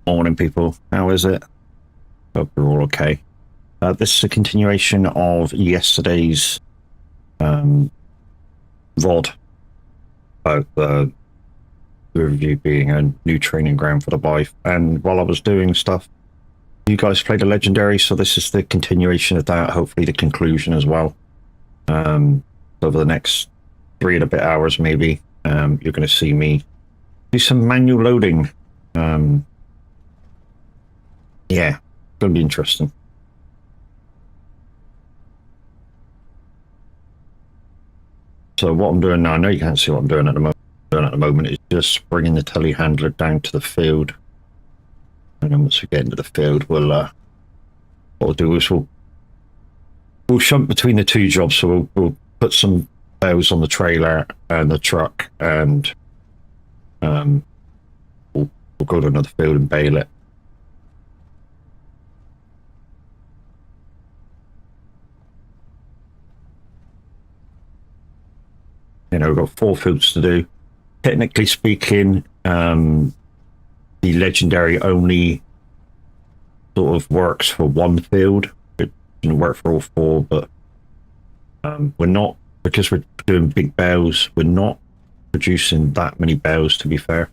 Morning, people. How is it? Hope you're all okay. This is a continuation of yesterday's VOD about the RIverview being a new training ground for the Bife. And while I was doing stuff, you guys played a Legendary, so this is the continuation of that, hopefully the conclusion as well. Over the next 3 and a bit hours, maybe, you're going to see me do some manual loading. Yeah, it's going to be interesting. So what I'm doing now, I know you can't see what I'm doing at the moment, is just bringing the telehandler down to the field. And then once we get into the field, what we'll do is we'll shunt between the two jobs. So we'll put some bales on the trailer and the truck, and we'll go to another field and bale it. You know, we've got 4 fields to do. Technically speaking, the Legendary only sort of works for one field. It doesn't work for all 4, but we're not, because we're doing big bales, we're not producing that many bales, to be fair.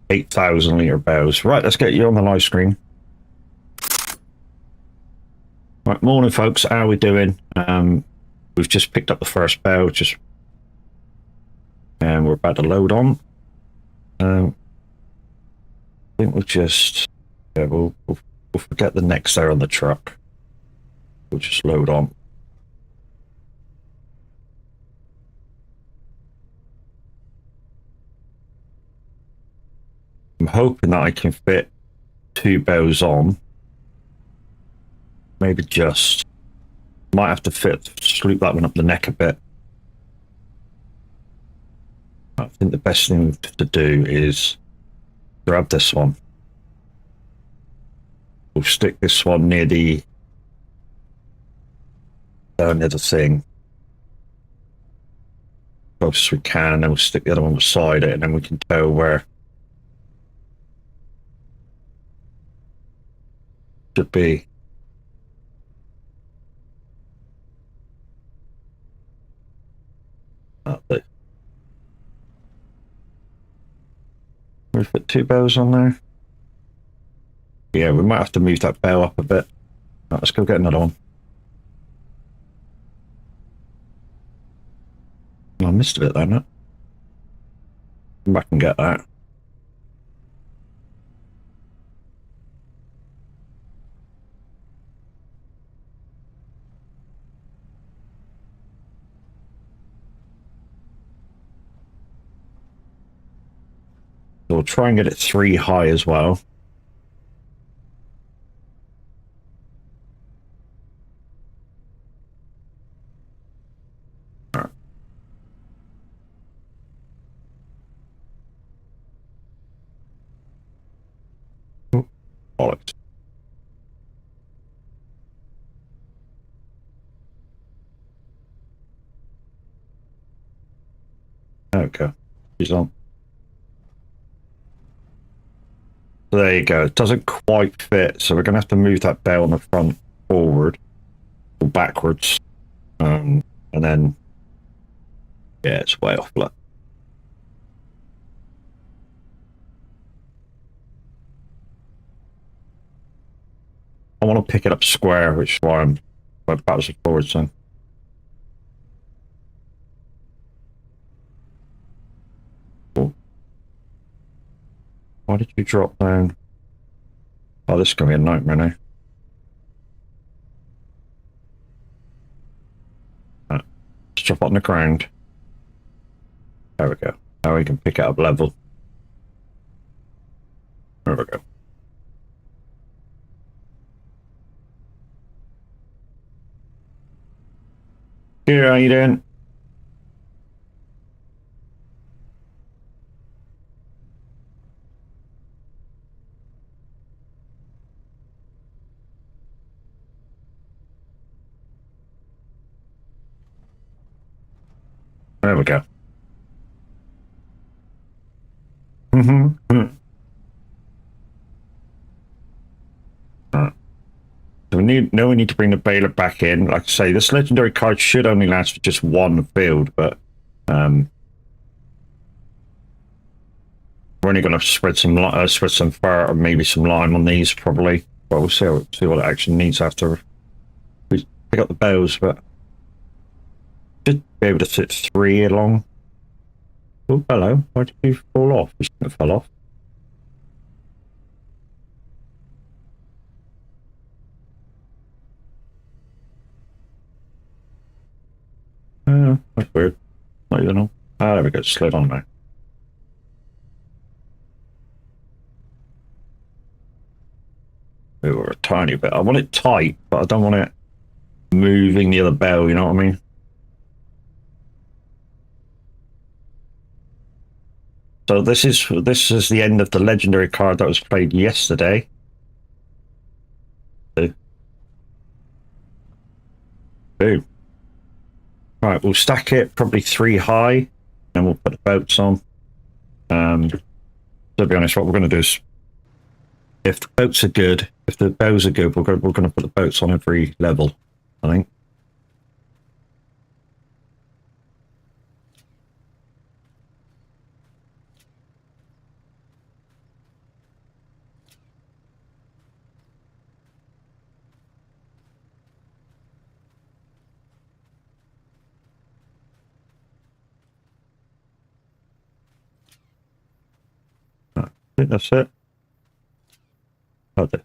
8,000 litre bales. Right, let's get you on the live screen. Right, morning folks, how are we doing? We've just picked up the first bale, and we're about to load on. I think we'll just, yeah, we'll forget the next there on the truck. We'll just load on. I'm hoping that I can fit 2 bales on. Maybe just. Might have to sloop that one up the neck a bit. I think the best thing to do is grab this one. We'll stick this one near the thing. Close as we can, and then we'll stick the other one beside it, and then we can tell where should be. We put 2 bales on there. Yeah, we might have to move that bale up a bit. Right, let's go get another one. Oh, I missed a bit there, no? Come back and get that. So we'll try and get it 3 high as well. All right. Oh, bollocks. Okay, she's on. There you go. It doesn't quite fit, so we're going to have to move that bale on the front forward or backwards. And then, yeah, it's way off. Look. I want to pick it up square, which is why I'm going backwards and forwards. So. Why did you drop down? Oh, this is going to be a nightmare now. Right. Let's drop it on the ground. There we go. Now we can pick it up level. There we go. Here, how you doing? There we go. Right. So we need to bring the bailiff back in. Like I say, this legendary card should only last for just one field, but we're only going to spread some fire or maybe some lime on these probably. But we'll see what it actually needs after we pick up the bows. But should be able to fit 3 along. Oh, hello. Why did you fall off? You shouldn't have fell off. That's weird. Not you know. Ah, there we go. Slid on now. We were a tiny bit. I want it tight, but I don't want it moving the other bow. You know what I mean? So this is the end of the legendary card that was played yesterday. Boom. Right, we'll stack it probably 3 high, and we'll put the boats on. To be honest, what we're going to do is, if the boats are good, if the bows are good, we're going to put the boats on every level, I think. I think that's it. Okay.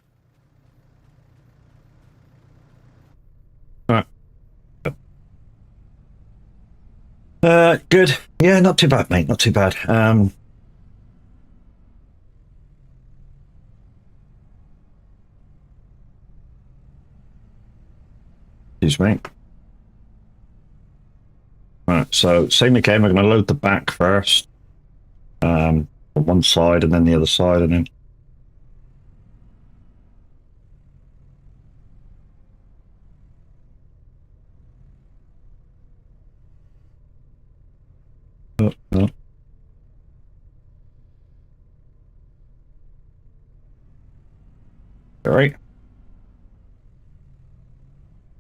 All right. Good. Yeah, not too bad, mate. Not too bad. Excuse me. Right, so same again. We're going to load the back first. On one side and then the other side, and then no. All right.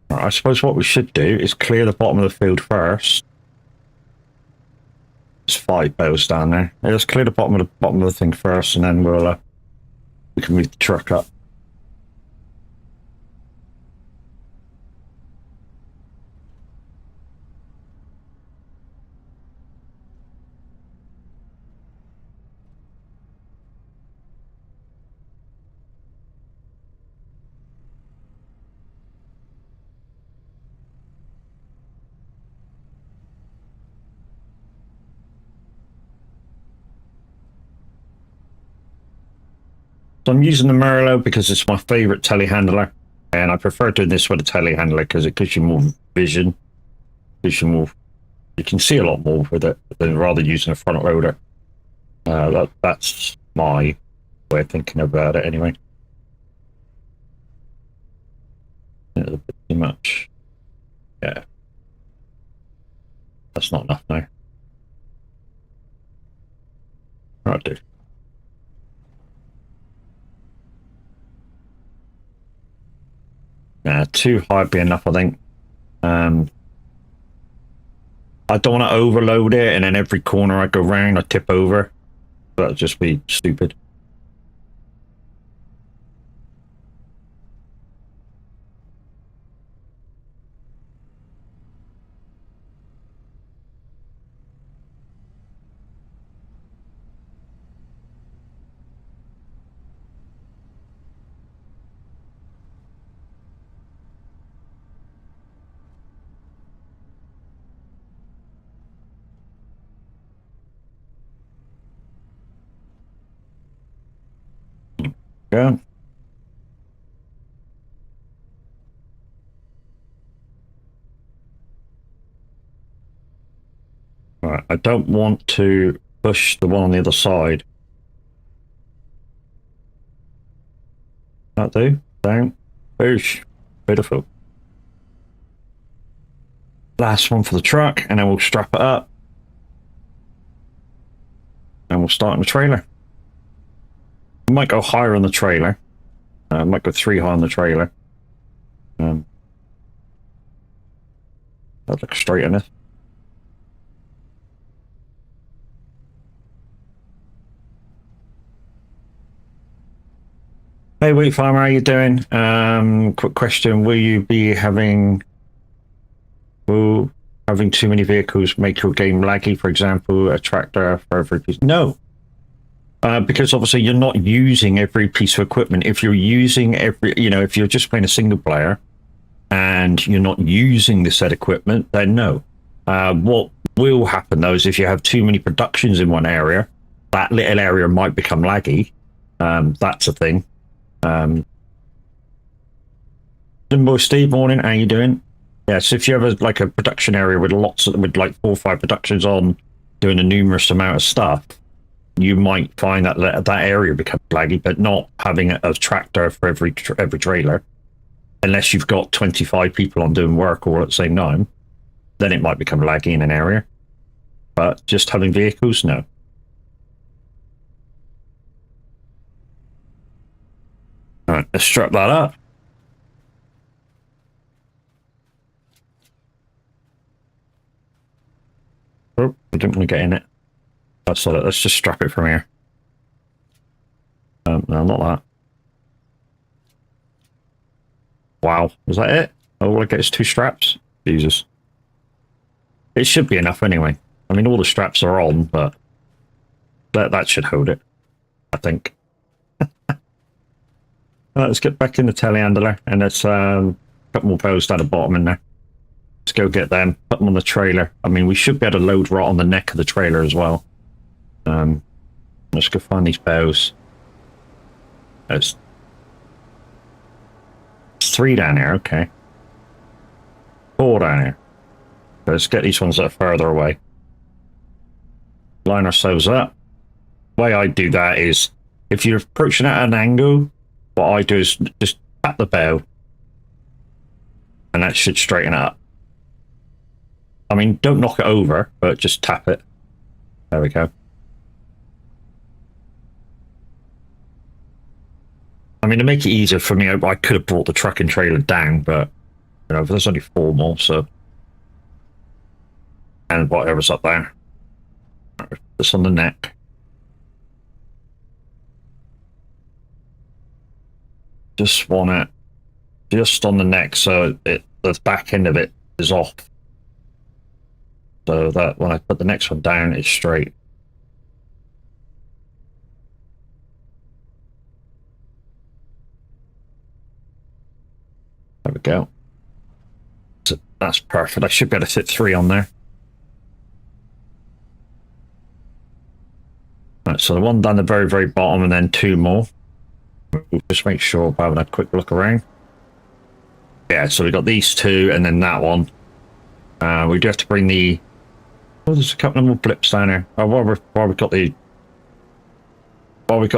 I suppose what we should do is clear the bottom of the field first. There's 5 bows down there. Yeah, let's clear the bottom of the thing first, and then we can move the truck up. So I'm using the Merlot because it's my favorite telehandler, and I prefer doing this with a telehandler because it gives you more vision. You can see a lot more with it than rather using a front loader. That's my way of thinking about it anyway. A bit too much. Yeah. That's not enough now. Right, dude. Too high would be enough, I think. I don't want to overload it, and then every corner I go round, I tip over. That'd just be stupid. Yeah. Right, I don't want to push the one on the other side. That do? Down. Boosh. Beautiful. Last one for the truck, and then we'll strap it up. and we'll start on the trailer. We might go higher on the trailer. Might go 3 high on the trailer. That looks straight in it. Hey, Wheat Farmer, how you doing? Quick question: will you be having too many vehicles make your game laggy? For example, a tractor for every piece? No, because obviously you're not using every piece of equipment. If you're using if you're just playing a single player and you're not using the said equipment, then no. What will happen though is if you have too many productions in one area, that little area might become laggy. That's a thing. Boy Steve, morning, how you doing? Yeah, so if you have a production area with with like 4 or 5 productions on, doing a numerous amount of stuff, you might find that that area becomes laggy. But not having a tractor for every trailer, unless you've got 25 people on doing work all at the same time, then it might become laggy in an area. But just having vehicles, no. All right, let's strap that up. Oh, I didn't want to get in it. That's all. Let's just strap it from here. No, not that. Wow, was that it? Oh, all I get is 2 straps? Jesus. It should be enough anyway. I mean, all the straps are on, but that should hold it, I think. Let's get back in the telehandler, and let's a couple more bows down the bottom in there. Let's go get them, put them on the trailer. I mean, we should be able to load right on the neck of the trailer as well. Let's go find these bows. There's 3 down here, okay. 4 down here. Let's get these ones that are further away. Line ourselves up. The way I do that is, if you're approaching at an angle, what I do is just tap the bow, and that should straighten it up. I mean, don't knock it over, but just tap it. There we go. I mean, to make it easier for me, I could have brought the truck and trailer down, but there's only 4 more, so. And whatever's up there. This on the neck. Just want it just on the neck, so the back end of it is off. So that when I put the next one down, it's straight. There we go. So that's perfect. I should be able to fit 3 on there. Right, so the one down the very, very bottom, and then 2 more. We'll just make sure by having a quick look around. Yeah, so we got these 2, and then that one. We do have to bring the. Oh, there's a couple of more blips down here. Oh, while we got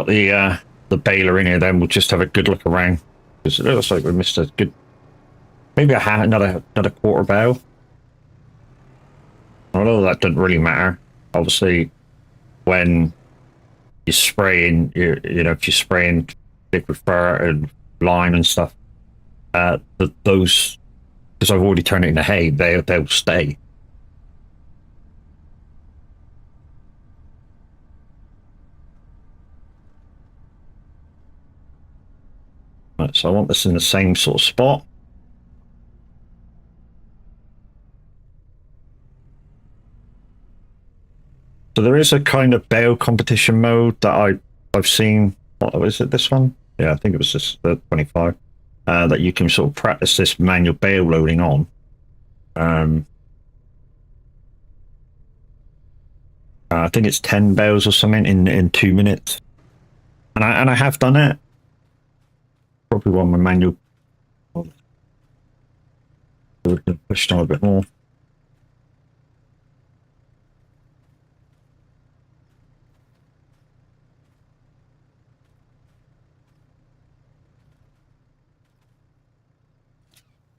the baler in here, then we'll just have a good look around, because it looks like we missed a good. Maybe another quarter bow. Although that doesn't really matter. Obviously, when you're spraying, if you're spraying liquid fur and lime and stuff, those, because I've already turned it into hay, they'll stay. Right, so I want this in the same sort of spot. So there is a kind of bail competition mode that I've seen. What was it? This one? Yeah, I think it was this, the 25. That you can sort of practice this manual bail loading on. I think it's 10 bales or something in 2 minutes, and I have done it. Probably want my manual pushed on a bit more.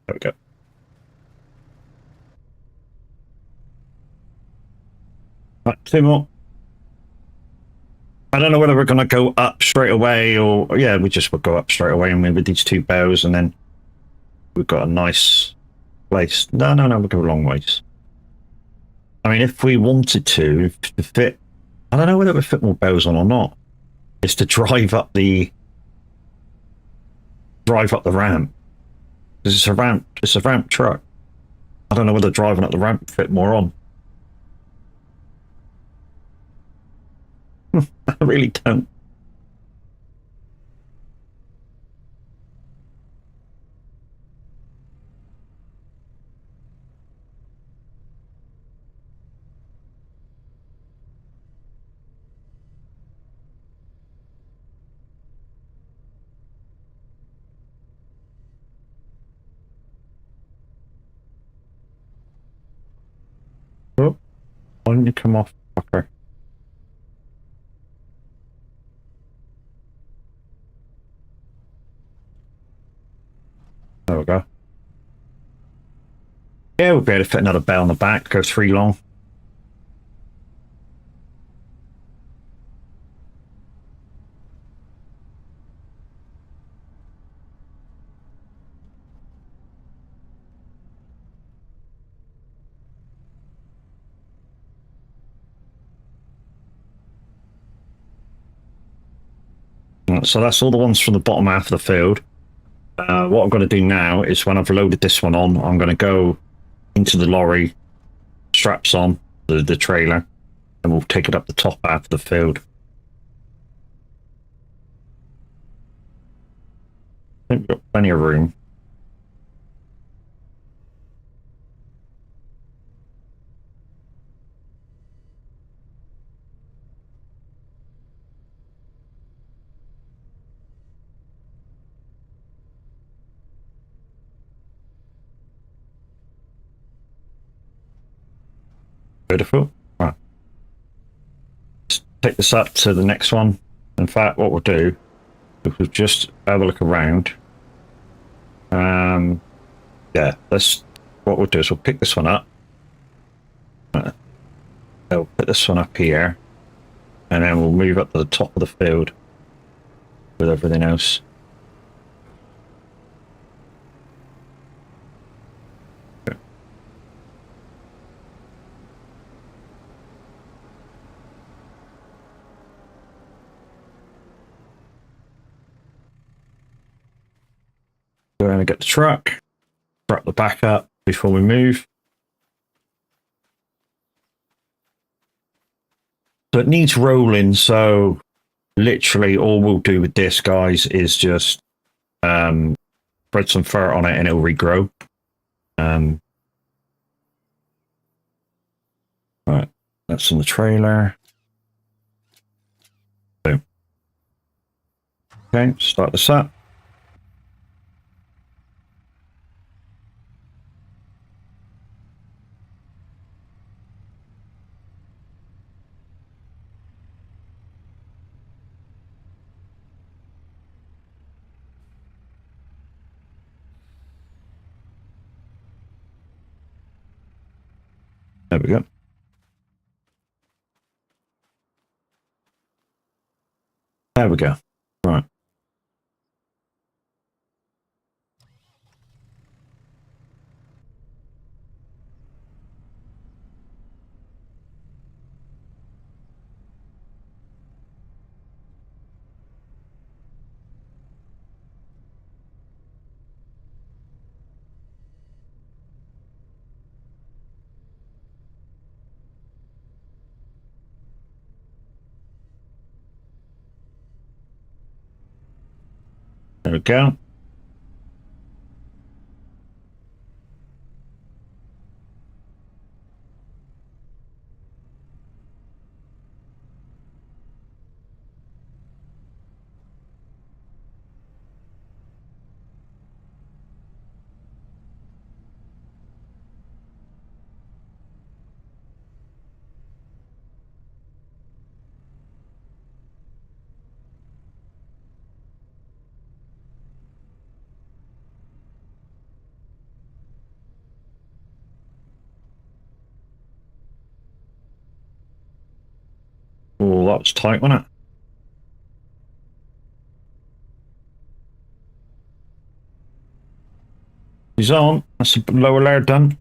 There we go. Right, 2 more. I don't know whether we're going to go up straight away or, yeah, we just will go up straight away and with these two bows, and then we've got a nice place. No, we'll go a long ways. I mean, if we wanted to fit, I don't know whether it would fit more bows on or not. Is to drive up the ramp. It's a ramp. It's a ramp truck. I don't know whether driving up the ramp would fit more on. I really don't. Oh, why don't you come off, fucker? There we go. Yeah, we'll be able to fit another bell on the back, go 3 long. So that's all the ones from the bottom half of the field. What I'm going to do now is when I've loaded this one on, I'm going to go into the lorry, straps on the trailer, and we'll take it up the top half of the field. I think we've got plenty of room. Beautiful. Right. Let's take this up to the next one. In fact, what we'll do is we'll just have a look around. Yeah, what we'll do is we'll pick this one up. We'll put this one up here, and then we'll move up to the top of the field with everything else. Go ahead and get the truck, wrap the back up before we move. So it needs rolling, so literally all we'll do with this, guys, is just spread some fur on it and it'll regrow. Right, that's on the trailer. Boom. Okay, start this up. There we go. There we go. Right. There we go. Oh, that was tight, wasn't it? He's on. That's the lower layer done.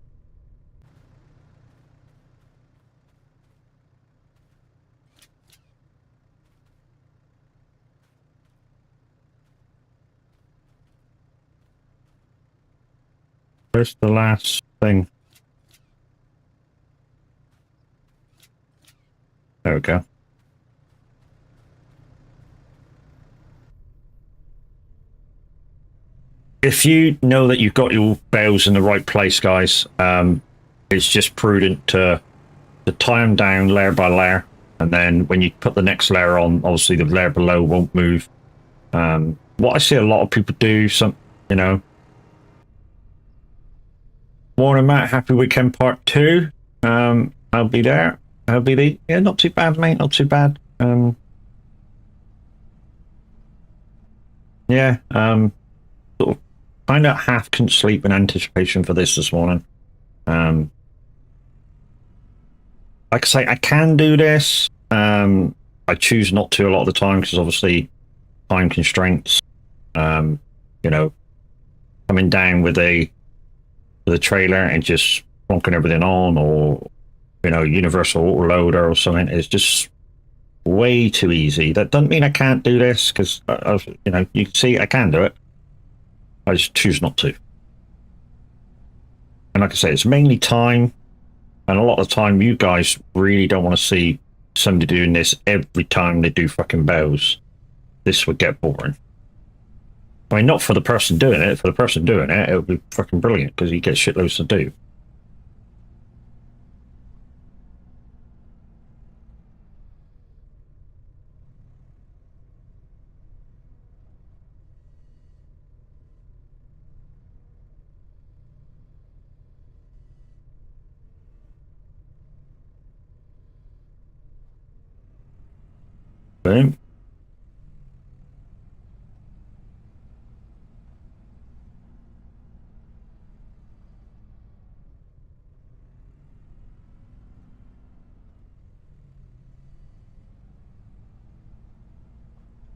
Where's the last thing? There we go. If you know that you've got your bales in the right place, guys, it's just prudent to tie them down layer by layer, and then when you put the next layer on, obviously the layer below won't move. What I see a lot of people do, Morning, Matt. Happy weekend, part 2. I'll be there. I'll be there. Yeah, not too bad, mate. Not too bad. Yeah. Sort of kind of half couldn't sleep in anticipation for this morning. Like I say, I can do this. I choose not to a lot of the time because obviously time constraints. Coming down with a trailer and just plonking everything on, or universal autoloader or something is just way too easy. That doesn't mean I can't do this, because you can see I can do it. I just choose not to. And like I say, it's mainly time, and a lot of the time you guys really don't want to see somebody doing this every time they do fucking bales. This would get boring. I mean, not for the person doing it. For the person doing it, it would be fucking brilliant because you get shitloads to do. Boom.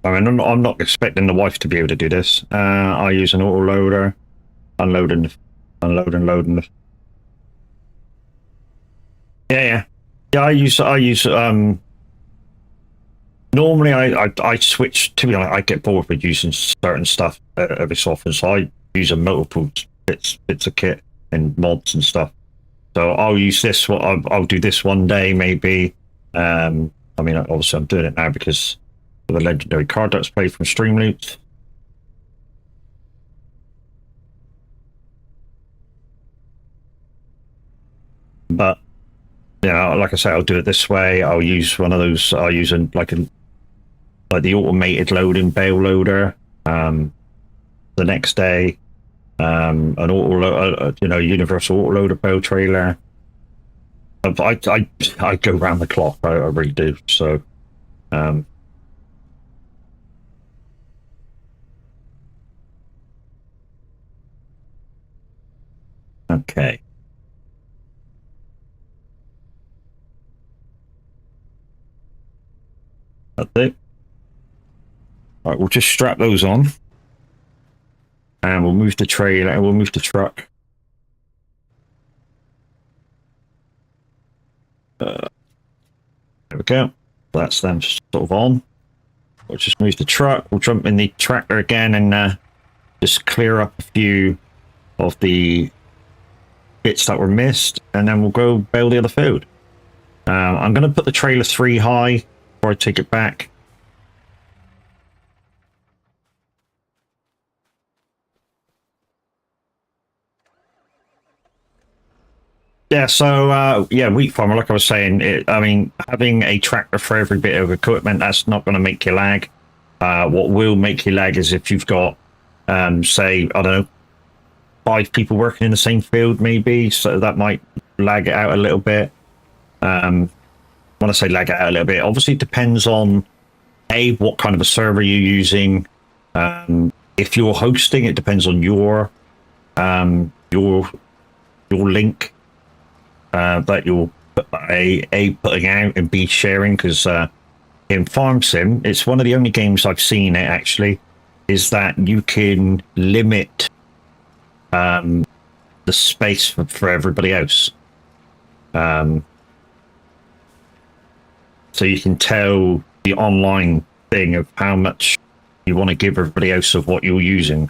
I mean, I'm not expecting the wife to be able to do this. I use an autoloader, unloading, loading. Yeah. I use. Normally, I switch. To be honest, I get bored with using certain stuff every so often, so I use a multiple bits of kit and mods and stuff. So I'll use this. I'll do this one day, maybe. I mean, obviously, I'm doing it now because of the Legendary Card that's played from Streamloots. But like I say, I'll do it this way. I'll use one of those. I'll use like the automated loading bale loader. The next day, an universal autoloader bale trailer. I go round the clock. I really do. So, okay. That's it. All right, we'll just strap those on, and we'll move the trailer, and we'll move the truck. There we go. That's them sort of on. We'll just move the truck. We'll jump in the tractor again and just clear up a few of the bits that were missed, and then we'll go bale the other field. I'm going to put the trailer 3 high before I take it back. Yeah, so wheat farmer, like I was saying, I mean, having a tractor for every bit of equipment, that's not going to make you lag. What will make you lag is if you've got, say, I don't know, 5 people working in the same field, maybe, so that might lag it out a little bit. When I say lag it out a little bit, obviously it depends on what kind of a server you're using. If you're hosting, it depends on your link that you're putting out, and B, sharing, because in Farm Sim, it's one of the only games I've seen it actually is that you can limit the space for everybody else. So you can tell the online thing of how much you want to give everybody else of what you're using.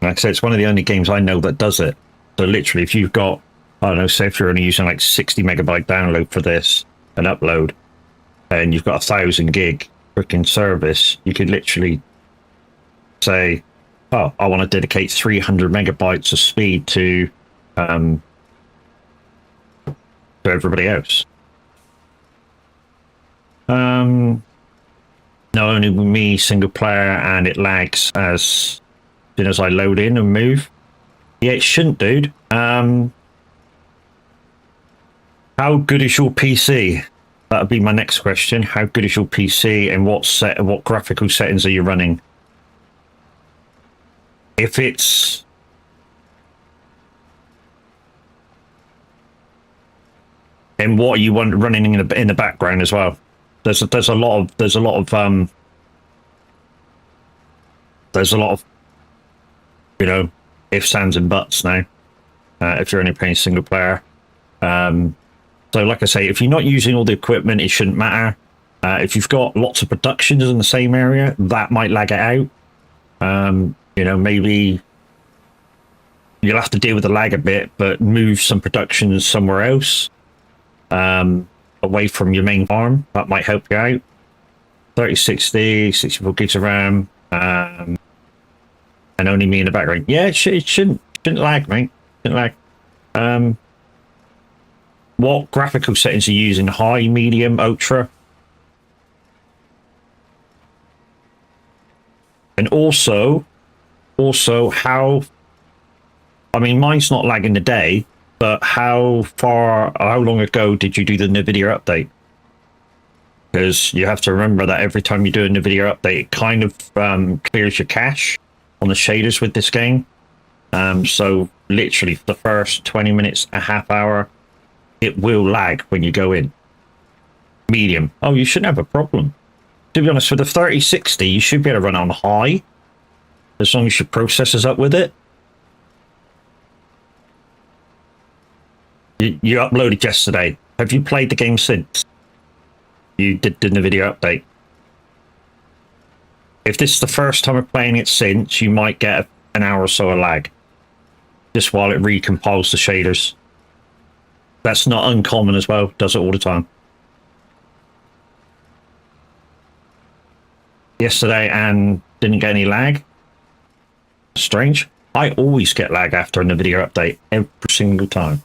Like I said, it's one of the only games I know that does it. So literally, if you've got, I don't know, say if you're only using like 60 megabyte download for this and upload, and you've got 1,000 gig freaking service, you could literally say, oh, I want to dedicate 300 megabytes of speed to everybody else. No, only me single player, and it lags as soon as I load in and move. Yeah, it shouldn't, dude. How good is your PC? That would be my next question. How good is your PC, and what graphical settings are you running? If it's and what you want running in the background as well. There's a lot of you know, ifs, ands, and buts now. If you're only playing single player, so like I say, if you're not using all the equipment, it shouldn't matter. If you've got lots of productions in the same area, that might lag it out. You know, maybe you'll have to deal with the lag a bit, but move some productions somewhere else, away from your main farm. That might help you out. 3060, 64 gigs of RAM, and only me in the background. Yeah, it shouldn't lag, mate. Shouldn't lag. What graphical settings are you using? High, medium, ultra? And also how, I mean, mine's not lagging today, but how long ago did you do the NVIDIA update? Because you have to remember that every time you do a NVIDIA update, it kind of clears your cache on the shaders with this game. So literally for the first 20 minutes, a half hour, it will lag when you go in. Medium. Oh, you shouldn't have a problem. To be honest, for the 3060, you should be able to run on high, as long as your processor's up with it. You uploaded yesterday. Have you played the game since you did the NVIDIA update? If this is the first time of playing it since, you might get an hour or so of lag, just while it recompiles the shaders. That's not uncommon as well. Does it all the time. Yesterday and didn't get any lag. Strange. I always get lag after a NVIDIA update every single time.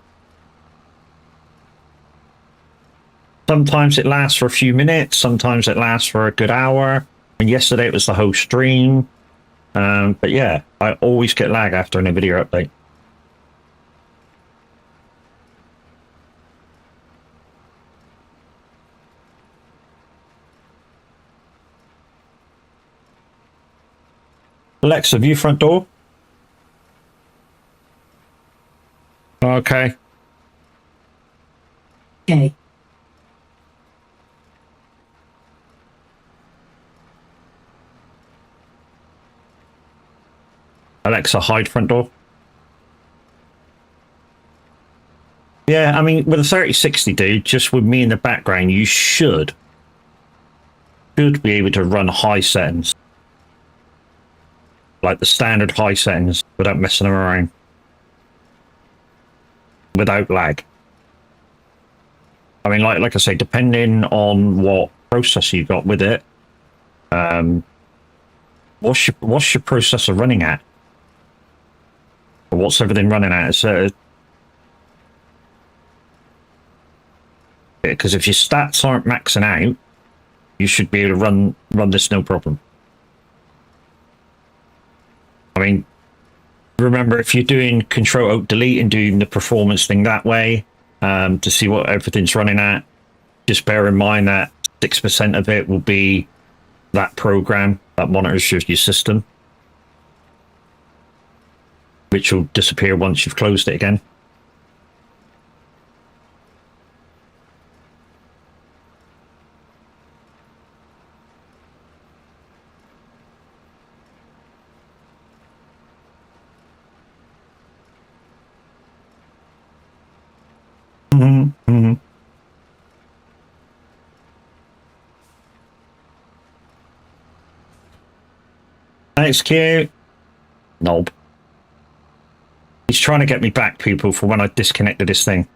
Sometimes it lasts for a few minutes. Sometimes it lasts for a good hour. And yesterday it was the whole stream. But yeah, I always get lag after a NVIDIA update. Alexa, view front door. Okay. Okay. Alexa, hide front door. Yeah, I mean, with a 3060, dude, just with me in the background, you should be able to run high settings. Like the standard high settings, without messing them around. Without lag. I mean, like I say, depending on what processor you've got with it, what's your processor running at? Or what's everything running at? Because if your stats aren't maxing out, you should be able to run this no problem. I mean, remember, if you're doing Control-Alt-Delete and doing the performance thing that way, to see what everything's running at, just bear in mind that 6% of it will be that program that monitors your system, which will disappear once you've closed it again. Thanks, Q. Knob. He's trying to get me back, people, for when I disconnected this thing.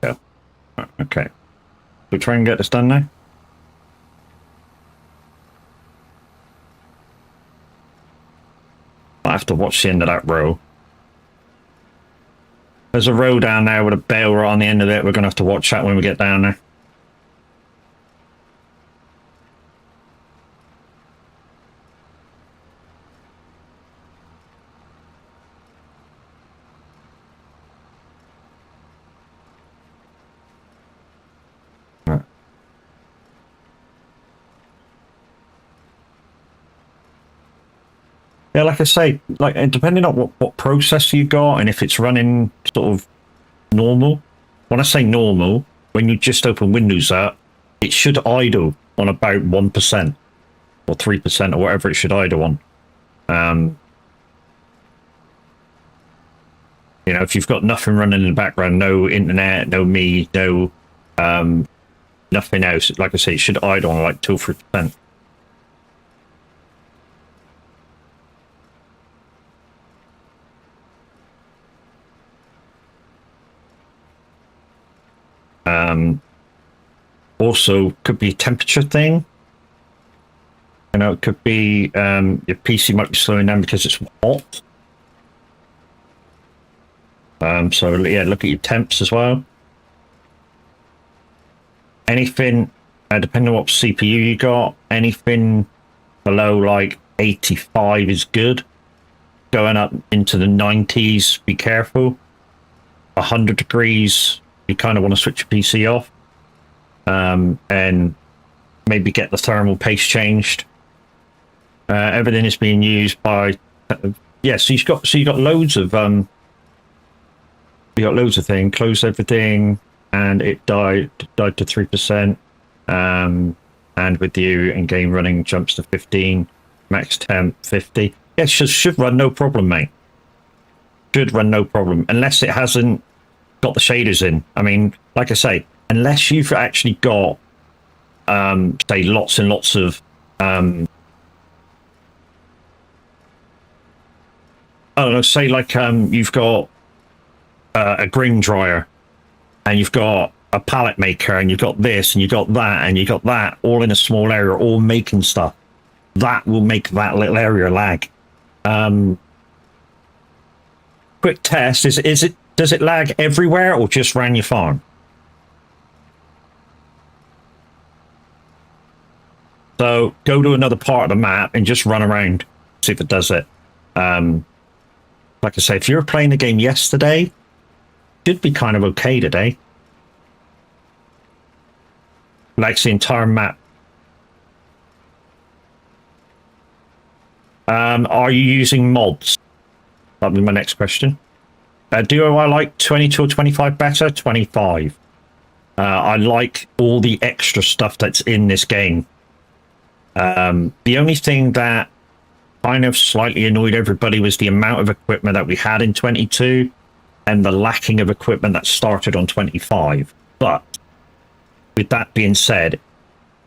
Yeah. Okay. We'll try and get this done now. I have to watch the end of that row. There's a row down there with a bale right on the end of it. We're going to have to watch that when we get down there. Yeah, like I say, like depending on what processor you got and if it's running sort of normal. When I say normal, when you just open Windows up, it should idle on about 1% or 3% or whatever it should idle on. You know, if you've got nothing running in the background, no internet, no me, no nothing else, like I say, it should idle on like 2 or 3%. Also could be a temperature thing. You know, it could be your PC might be slowing down because it's hot. So yeah, look at your temps as well. Anything, depending on what CPU you got, anything below like 85 is good. Going up into the 90s, be careful. 100 degrees, you kind of want to switch your PC off. And maybe get the thermal paste changed. Everything is being used by yeah, so you got loads of things. Close everything, and it died to 3%. And with you and game running jumps to 15, max temp 50. Yeah, should run no problem, mate. Should run no problem unless it hasn't got the shaders in. I mean, like I say, unless you've actually got say lots and lots of oh no, say like you've got a grain dryer and you've got a pallet maker and you've got this and you've got that and you've got that all in a small area, all making stuff, that will make that little area lag. Quick test, does it lag everywhere or just around your farm? So go to another part of the map and just run around, see if it does it. Like I say, if you were playing the game yesterday, it should be kind of okay today. Like the entire map. Are you using mods? That'll be my next question. Do I like 22 or 25 better? 25. I like all the extra stuff that's in this game. The only thing that kind of slightly annoyed everybody was the amount of equipment that we had in 22 and the lacking of equipment that started on 25. But with that being said,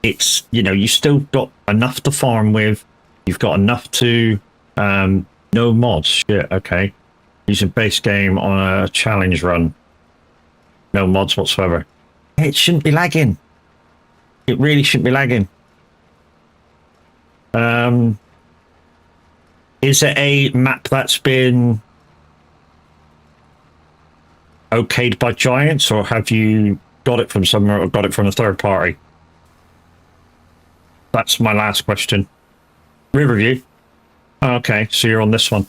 it's, you know, you still got enough to farm with. You've got enough to no mods. Shit, okay. Using base game on a challenge run. No mods whatsoever. It shouldn't be lagging. It really shouldn't be lagging. Is it a map that's been okayed by Giants, or have you got it from somewhere or got it from a third party? That's my last question. RIverview. Okay, so you're on this one.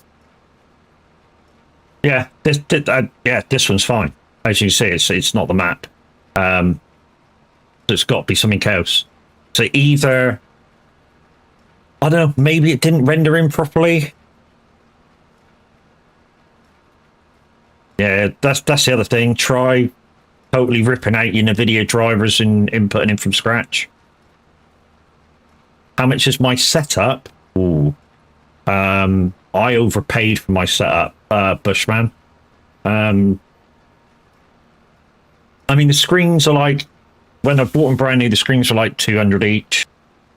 Yeah, this one's fine. As you see, it's not the map. There's got to be something else. So either, I don't know, maybe it didn't render in properly. Yeah, that's the other thing. Try totally ripping out your NVIDIA drivers and inputting them from scratch. How much is my setup? Ooh. I overpaid for my setup, Bushman. I mean, the screens are like, when I bought them brand new, the screens are like 200 each.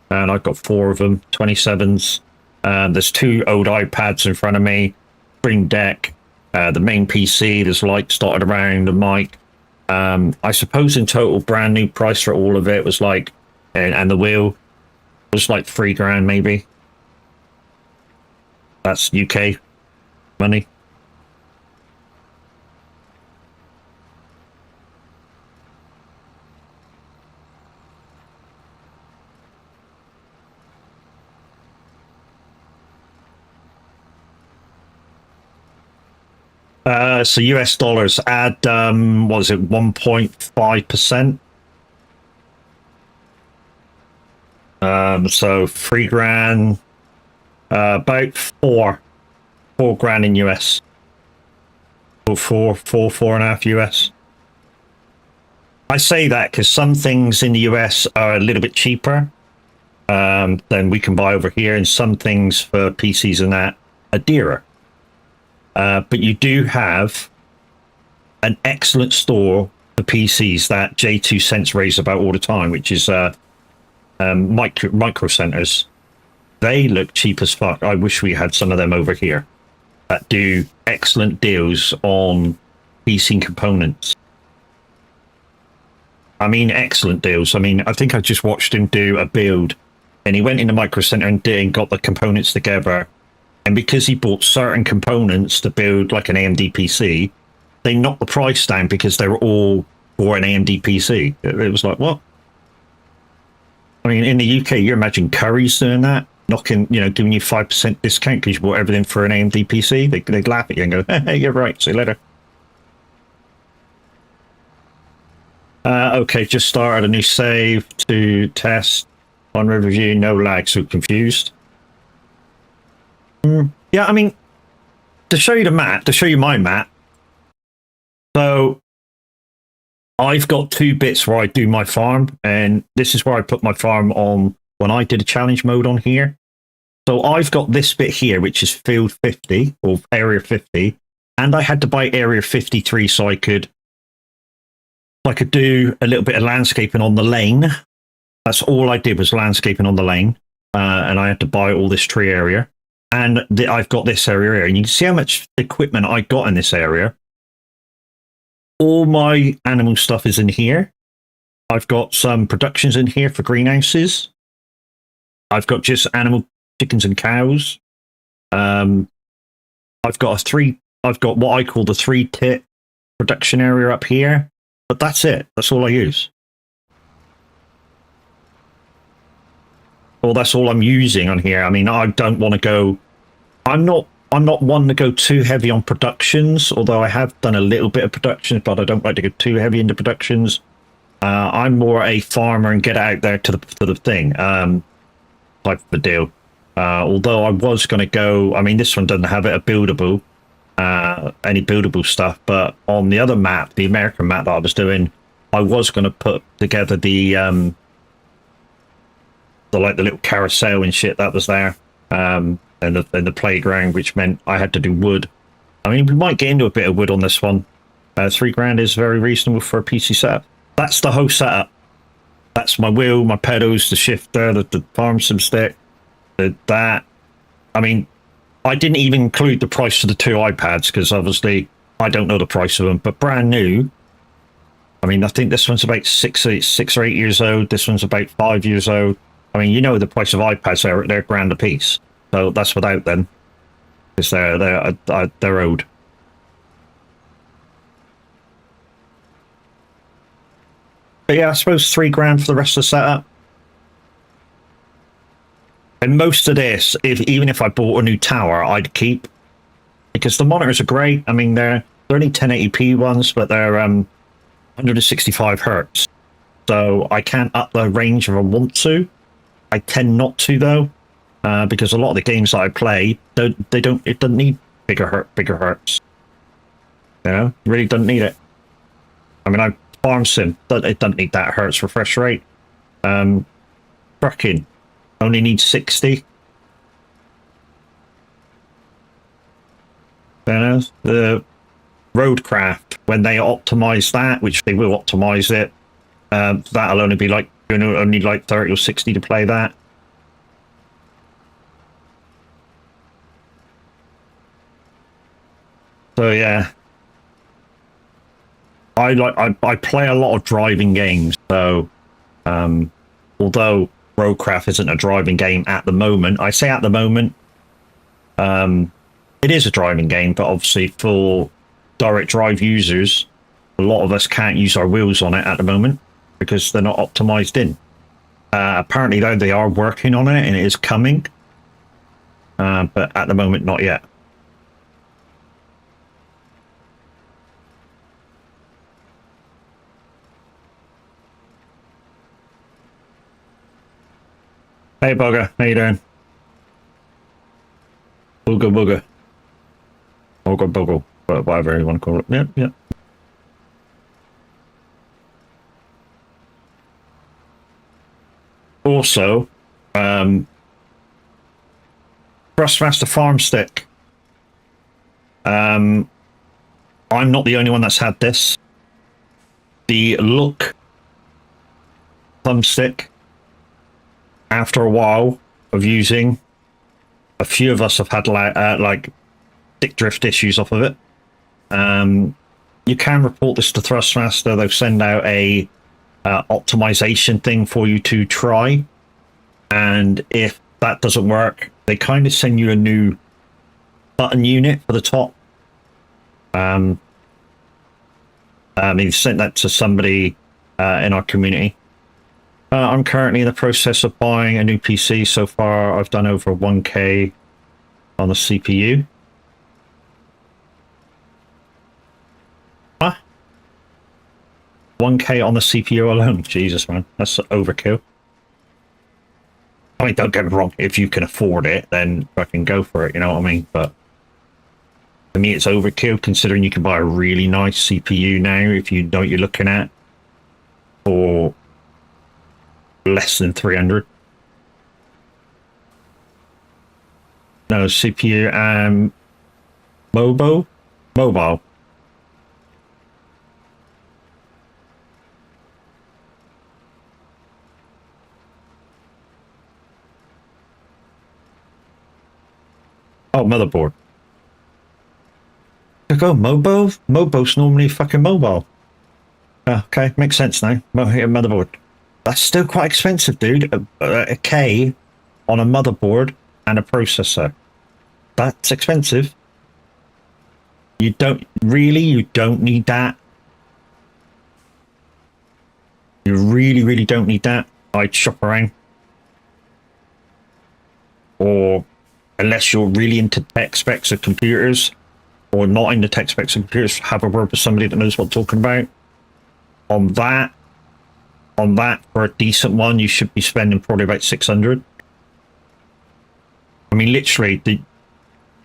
And I've got 4 of them, 27s. There's 2 old iPads in front of me, Stream Deck, the main PC, there's lights dotted around, the mic. I suppose in total, brand new price for all of it was like, and the wheel was like $3,000 maybe. That's UK money. So US dollars, add, what is it, 1.5%? So $3,000, about four grand in US. Or four and a half US. I say that because some things in the US are a little bit cheaper than we can buy over here, and some things for PCs and that are dearer. But you do have an excellent store for PCs that J2 Sense raves about all the time, which is Micro Centers. They look cheap as fuck. I wish we had some of them over here that do excellent deals on PC components. I mean, excellent deals. I mean, I think I just watched him do a build, and he went into Micro Center and got the components together. And because he bought certain components to build like an AMD PC, they knocked the price down because they were all for an AMD PC. It was like, what? I mean, in the UK, you imagine Curry's doing that, knocking, giving you 5% discount because you bought everything for an AMD PC. They'd laugh at you and go, hey, you're right, see you later. Okay, just started a new save to test on RIverview, no lag, so confused. Yeah, I mean, to show you the map, to show you my map, so I've got 2 bits where I do my farm, and this is where I put my farm on when I did a challenge mode on here. So I've got this bit here, which is field 50, or area 50, and I had to buy area 53 so I could do a little bit of landscaping on the lane. That's all I did was landscaping on the lane, and I had to buy all this tree area. And I've got this area here, and you can see how much equipment I got in this area. All my animal stuff is in here. I've got some productions in here for greenhouses. I've got just animal chickens and cows. I've got what I call the 3-tit production area up here, but that's it. That's all I use. Well, that's all I'm using on here. I mean, I don't want to go. I'm not one to go too heavy on productions, although I have done a little bit of productions, but I don't like to go too heavy into productions. I'm more a farmer and get out there to the thing type of a deal. Although I was going to go. I mean, this one doesn't have it a buildable, any buildable stuff, but on the other map, the American map that I was doing, I was going to put together the little carousel and shit that was there, and the playground, which meant I had to do wood. I mean, we might get into a bit of wood on this one. $3,000 is very reasonable for a PC setup. That's the whole setup. That's my wheel, my pedals, the shifter, the farm sim stick, that. I mean, I didn't even include the price of the 2 iPads because obviously I don't know the price of them, but brand new. I mean, I think this one's about 6 or 8 years old. This one's about 5 years old. I mean, the price of iPads, they're $1,000 a piece. So that's without them, because they're old. But yeah, I suppose $3,000 for the rest of the setup. And most of this, even if I bought a new tower, I'd keep, because the monitors are great. I mean, they're only 1080p ones, but they're 165 hertz. So I can't up the range if I want to. I tend not to though, because a lot of the games that I play, it doesn't need bigger hertz. You know, really doesn't need it. I mean, I farm sim, it doesn't need that hertz refresh rate. Trucking only needs 60. You know, the roadcraft, when they optimize that, which they will optimize it, that'll only be like, you know, only like 30 or 60 to play that. So yeah, I play a lot of driving games. So although roadcraft isn't a driving game at the moment, I say at the moment, it is a driving game, but obviously for direct drive users, a lot of us can't use our wheels on it at the moment because they're not optimized in. Apparently, though, they are working on it and it is coming, but at the moment, not yet. Hey, Bugger, how you doing? Booger, booger. Booger, booger, whatever you want to call it. Yeah, yeah. Also, Thrustmaster Farm Stick. I'm not the only one that's had this. The look thumbstick, after a while of using, a few of us have had like stick drift issues off of it. You can report this to Thrustmaster. They'll send out a optimization thing for you to try, and if that doesn't work, they kind of send you a new button unit for the top. He sent that to somebody in our community. I'm currently in the process of buying a new PC. So far, I've done over 1K on the CPU. Huh? 1K on the CPU alone? Jesus, man. That's overkill. I mean, don't get me wrong. If you can afford it, then fucking go for it. You know what I mean? But for me, it's overkill, considering you can buy a really nice CPU now, if you know what you're looking at, for less than 300. No, CPU, mobile. Oh, motherboard. Go Mobo? Mobo's normally fucking mobile. Okay, makes sense now. Motherboard. That's still quite expensive, dude. A K on a motherboard and a processor. That's expensive. You don't need that. You really don't need that. I'd shop around. Or unless you're really into tech specs of computers, or not into tech specs of computers, have a word with somebody that knows what I'm talking about. On that, for a decent one, you should be spending probably about 600. I mean, literally,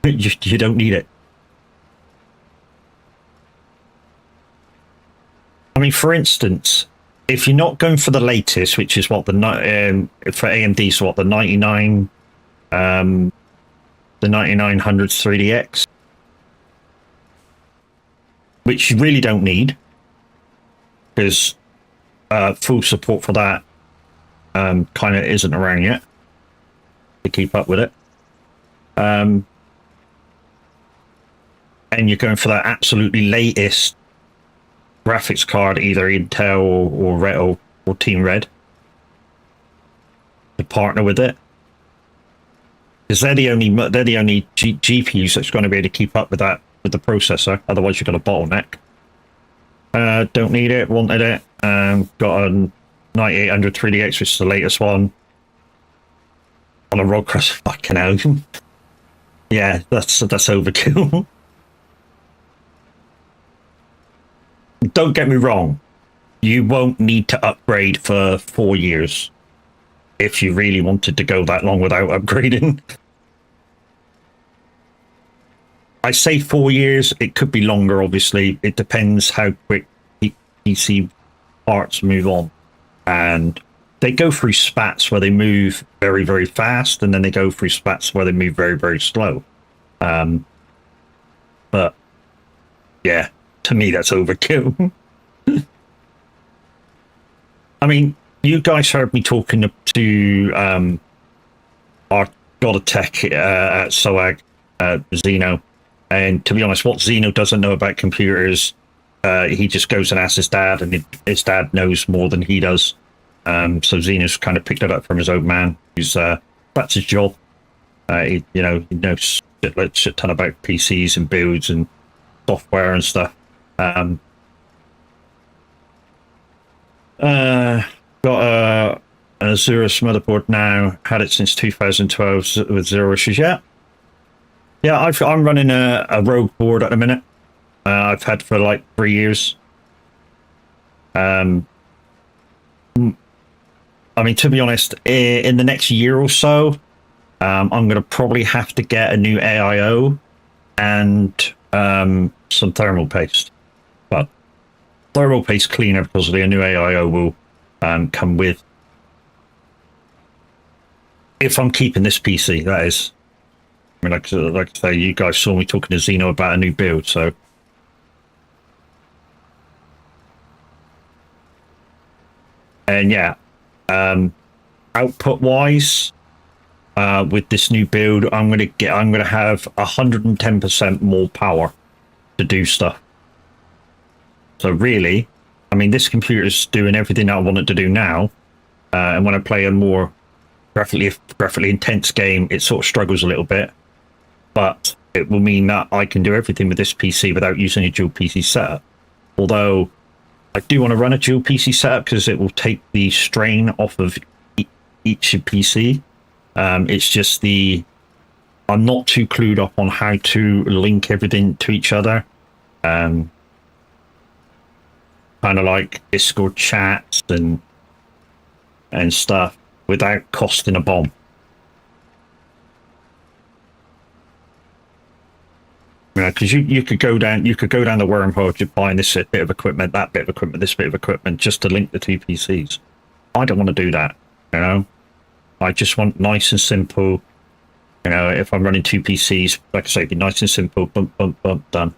you don't need it. I mean, for instance, if you're not going for the latest, which is what for AMD, so what, the 99, the 9900 3DX, which you really don't need, because full support for that kind of isn't around yet to keep up with it. And you're going for that absolutely latest graphics card, either Intel or Red or Team Red, to partner with it, because they're the only GPUs that's going to be able to keep up with that, with the processor. Otherwise, you've got a bottleneck. Don't need it. Wanted it. Got a 9800 3DX, which is the latest one, on a road cross. Fucking hell. Yeah, that's overkill. Don't get me wrong. You won't need to upgrade for 4 years if you really wanted to go that long without upgrading. I say 4 years. It could be longer. Obviously, it depends how quick PC parts move on, and they go through spats where they move very, very fast, and then they go through spats where they move very, very slow. But yeah, to me, that's overkill. I mean, you guys heard me talking to our God of Tech at soag, Zeno, and to be honest, what Zeno doesn't know about computers, he just goes and asks his dad, and his dad knows more than he does. So Zeno's kind of picked it up from his old man, who's that's his job. He knows shit ton about PCs and builds and software and stuff. Got an Azuris motherboard now. Had it since 2012 with zero issues. Yeah, I'm running a Rogue board at the minute. I've had for like 3 years. I mean, to be honest, in the next year or so, I'm going to probably have to get a new AIO and some thermal paste. But thermal paste cleaner, because the new AIO will come with. If I'm keeping this PC, that is. I mean, like I say, you guys saw me talking to Zeno about a new build, so. And yeah, output wise, with this new build, I'm gonna have 110% more power to do stuff. So really, I mean, this computer's doing everything I want it to do now, and when I play a more graphically intense game, it sort of struggles a little bit, but it will mean that I can do everything with this PC without using a dual PC setup. Although I do want to run a dual PC setup because it will take the strain off of each PC. It's just I'm not too clued up on how to link everything to each other. Kind of like Discord chats and stuff without costing a bomb. Because you could go down the wormhole just buying this bit of equipment, that bit of equipment, this bit of equipment, just to link the two PCs. I don't want to do that. I just want nice and simple. If I'm running two PCs, like I say, be nice and simple. Bump, bump, bump, done.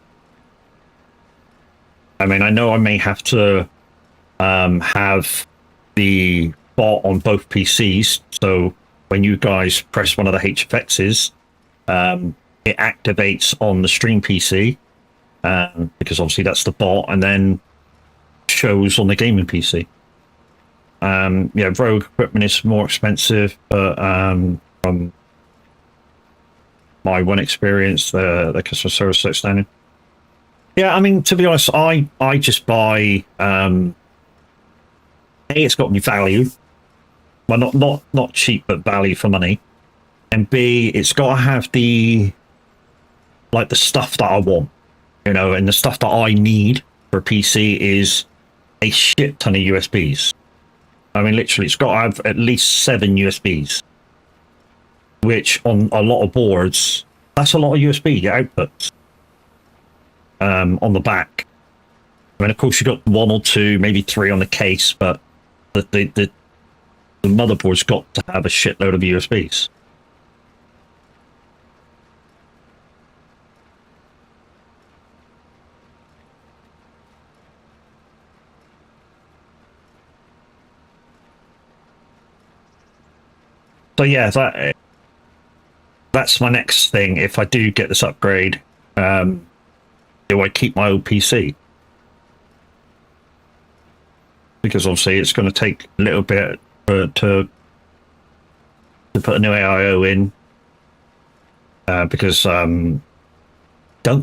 I mean, I know I may have to have the bot on both PCs, so when you guys press one of the HFXs, it activates on the stream PC, because obviously that's the bot, and then shows on the gaming PC. Yeah, Rogue equipment is more expensive, but from my one experience, the customer service is outstanding. Yeah, I mean, to be honest, I just buy. A, it's got me value. Well, not cheap, but value for money. And B, it's got to have the stuff that I want, and the stuff that I need for a PC is a shit ton of USBs. I mean, literally, it's got to have at least 7 USBs, which on a lot of boards, that's a lot of USB outputs. On the back. I mean, of course, you got 1 or 2, maybe 3 on the case, but the motherboard's got to have a shitload of USBs. So yeah, that's my next thing. If I do get this upgrade, do I keep my old PC? Because obviously it's going to take a little bit to put a new AIO in. Because don't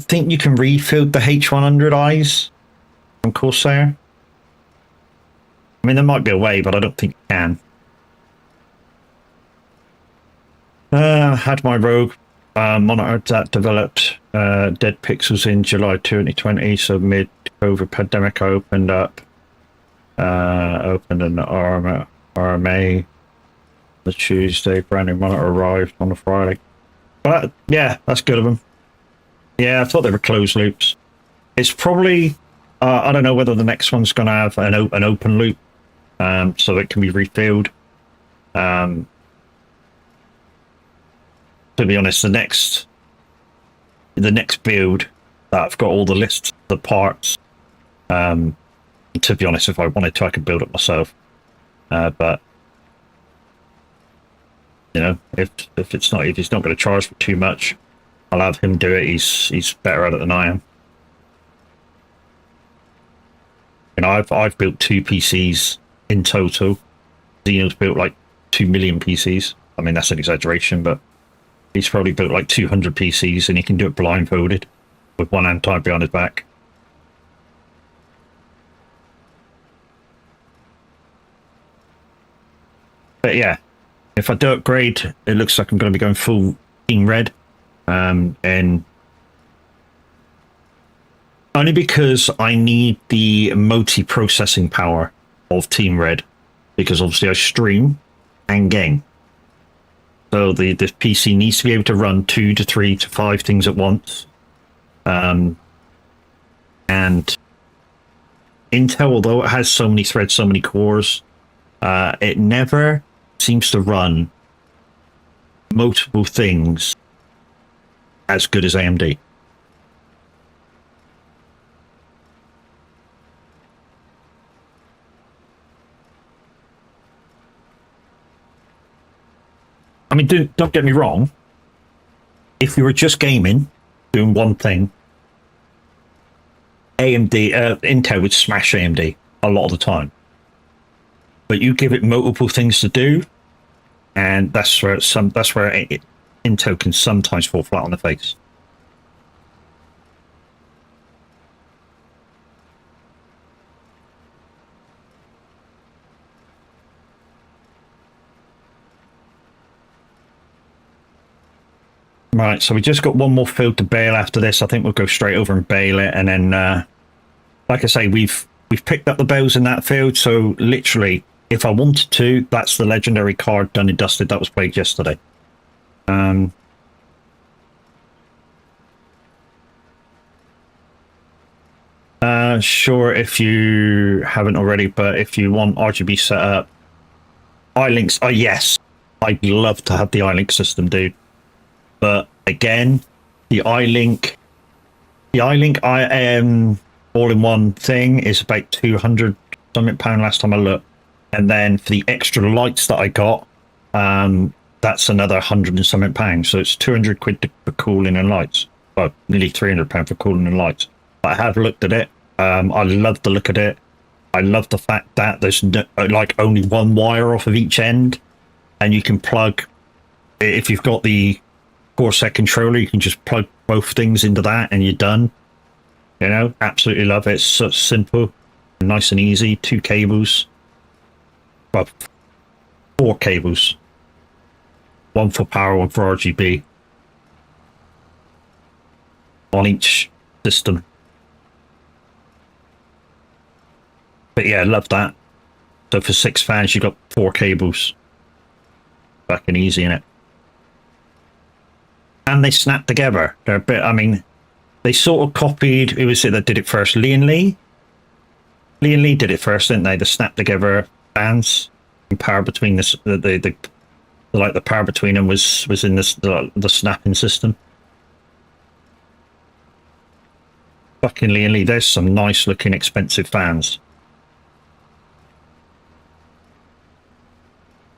think you can refill the H100Is from Corsair. I mean, there might be a way, but I don't think you can. Had my Rogue monitor that developed dead pixels in July 2020, so mid-COVID pandemic I opened an RMA the Tuesday, brand new monitor arrived on the Friday. But yeah, that's good of them. Yeah, I thought they were closed loops. It's probably, I don't know whether the next one's going to have an open loop, so it can be refilled. To be honest, the next build that I've got all the lists, the parts. To be honest, if I wanted to, I could build it myself. But you know, if he's not going to charge for too much, I'll have him do it. He's better at it than I am. You know, I've built 2 PCs in total. Zeno's built like 2 million PCs. I mean, that's an exaggeration, but he's probably built like 200 PCs, and he can do it blindfolded with one hand tied behind his back. But yeah, if I do upgrade, it looks like I'm going to be going full Team Red, and only because I need the multi-processing power of Team Red, because obviously I stream and game. So the PC needs to be able to run 2 to 3 to 5 things at once. And Intel, although it has so many threads, so many cores, it never seems to run multiple things as good as AMD. I mean, don't get me wrong. If you were just gaming, doing one thing, Intel would smash AMD a lot of the time. But you give it multiple things to do, and that's where Intel can sometimes fall flat on the face. Right, so we just got one more field to bail after this. I think we'll go straight over and bail it, and then, like I say, we've picked up the bales in that field. So literally, if I wanted to, that's the legendary card done and dusted that was played yesterday. Sure, if you haven't already, but if you want RGB set up, iLinks. Oh yes, I'd love to have the iLink system, dude. But again, the iLink all-in-one thing is about 200 something pound last time I looked, and then for the extra lights that I got, that's another 100 and something pounds. So it's 200 quid for cooling and lights. Well, nearly 300 pound for cooling and lights. But I have looked at it. I love the look at it. I love the fact that there's like only one wire off of each end, and you can plug. If you've got the Corsair controller, you can just plug both things into that and you're done. You know, absolutely love it. It's so simple, nice and easy. 2 cables, well, 4 cables, 1 for power, 1 for RGB on each system. But yeah, love that. So for 6 fans, you got 4 cables. Fucking easy, innit? And they snap together. They're a bit, I mean, they sort of copied, who was it that did it first? Lee and Lee? Lee and Lee did it first, didn't they? The snap together fans. And power between the power between them was in the snapping system. Fucking Lee and Lee, there's some nice looking expensive fans.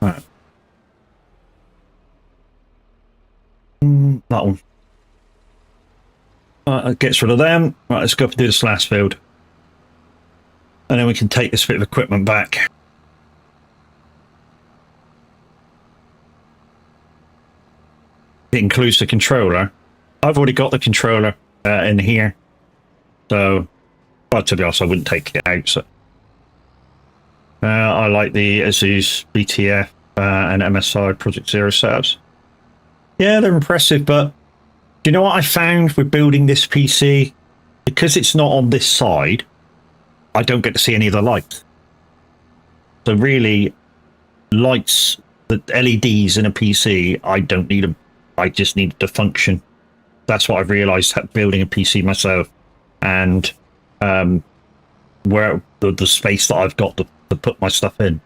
Right. That one. That gets rid of them. Right, let's go up and do this last field. And then we can take this bit of equipment back. It includes the controller. I've already got the controller in here. So, well, to be honest, I wouldn't take it out. So. I like the Asus BTF and MSI Project Zero setups. Yeah, they're impressive, but do you know what I found with building this PC? Because it's not on this side, I don't get to see any of the lights. So really, lights, the LEDs in a PC, I don't need them. I just need it to function. that's what I've realized building a PC myself, and where the space that I've got to put my stuff in.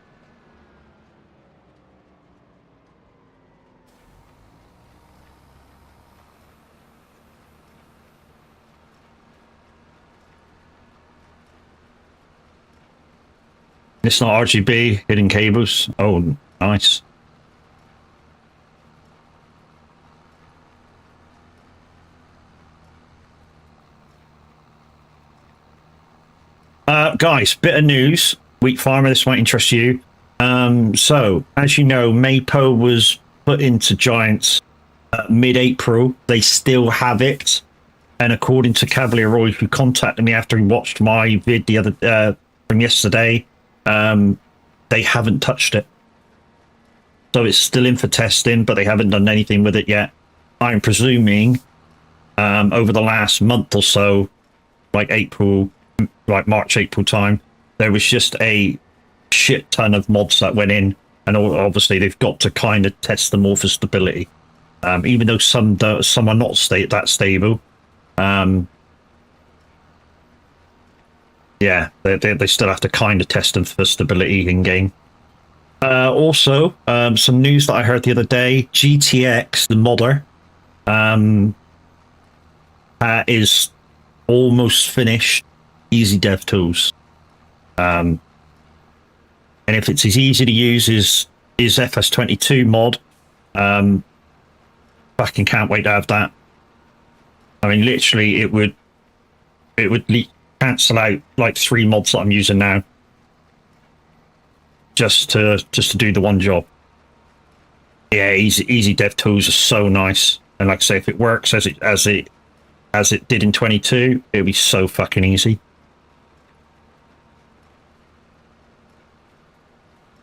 It's not RGB, hidden cables. Oh, nice. Guys, bit of news. Wheat farmer, this might interest you. So, as you know, Mapo was put into Giants mid-April. They still have it. And according to Cavalier Roy, who contacted me after he watched my vid the other from yesterday, they haven't touched it. So it's still in for testing, but they haven't done anything with it yet. I'm presuming over the last month or so, like March, April time, there was just a shit ton of mods that went in, and obviously they've got to kind of test them all for stability. Even though some are not that stable. Yeah, they still have to kind of test them for stability in game. Also, some news that I heard the other day: GTX, the modder, is almost finished. Easy dev tools, and if it's as easy to use as FS22 mod, fucking can't wait to have that. I mean, literally, it would cancel out like 3 mods that I'm using now, just to do the one job. Yeah, easy dev tools are so nice, and like I say, if it works as it did in 22, it'll be so fucking easy.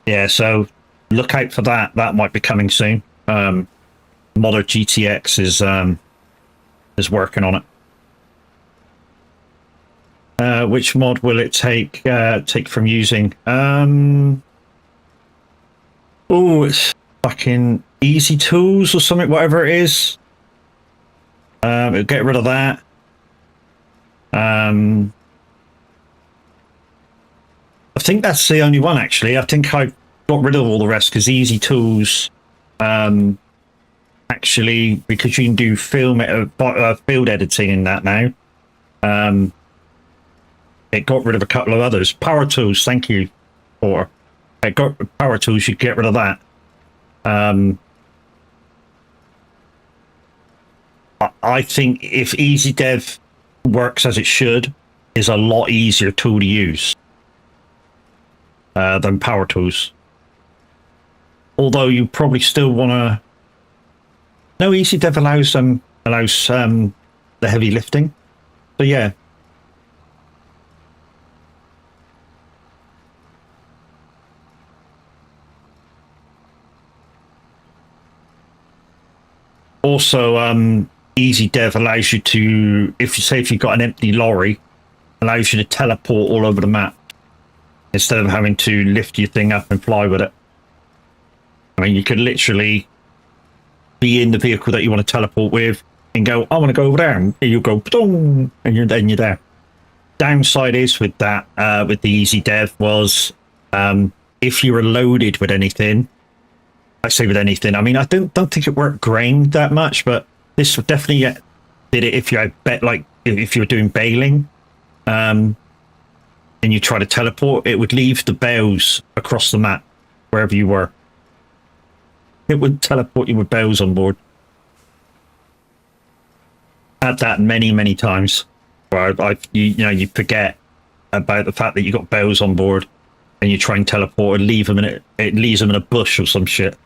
Yeah, so look out for that. That might be coming soon. Modder GTX is working on it. Which mod will it take from using? Oh, it's fucking Easy Tools or something, whatever it is. It'll get rid of that. I think that's the only one, actually. I think I got rid of all the rest because Easy Tools, actually, because you can do field editing in that now, it got rid of a couple of others. Power Tools, thank you for. It got Power Tools, you get rid of that. I think if Easy Dev works as it should, is a lot easier tool to use than Power Tools. Although you probably still want to. No, Easy Dev allows the heavy lifting. So yeah. Also, Easy Dev allows you to, if you've got an empty lorry, allows you to teleport all over the map instead of having to lift your thing up and fly with it. I mean, you could literally be in the vehicle that you want to teleport with and go, I want to go over there, and you go, and you're there. Downside is with that, with the Easy Dev was, if you were loaded with anything, I say with anything, I mean, I don't think it worked grain that much, but this would definitely did it if you had if you were doing bailing, and you try to teleport, it would leave the bales across the map wherever you were. It would teleport you with bales on board. Had that many times where you forget about the fact that you got bales on board, and you try and teleport and leave them in it leaves them in a bush or some shit.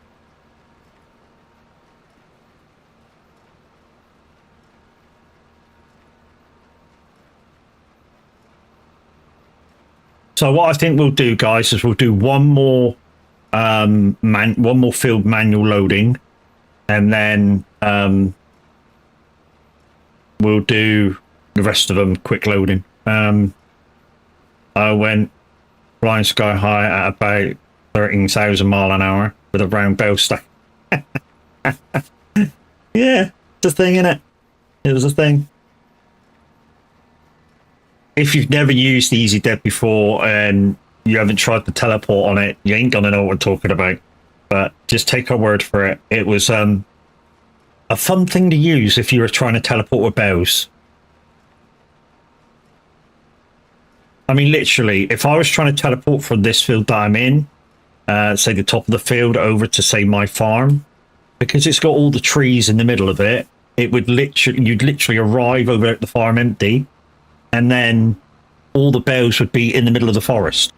So what I think we'll do, guys, is we'll do one more field manual loading, and then we'll do the rest of them quick loading. I went flying sky high at about 13,000 mile an hour with a round bell stack. Yeah, it's a thing, innit? It was a thing. If you've never used the Easy Dev before and you haven't tried the teleport on it, you ain't gonna know what we're talking about. But just take our word for it. It was a fun thing to use if you were trying to teleport with bows. I mean, literally, if I was trying to teleport from this field that I'm in, say the top of the field, over to, say, my farm, because it's got all the trees in the middle of it, it would you'd literally arrive over at the farm empty, and then all the bows would be in the middle of the forest.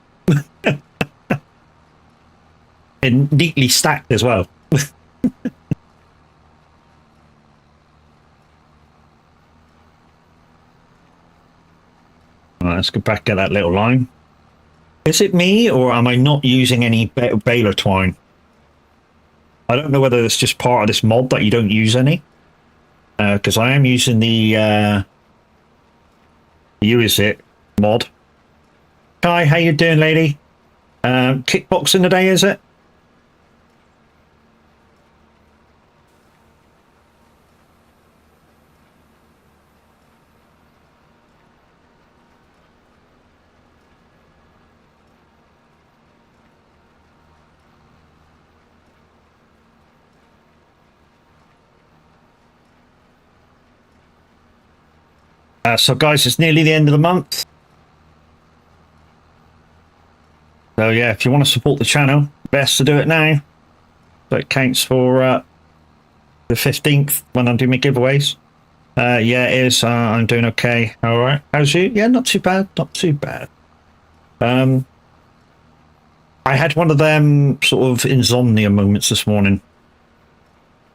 And neatly stacked as well. Right, let's go back, get that little line. Is it me, or am I not using any baler twine? I don't know whether it's just part of this mod that you don't use any. Because I am using the Use It mod. Hi, how you doing, lady? Kickboxing today, is it? So guys, it's nearly the end of the month. So yeah, if you want to support the channel, best to do it now. So it counts for the 15th when I do my giveaways. Yeah, it is. I'm doing okay. All right. How's you? Yeah, not too bad. Not too bad. I had one of them sort of insomnia moments this morning.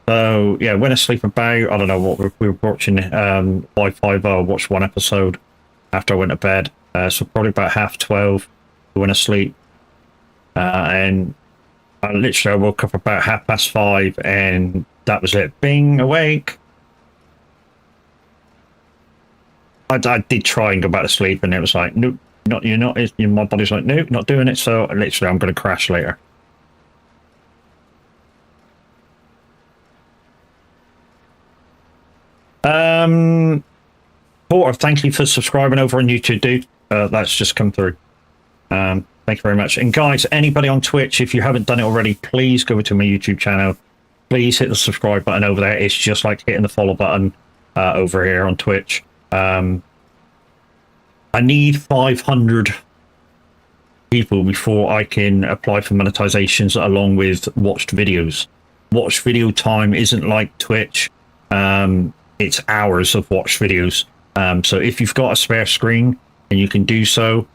So yeah, went to sleep about, I don't know what we were watching. Wi-Fi. I watched one episode after I went to bed. So probably about 12:30. I went to sleep, and I woke up about 5:30, and that was it. Bing, awake. I did try and go back to sleep, and it was like, nope, not you're not. My body's like, nope, not doing it. So literally, I'm going to crash later. Porter, thank you for subscribing over on YouTube, dude. That's just come through. Thank you very much. And guys, anybody on Twitch, if you haven't done it already, please go to my YouTube channel. Please hit the subscribe button over there. It's just like hitting the follow button over here on Twitch. I need 500 people before I can apply for monetizations along with watched videos. Watched video time isn't like Twitch. It's hours of watched videos. So if you've got a spare screen and you can do so,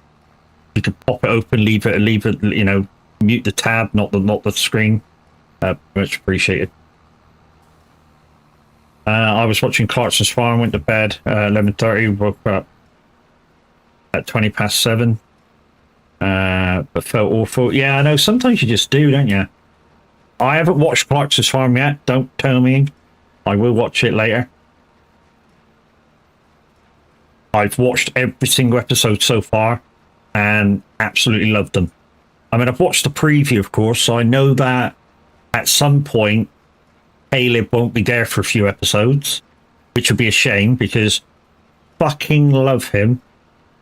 you can pop it open, leave it, you know, mute the tab, not the screen. Much appreciated. I was watching Clarkson's Farm, went to bed 11:30, woke up at 7:20, but felt awful. Yeah, I know. Sometimes you just do, don't you? I haven't watched Clarkson's Farm yet. Don't tell me. I will watch it later. I've watched every single episode so far and absolutely loved them. I mean, I've watched the preview, of course, so I know that at some point Caleb won't be there for a few episodes, which would be a shame because fucking love him.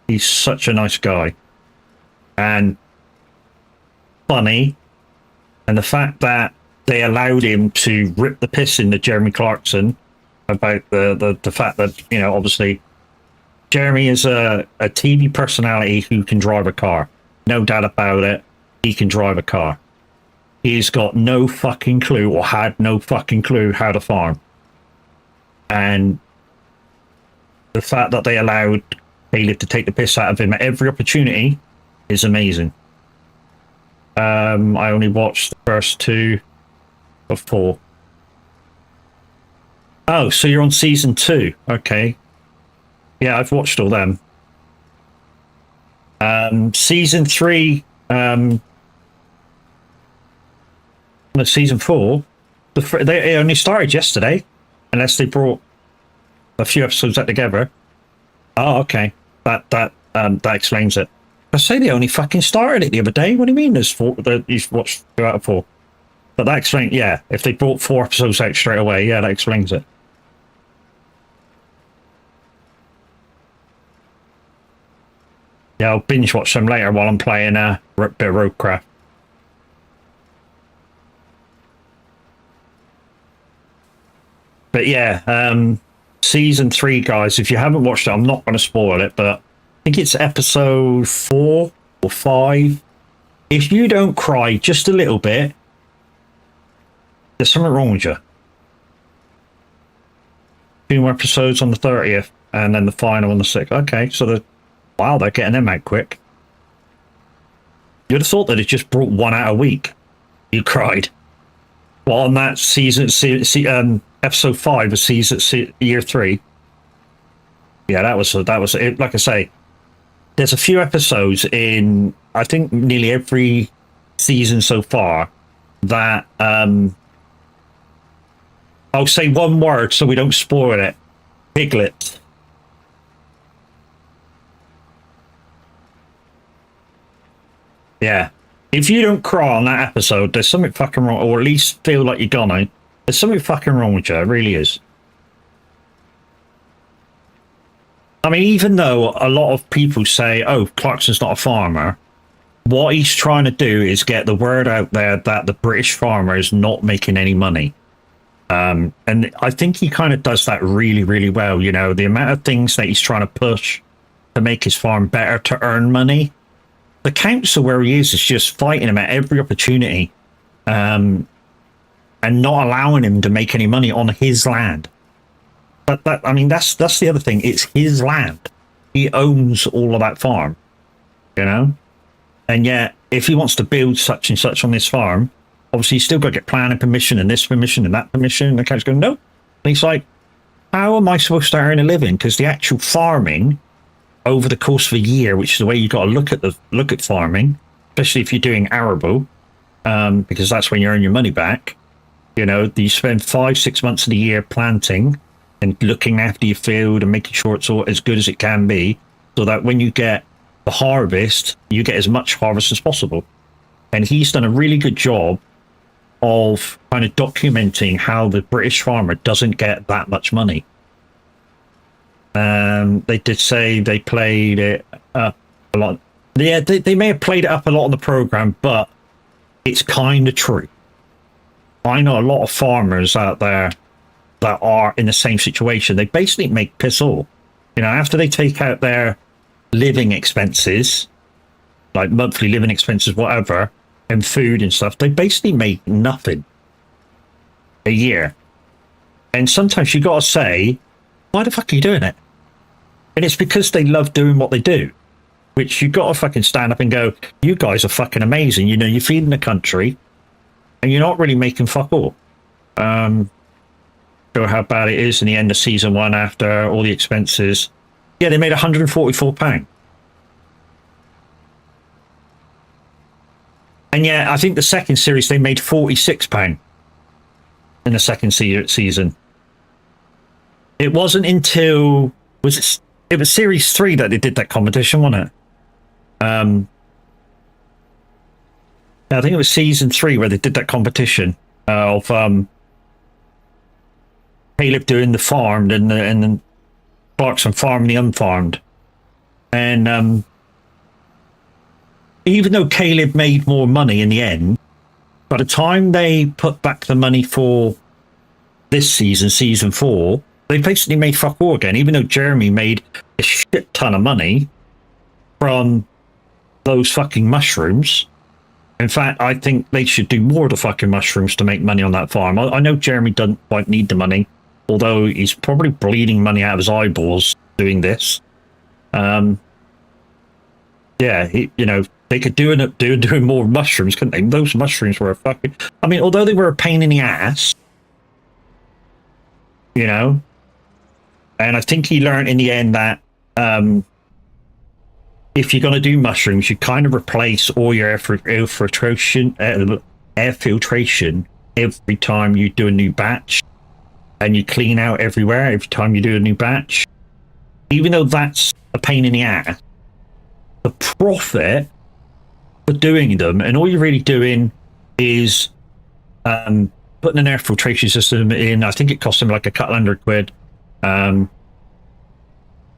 He's such a nice guy and funny, and the fact that they allowed him to rip the piss into Jeremy Clarkson about the fact that, you know, obviously Jeremy is a TV personality who can drive a car. No doubt about it. He can drive a car. He's got no fucking clue, or had no fucking clue, how to farm. And the fact that they allowed Caleb to take the piss out of him at every opportunity is amazing. I only watched the first 2 of 4. Oh, so you're on season 2. Okay. Yeah, I've watched all them. Season 3, no, season 4, they only started yesterday, unless they brought a few episodes out together. Oh, okay. That explains it. I say they only fucking started it the other day. What do you mean there's 4? You've watched 2 out of 4. But that explains, yeah, if they brought 4 episodes out straight away, yeah, that explains it. Yeah, I'll binge watch them later while I'm playing a bit of Roadcraft. But yeah, season 3, guys, if you haven't watched it, I'm not going to spoil it, but I think it's episode 4 or 5. If you don't cry just a little bit, there's something wrong with you. 2 more episodes on the 30th, and then the final on the 6th. Okay, so wow, they're getting them out quick. You'd have thought that it just brought 1 out a week. You cried. Well, on that episode 5 of year 3. Yeah, that was it. Like I say, there's a few episodes in, I think, nearly every season so far that I'll say one word so we don't spoil it. Piglet. Yeah. If you don't cry on that episode, there's something fucking wrong, or at least feel like you're gonna. There's something fucking wrong with you. It really is. I mean, even though a lot of people say, oh, Clarkson's not a farmer, what he's trying to do is get the word out there that the British farmer is not making any money. And I think he kind of does that really, really well. You know, the amount of things that he's trying to push to make his farm better to earn money. The council where he is just fighting him at every opportunity, and not allowing him to make any money on his land. But I mean, that's the other thing. It's his land. He owns all of that farm, you know? And yet, if he wants to build such and such on this farm, obviously he's still got to get planning permission and this permission and that permission. And the council's going, no. And he's like, how am I supposed to earn a living? Because the actual farming over the course of a year, which is the way you got to look at farming, especially if you're doing arable, because that's when you earn your money back. You know, you spend 5-6 months of the year planting and looking after your field and making sure it's all as good as it can be, so that when you get the harvest, you get as much harvest as possible. And he's done a really good job of kind of documenting how the British farmer doesn't get that much money. They did say they played it up a lot. Yeah, they may have played it up a lot on the program, but it's kind of true. I know a lot of farmers out there that are in the same situation. They basically make piss all. You know, after they take out their living expenses, like monthly living expenses, whatever, and food and stuff, they basically make nothing a year. And sometimes you got to say, why the fuck are you doing it? And it's because they love doing what they do, which you got to fucking stand up and go, you guys are fucking amazing. You know, you're feeding the country and you're not really making fuck all. Show how bad it is in the end of season 1 after all the expenses. Yeah, they made £144. And yeah, I think the second series, they made £46 in the second season. It wasn't until, it was series 3 that they did that competition, wasn't it? I think it was season 3 where they did that competition of Caleb doing the farmed and then Clarkson farming the unfarmed. And even though Caleb made more money in the end, by the time they put back the money for this season, season 4, they basically made fuck all again, even though Jeremy made a shit ton of money from those fucking mushrooms. In fact, I think they should do more of the fucking mushrooms to make money on that farm. I know Jeremy doesn't quite need the money, although he's probably bleeding money out of his eyeballs doing this. Yeah, you know, they could doing more mushrooms, couldn't they? Those mushrooms were a fucking... I mean, although they were a pain in the ass, you know, and I think he learned in the end that if you're going to do mushrooms, you kind of replace all your air filtration every time you do a new batch, and you clean out everywhere every time you do a new batch. Even though that's a pain in the ass, the profit for doing them, and all you're really doing is putting an air filtration system in. I think it cost him like £200.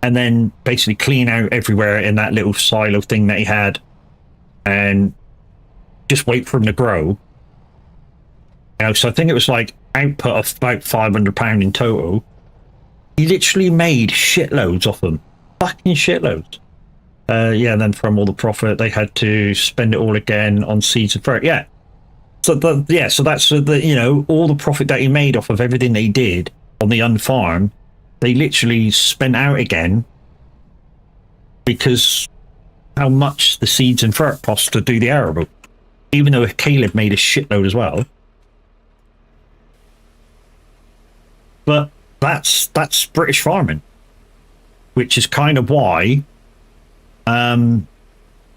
And and then basically clean out everywhere in that little silo thing that he had, and just wait for him to grow. You know, so I think it was like output of about £500 in total. He literally made shitloads of them, fucking shitloads. Yeah, and then from all the profit, they had to spend it all again on seeds and fruit. Yeah, so so that's the, you know, all the profit that he made off of everything they did on the unfarm, they literally spent out again because how much the seeds and fruit cost to do the arable. Even though Caleb made a shitload as well. But that's British farming, which is kind of why, you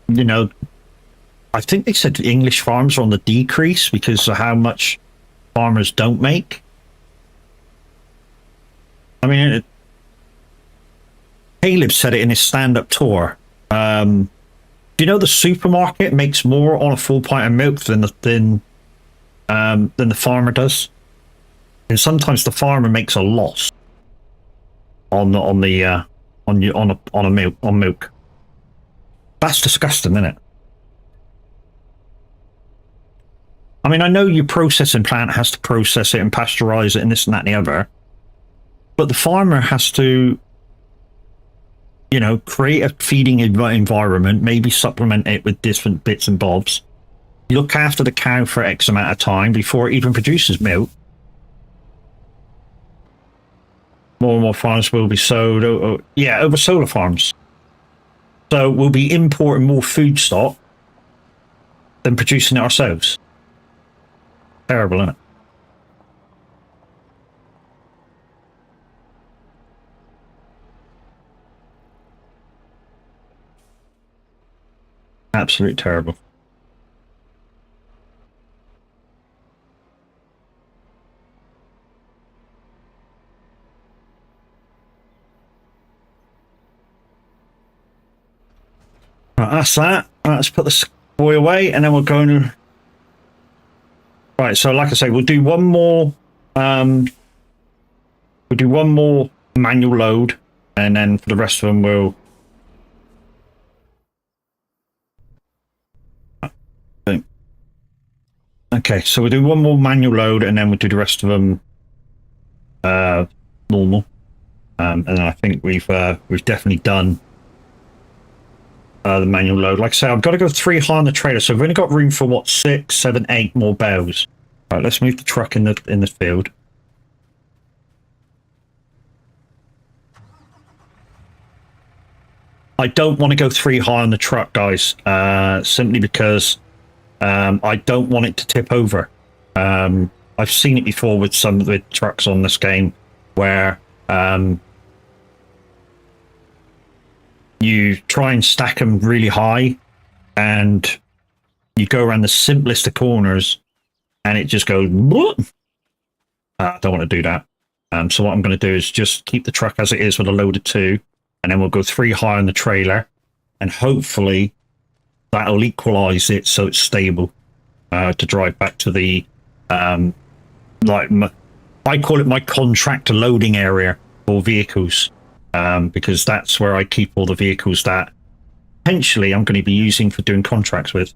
know, I think they said English farms are on the decrease because of how much farmers don't make. I mean, Caleb said it in his stand-up tour. Do you know the supermarket makes more on a full pint of milk than the farmer does? And sometimes the farmer makes a loss on milk. That's disgusting, isn't it? I mean, I know your processing plant has to process it and pasteurize it and this and that and the other, but the farmer has to, you know, create a feeding environment, maybe supplement it with different bits and bobs, look after the cow for X amount of time before it even produces milk. More and more farms will be sold, over solar farms. So we'll be importing more food stock than producing it ourselves. Terrible, isn't it? Absolutely terrible. Right, that's that. Right, let's put the boy away, and then we'll go and... Right, so like I say, we'll do one more... we'll do one more manual load, and then for the rest of them, we'll... Okay, so we'll do one more manual load, and then we'll do the rest of them normal. And then I think we've definitely done the manual load. Like I say, I've got to go 3 high on the trailer, so we've only got room for what, 6, 7, 8 more bales. Right, let's move the truck in the field. I don't want to go 3 high on the truck, guys, simply because I don't want it to tip over. I've seen it before with some of the trucks on this game where you try and stack them really high and you go around the simplest of corners and it just goes, I don't want to do that. So what I'm going to do is just keep the truck as it is with a load of 2, and then we'll go 3 high on the trailer, and hopefully that'll equalize it so it's stable to drive back to the I call it my contractor loading area for vehicles, because that's where I keep all the vehicles that potentially I'm going to be using for doing contracts with.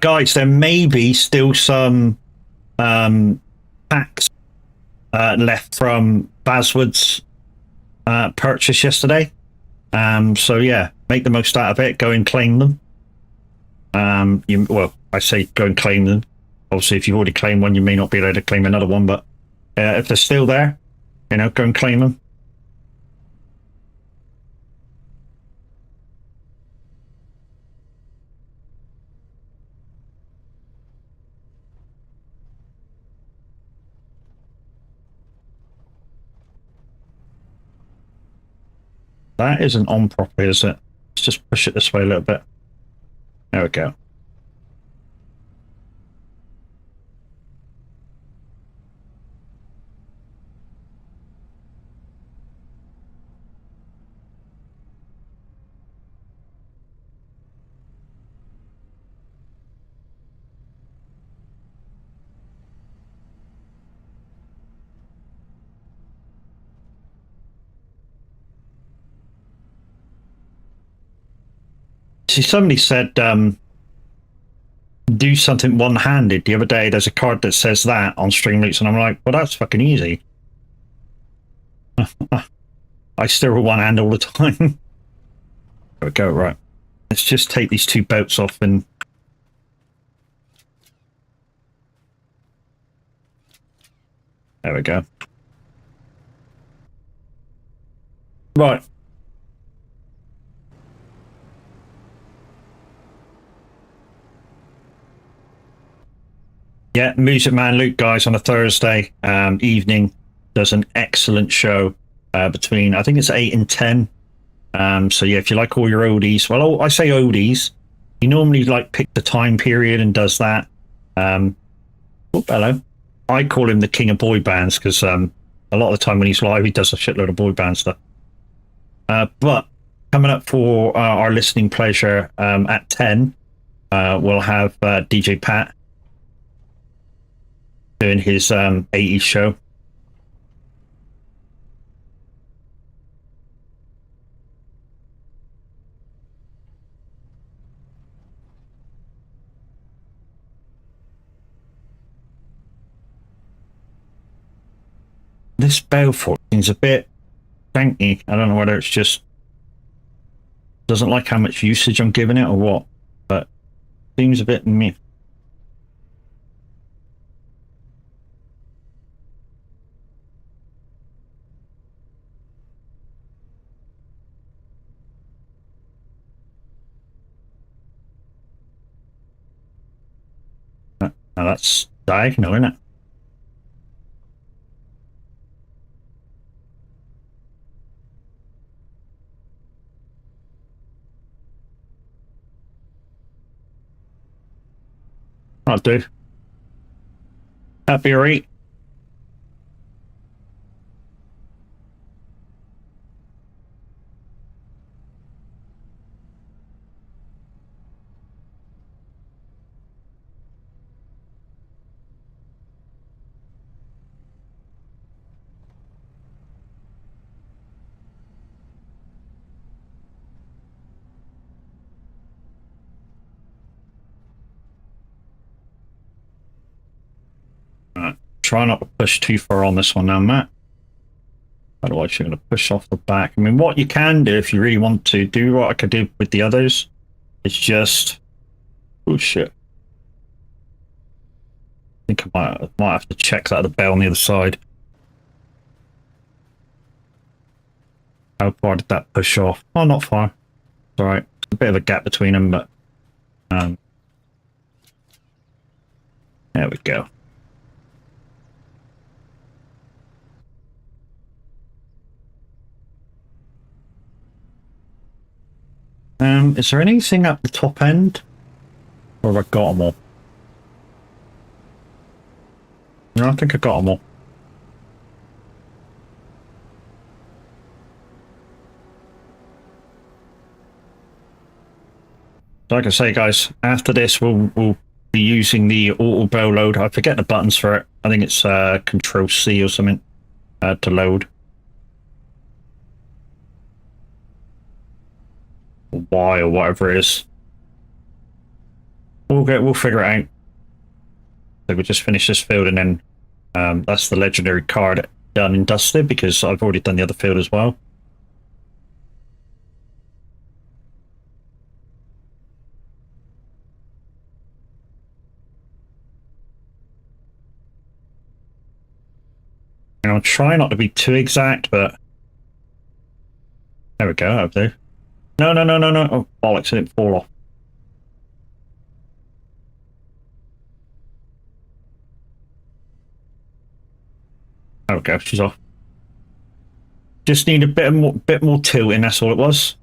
Guys, there may be still some packs left from Baswood's purchase yesterday. So yeah, make the most out of it. Go and claim them. Well, I say go and claim them. Obviously, if you've already claimed one, you may not be able to claim another one. But if they're still there, you know, go and claim them. That isn't on properly, is it? Let's just push it this way a little bit. There we go. see, somebody said do something one-handed the other day. There's a card that says that on streamloots, and I'm like, well, that's fucking easy. I steer with one hand all the time. There we go. Right, let's just take these two boats off and there we go. Right. Yeah, Music Man Luke, guys, on a Thursday evening does an excellent show between, I think it's 8 and 10. So yeah, if you like all your oldies, well, I say oldies, he normally like pick the time period and does that. Oh, hello. I call him the king of boy bands because a lot of the time when he's live, he does a shitload of boy band stuff. But coming up for our listening pleasure at 10, we'll have DJ Pat doing his 80s show. This Balefort seems a bit janky. I don't know whether it's just doesn't like how much usage I'm giving it or what, but seems a bit meh. Now that's diagonal, isn't it? I'll do. Happy or eat. Try not to push too far on this one now, Matt. Otherwise, you're going to push off the back. I mean, what you can do if you really want to do what I could do with the others is just... Oh, shit. I think I might have to check that at the bell on the other side. How far did that push off? Oh, not far. It's all right. A bit of a gap between them, but... there we go. Is there anything at the top end? Or have I got them all? No, I think I got them all. Like I say, guys, after this, we'll be using the auto bow load. I forget the buttons for it. I think it's Control C or something to load. Or Y or whatever it is. We'll figure it out. So we'll just finish this field and then that's the legendary card done and dusted because I've already done the other field as well. And I'll try not to be too exact, but there we go, up there. No. Oh, bollocks, it didn't fall off. There we go, she's off. Just need a bit more tilting, that's all it was.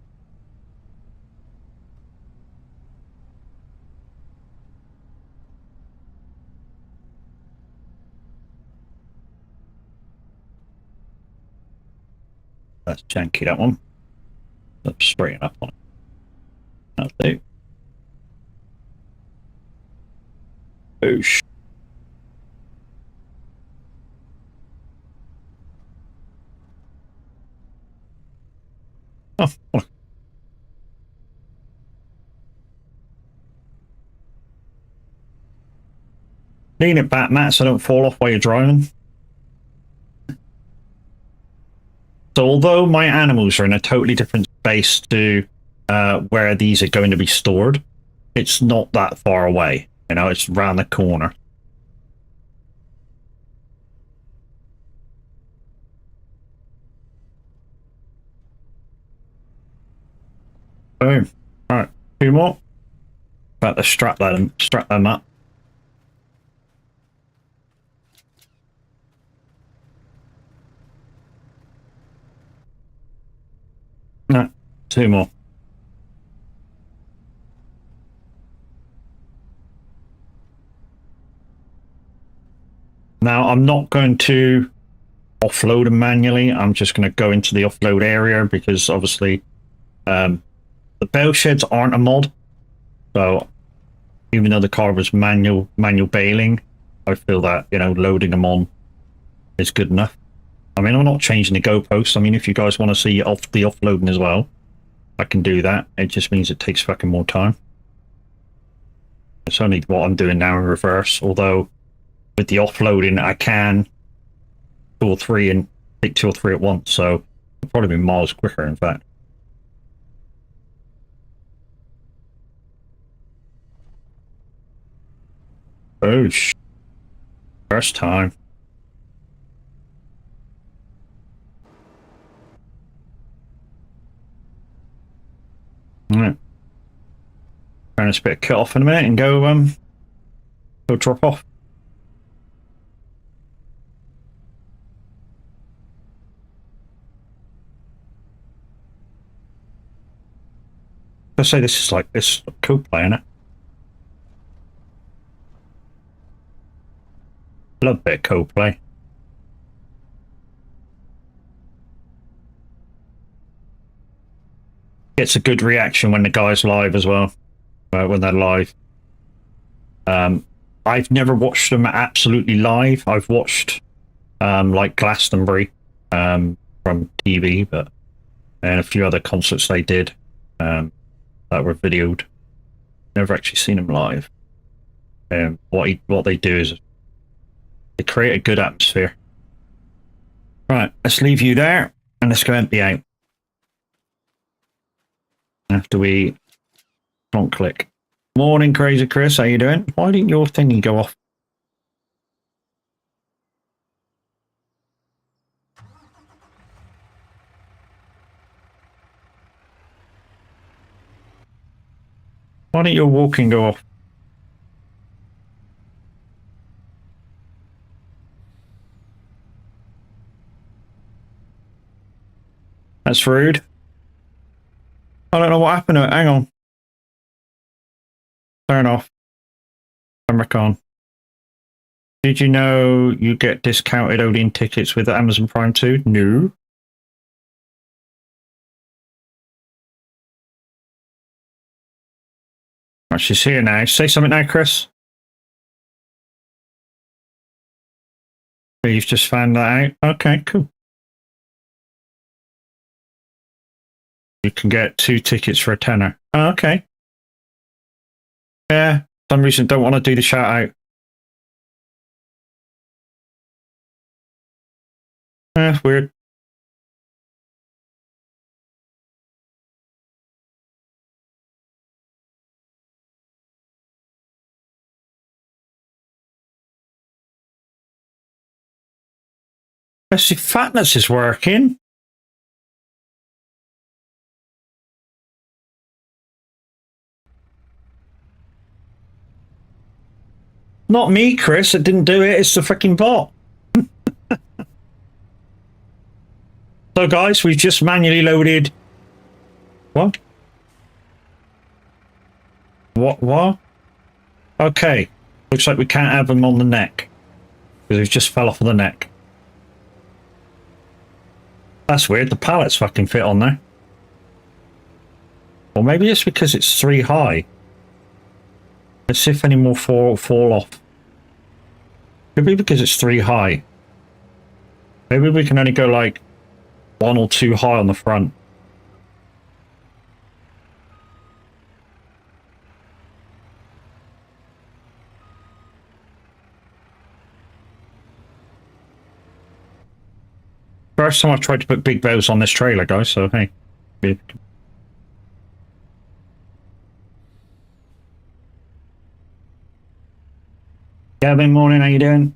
That's janky, that one. Let's straighten up on it. That'll do. Boosh. Oh. Lean it back, Matt, so don't fall off while you're driving. So although my animals are in a totally different space to where these are going to be stored, it's not that far away. You know, it's around the corner. Boom. All right, two more. About to strap them up. No, two more. Now, I'm not going to offload them manually. I'm just going to go into the offload area because obviously the bale sheds aren't a mod. So even though the car was manual baling, I feel that, you know, loading them on is good enough. I mean, I'm not changing the goalposts. I mean, if you guys want to see the offloading as well, I can do that. It just means it takes fucking more time. It's only what I'm doing now in reverse, although with the offloading, I can two or three and take two or three at once, so it'll probably be miles quicker, in fact. Oh, first time. All right. Turn this bit of kit off in a minute and go drop off. Let's say this is like this Coldplay, isn't it? Love a bit of Coldplay. Gets a good reaction when the guy's live as well. When they're live. I've never watched them absolutely live. I've watched like Glastonbury from TV, but and a few other concerts they did that were videoed. Never actually seen them live. What they do is they create a good atmosphere. Right, let's leave you there and let's go empty out. After we front click. Morning, Crazy Chris. How you doing? Why didn't your thingy go off? Why didn't your walking go off? That's rude. I don't know what happened to it. Hang on. Turn off. Turn back on. Did you know you get discounted Odin tickets with Amazon Prime 2? No. Oh, she's here now. Say something now, Chris. You've just found that out? Okay, cool. You can get 2 tickets for a tenner. Oh, okay. Yeah, for some reason don't want to do the shout out. Weird. Let's see, fatness is working. Not me, Chris. It didn't do it. It's the freaking bot. So, guys, we've just manually loaded. What? What? Okay. Looks like we can't have them on the neck because they've just fell off of the neck. That's weird. The pallets fucking fit on there. Or maybe it's because it's 3 high. Let's see if any more fall off. Could be because it's 3 high. Maybe we can only go like 1 or 2 high on the front. first time I've tried to put big bows on this trailer, guys, so hey. Gavin, morning, how you doing?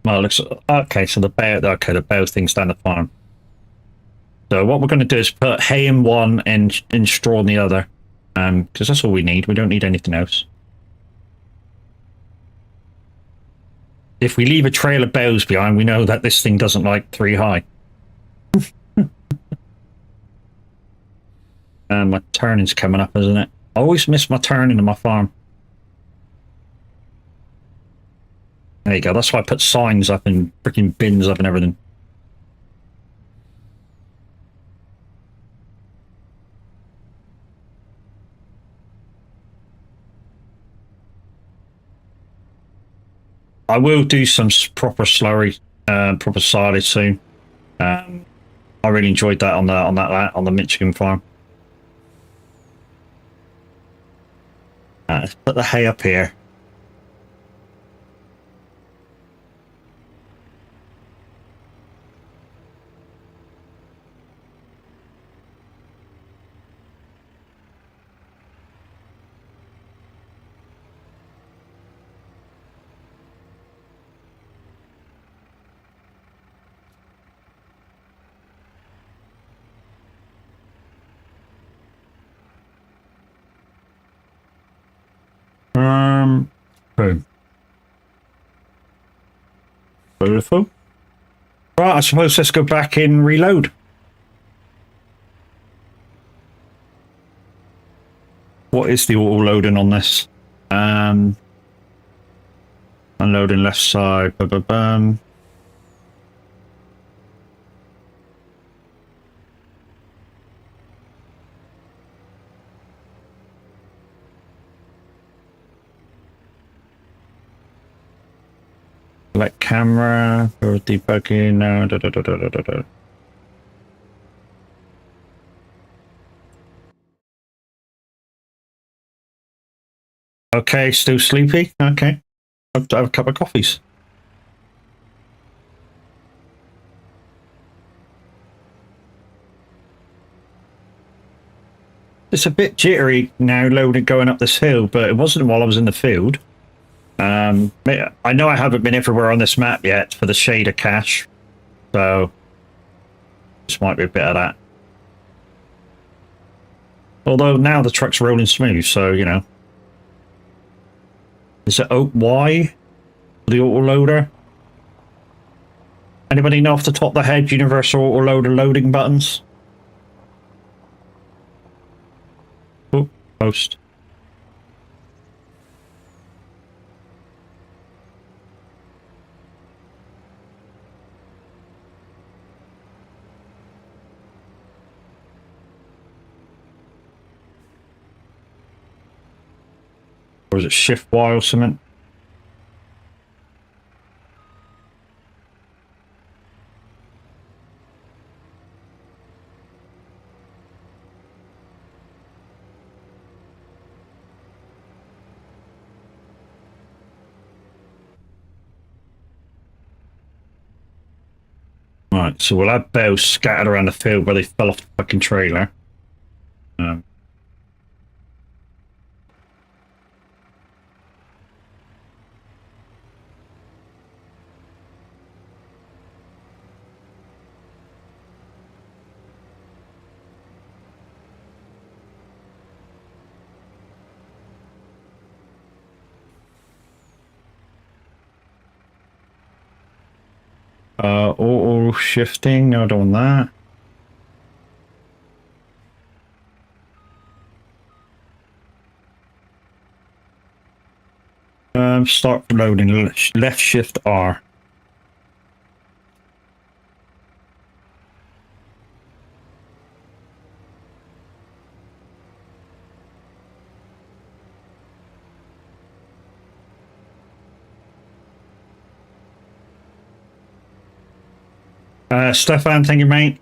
Well, it looks okay. So the bow thing's down the farm. So what we're going to do is put hay in one and straw in the other, because that's all we need. We don't need anything else. If we leave a trail of bows behind, we know that this thing doesn't like 3 high. My turning's coming up, isn't it? I always miss my turning in my farm. There you go. That's why I put signs up and freaking bins up and everything. I will do some proper slurry, proper silage soon. I really enjoyed that on the Michigan farm. Let's put the hay up here. Boom. Beautiful. Right, I suppose let's go back in reload. What is the auto loading on this? Unloading left side. Select camera for debugging now. Okay, still sleepy? Okay. I'll have a cup of coffees. It's a bit jittery now loading going up this hill, but it wasn't while I was in the field. I know I haven't been everywhere on this map yet for the shader cache, so this might be a bit of that. Although now the truck's rolling smooth, so you know. Is it Y? The autoloader? Anybody know off the top of the head universal autoloader loading buttons? Oh, post. Or is it shift Y or something? Right, so we'll have bows scattered around the field where they fell off the fucking trailer. Auto shifting, no, I don't want that. Start loading, left shift R. Stefan, thank you, mate.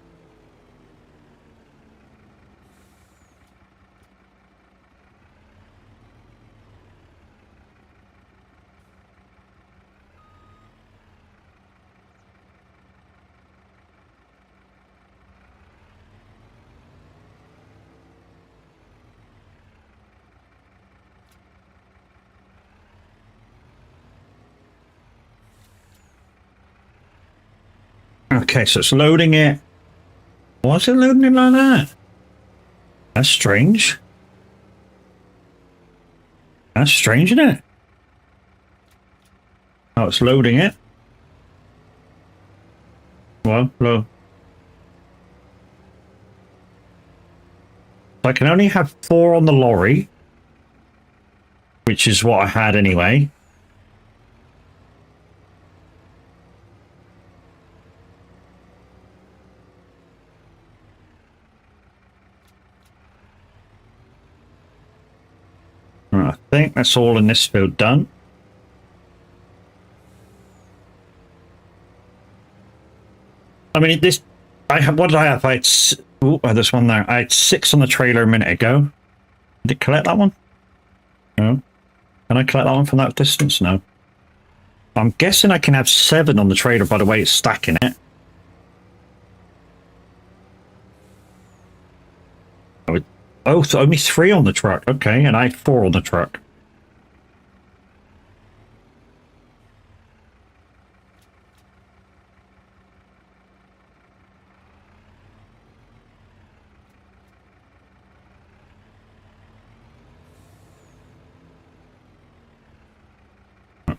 Okay, so it's loading it. Why is it loading it like that? That's strange. That's strange, isn't it? Oh, it's loading it. Well, low. I can only have 4 on the lorry, which is what I had anyway. I think that's all in this field done. I mean, this. I have. What did I have? I had. Oh, there's one there. I had 6 on the trailer a minute ago. Did it collect that one? No. Can I collect that one from that distance? No. I'm guessing I can have 7 on the trailer by the way it's stacking it. Oh, so only 3 on the truck. Okay, and I had 4 on the truck.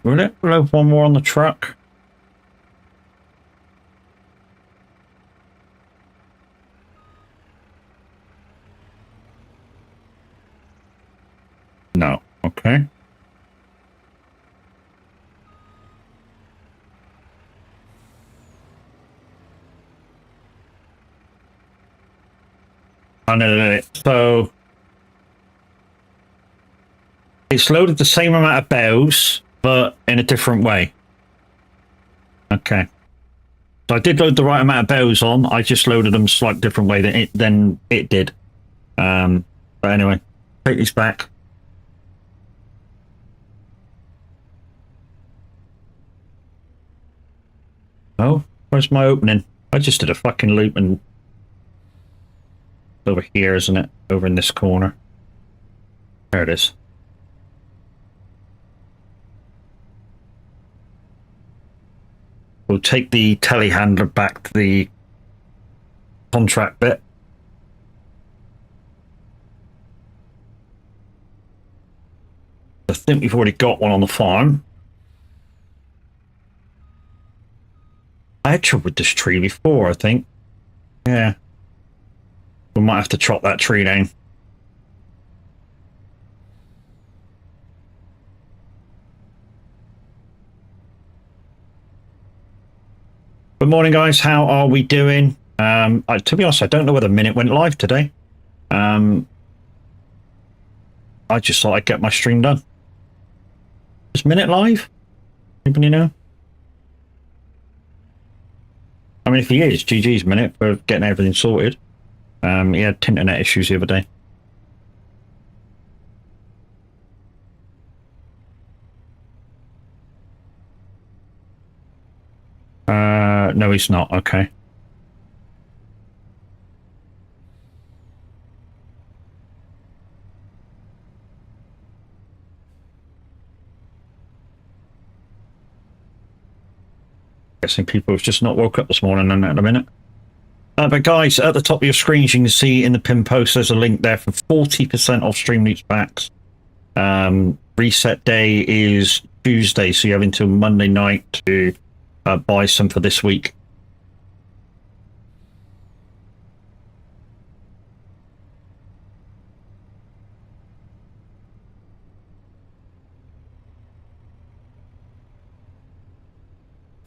Will it? We'll have 1 more on the truck. No. Okay. Oh, no. So it's loaded the same amount of bells, but in a different way. Okay. So I did load the right amount of bells on. I just loaded them slightly different way than it did. But anyway, take these back. Oh, where's my opening? I just did a fucking loop and over here, isn't it? Over in this corner. There it is. We'll take the telehandler back to the contract bit. I think we've already got one on the farm. I had trouble with this tree before, I think. Yeah. We might have to chop that tree down. Good morning, guys. How are we doing? To be honest, I don't know whether Minute went live today. I just thought I'd get my stream done. Is Minute live? Anybody know? I mean, if he is, GG's Minute for getting everything sorted. He had internet issues the other day. No, he's not. Okay. Guessing people have just not woke up this morning and at a minute. But guys, at the top of your screens, you can see in the pin post, there's a link there for 40% off Streamloots packs. Reset day is Tuesday, so you have until Monday night to buy some for this week.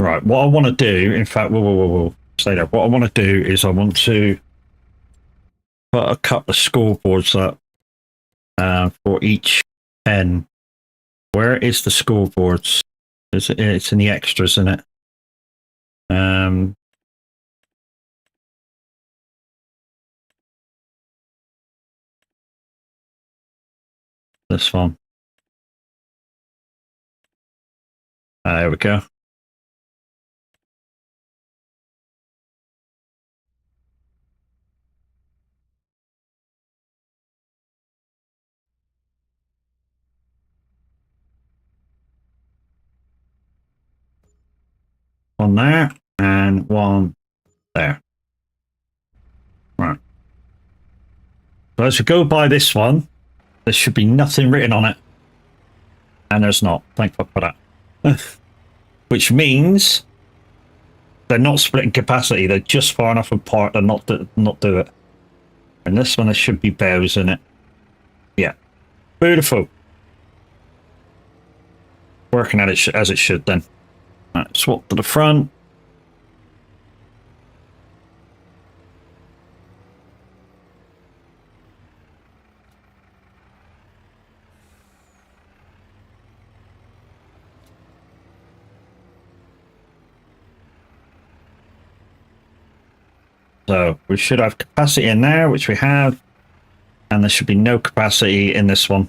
Right, what I want to do, in fact, we'll stay there. What I want to do is I want to put a couple of scoreboards up for each pen. Where is the scoreboards? It's in the extras, isn't it? this one. There we go. One there and one there. Right. So as we go by this one, there should be nothing written on it. And there's not. Thank God for that. Which means they're not splitting capacity. They're just far enough apart to not do it. And this one, there should be bells in it. Yeah. Beautiful. Working at it as it should then. Right, swap to the front. So we should have capacity in there, which we have, and there should be no capacity in this one.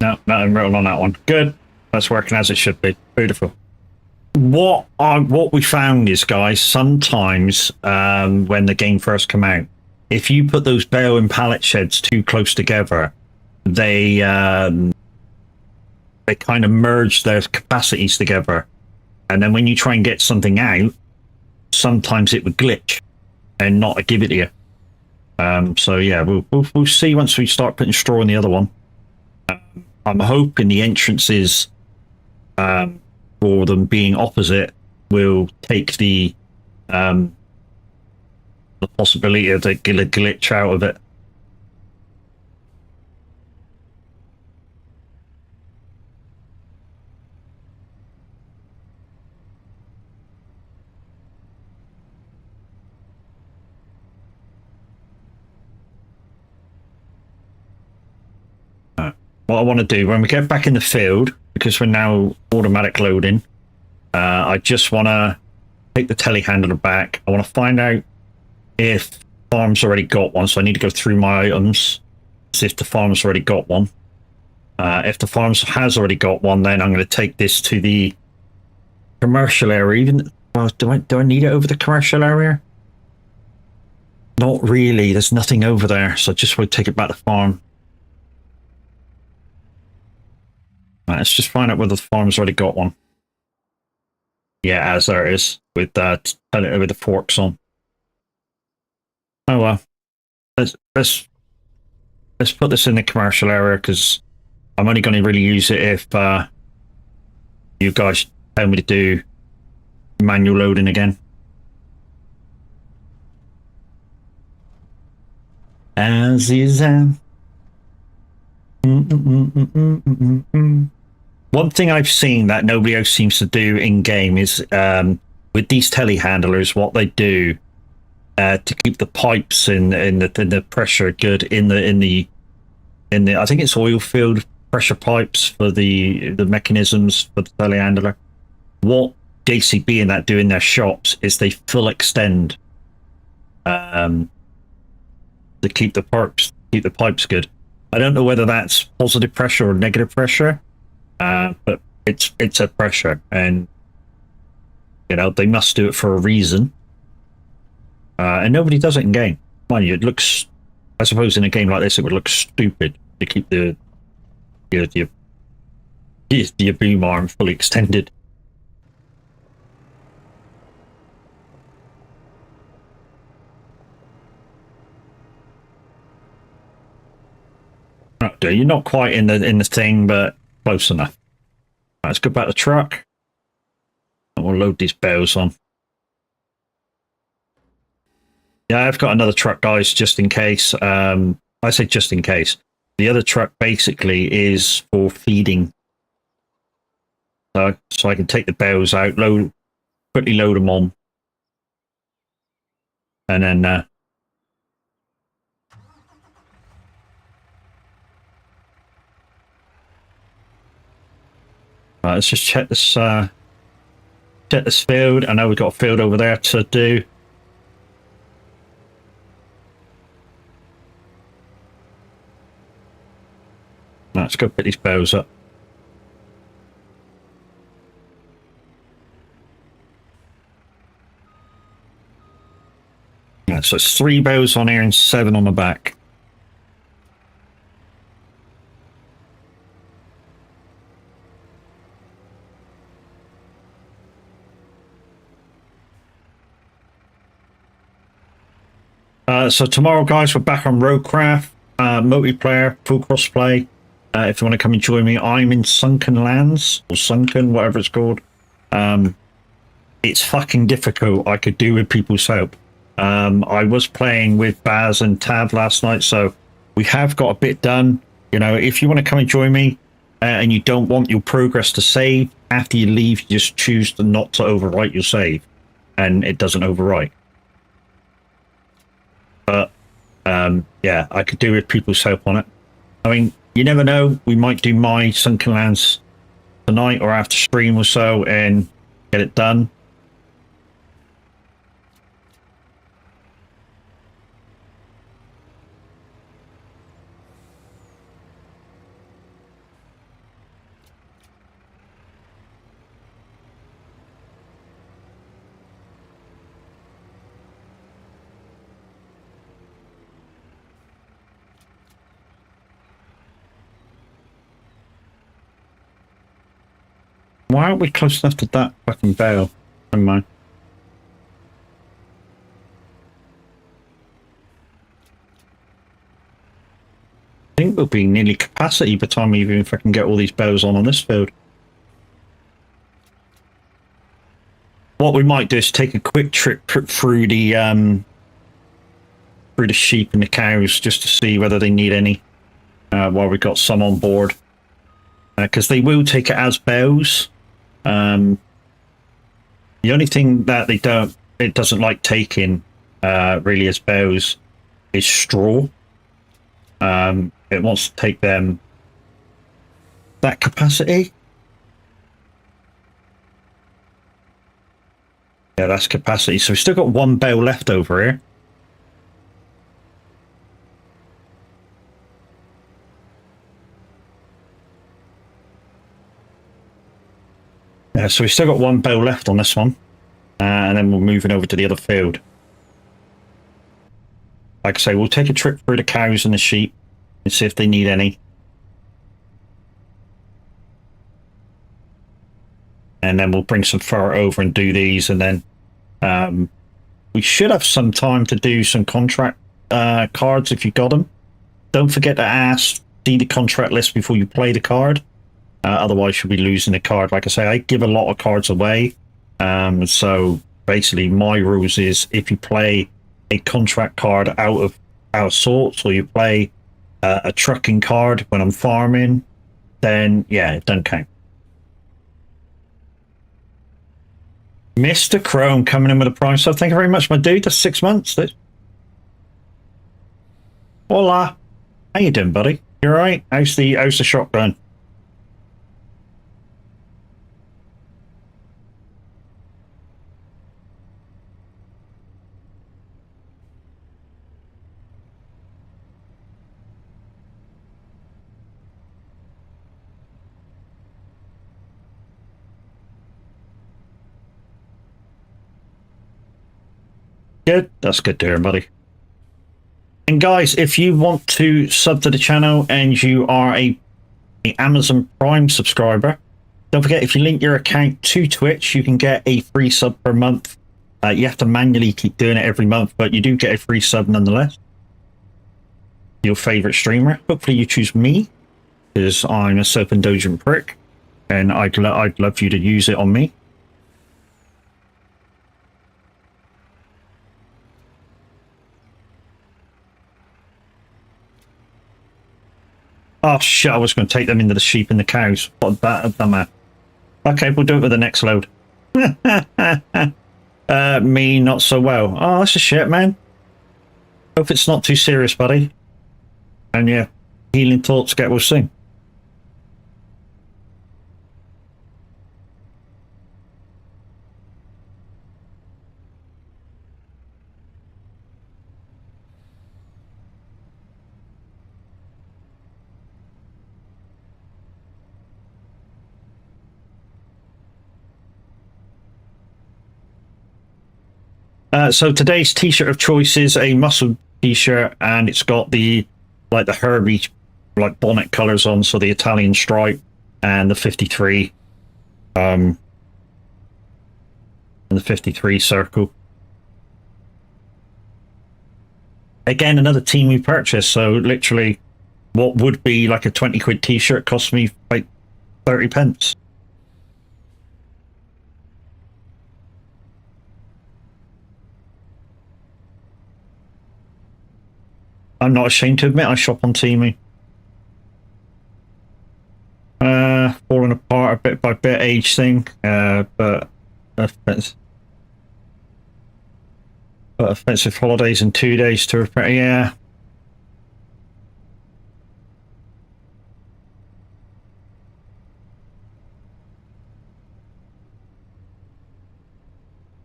No, nothing written on that one. Good. That's working as it should be. Beautiful. What we found is, guys, sometimes when the game first came out, if you put those bale and pallet sheds too close together, they kind of merge their capacities together, and then when you try and get something out, sometimes it would glitch and not give it to you. So yeah, we'll see once we start putting straw in the other one. I'm hoping the entrances for them being opposite will take the possibility of the glitch out of it. What I want to do when we get back in the field, because we're now automatic loading, I just want to take the telehandler back. I want to find out if farm's already got one, so I need to go through my items, see if the farm's already got one. If the farm has already got one, then I'm going to take this to the commercial area. Even do I need it over the commercial area? Not really. There's nothing over there, so I just want to take it back to the farm. Right, let's just find out whether the farm's already got one. Yeah, as there is, with with the forks on. Oh well. Let's put this in the commercial area, because I'm only going to really use it if you guys tell me to do manual loading again. As is One thing I've seen that nobody else seems to do in game is with these telehandlers, what they do to keep the pipes in the pressure good in the I think it's oil filled pressure pipes for the mechanisms for the telehandler. What JCB and that do in their shops is they full extend to keep the pipes good. I don't know whether that's positive pressure or negative pressure. But it's a pressure, and you know they must do it for a reason. And nobody does it in game. Mind you, it looks. I suppose in a game like this, it would look stupid to keep the boom arm fully extended. You're not quite in the thing, but close enough. Right, let's go back to the truck, and we'll load these bales on. Yeah, I've got another truck, guys, just in case. I say just in case. The other truck basically is for feeding. So I can take the bales out, quickly load them on, and then let's just check this field. I know we've got a field over there to do. Let's go pick these bows up. Yeah, so it's 3 bows on here and 7 on the back. So tomorrow, guys, we're back on Roadcraft, multiplayer, full crossplay. If you want to come and join me, I'm in Sunken Lands, or Sunken, whatever it's called. It's fucking difficult. I could do with people's help. I was playing with Baz and Tab last night, so we have got a bit done. You know, if you want to come and join me, and you don't want your progress to save, after you leave, you just choose to not to overwrite your save, and it doesn't overwrite. But yeah, I could do with people's help on it. I mean, you never know. We might do my Sunken Lands tonight or after stream or so and get it done. Why aren't we close enough to that fucking bale? Never mind. I think we'll be nearly capacity by the time we even fucking get all these bales on this field. What we might do is take a quick trip through the sheep and the cows just to see whether they need any while we've got some on board. Because they will take it as bales. The only thing that it doesn't like taking really as bales is straw. It wants to take them that capacity. Yeah, that's capacity. So we've still got 1 bale left over here. So we've still got 1 bale left on this one, and then we're moving over to the other field. Like I say, we'll take a trip through the cows and the sheep and see if they need any. And then we'll bring some fur over and do these, and then we should have some time to do some contract cards if you got them. Don't forget to see the contract list before you play the card. Otherwise, you'll be losing the card. Like I say, I give a lot of cards away. So basically, my rules is if you play a contract card out of sorts, or you play a trucking card when I'm farming, then yeah, it doesn't count. Mr. Chrome coming in with a prime sub. Thank you very much, my dude. That's 6 months. Hola. How you doing, buddy? You all right? How's the shotgun? Good. That's good to hear, buddy. And guys, if you want to sub to the channel and you are a Amazon Prime subscriber, don't forget, if you link your account to Twitch, you can get a free sub per month. You have to manually keep doing it every month, but you do get a free sub nonetheless. Your favorite streamer. Hopefully you choose me, because I'm a self-indulgent prick, and I'd love you to use it on me. Oh shit, I was going to take them into the sheep and the cows. What a dumbass. Okay, we'll do it with the next load. Me, not so well. Oh, that's a shit, man. Hope it's not too serious, buddy. And yeah, healing thoughts get well soon. So today's t-shirt of choice is a muscle t-shirt, and it's got the Herbie bonnet colors on, so the Italian stripe and the 53 and the 53 circle. Again, another team we purchased, so literally what would be like a 20 quid t-shirt cost me like 30 pence. I'm not ashamed to admit I shop on Temu. Falling apart a bit by bit, age thing, but offensive holidays in 2 days to repair. Yeah.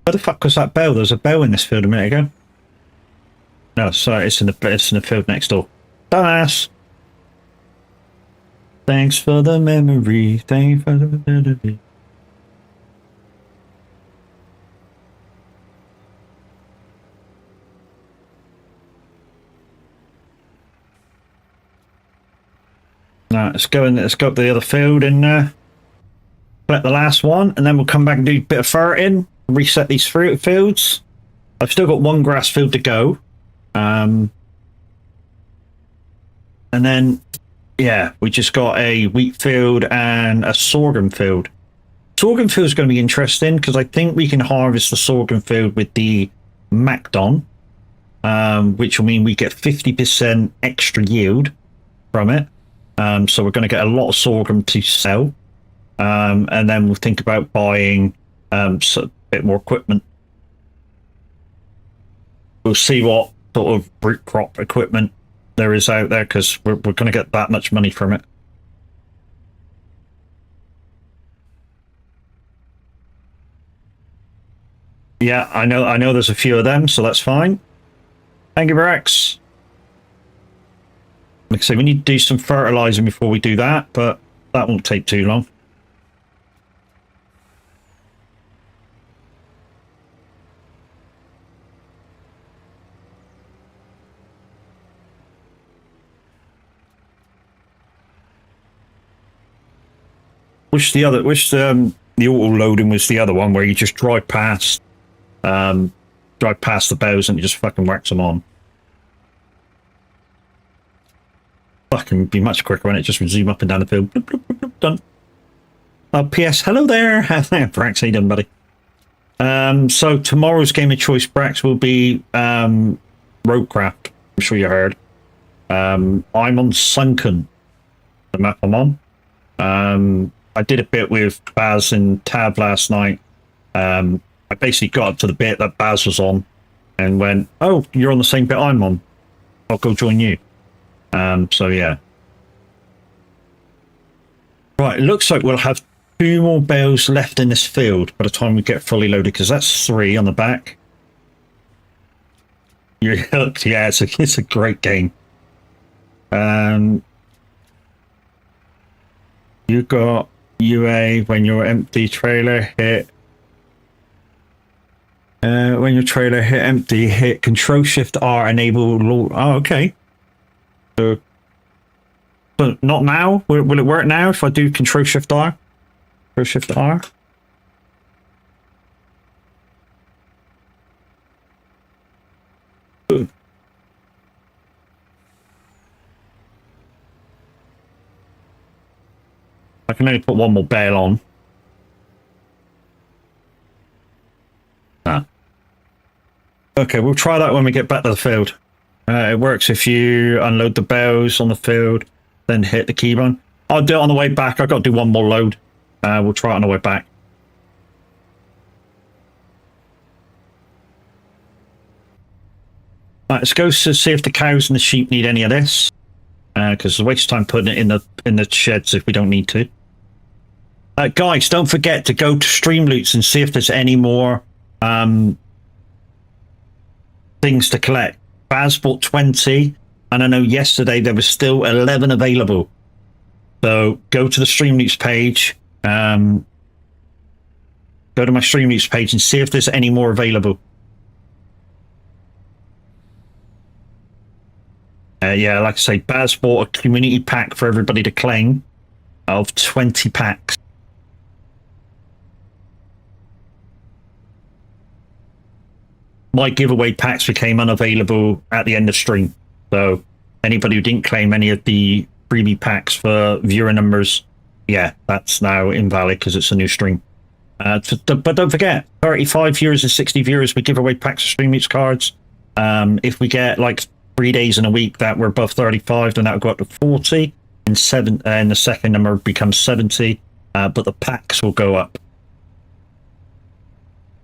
Where the fuck was that bell? There was a bell in this field a minute ago. No, sorry, it's in the field next door. Dumbass. Thanks for the memory. Thanks for the memory. Now let's go up the other field and collect the last one, and then we'll come back and do a bit of ferreting, reset these fruit fields. I've still got one grass field to go. And then, yeah, we just got a wheat field and a sorghum field. Sorghum field is going to be interesting because I think we can harvest the sorghum field with the Macdon, which will mean we get 50% extra yield from it. So we're going to get a lot of sorghum to sell. And then we'll think about buying a bit more equipment. We'll see what sort of root crop equipment there is out there, because we're going to get that much money from it. Yeah, I know there's a few of them, so that's fine. Thank you, Rex. Like I say, we need to do some fertilizing before we do that, but that won't take too long. The auto loading was the other one where you just drive past the bows and you just fucking whacks them on. Fucking be much quicker when it just zoom up and down the field. Bloop, bloop, bloop, bloop, done. P.S. Hello there. Brax, how you doing, buddy? So tomorrow's game of choice, Brax, will be Roadcraft. I'm sure you heard. I'm on Sunken, the map I'm on. I did a bit with Baz and Tab last night. I basically got up to the bit that Baz was on and went, oh, you're on the same bit I'm on. I'll go join you. So yeah. Right, it looks like we'll have 2 more bales left in this field by the time we get fully loaded, because that's 3 on the back. You're hooked. Yeah, it's a great game. You got UA when your empty trailer hit. When your trailer hit empty, hit Control Shift R, enable. Oh, okay. So not now. Will it work now if I do Control Shift R? Control Shift R. Ooh. I can only put 1 more bale on. Ah. Okay, we'll try that when we get back to the field. It works if you unload the bales on the field, then hit the key button. I'll do it on the way back. I've got to do 1 more load. We'll try it on the way back. Right, let's go to see if the cows and the sheep need any of this. Because it's a waste of time putting it in the sheds if we don't need to. Guys, don't forget to go to Streamloots and see if there's any more things to collect. Baz bought 20, and I know yesterday there was still 11 available. So go to the Streamloots page. Go to my Streamloots page and see if there's any more available. Yeah, like I say, Baz bought a community pack for everybody to claim of 20 packs. My giveaway packs became unavailable at the end of stream. So anybody who didn't claim any of the freebie packs for viewer numbers, yeah, that's now invalid because it's a new stream. But don't forget, 35 viewers and 60 viewers, we give away packs of streamloots cards. If we get like 3 days in a week that we're above 35, then that'll go up to 40, and the second number becomes 70. But the packs will go up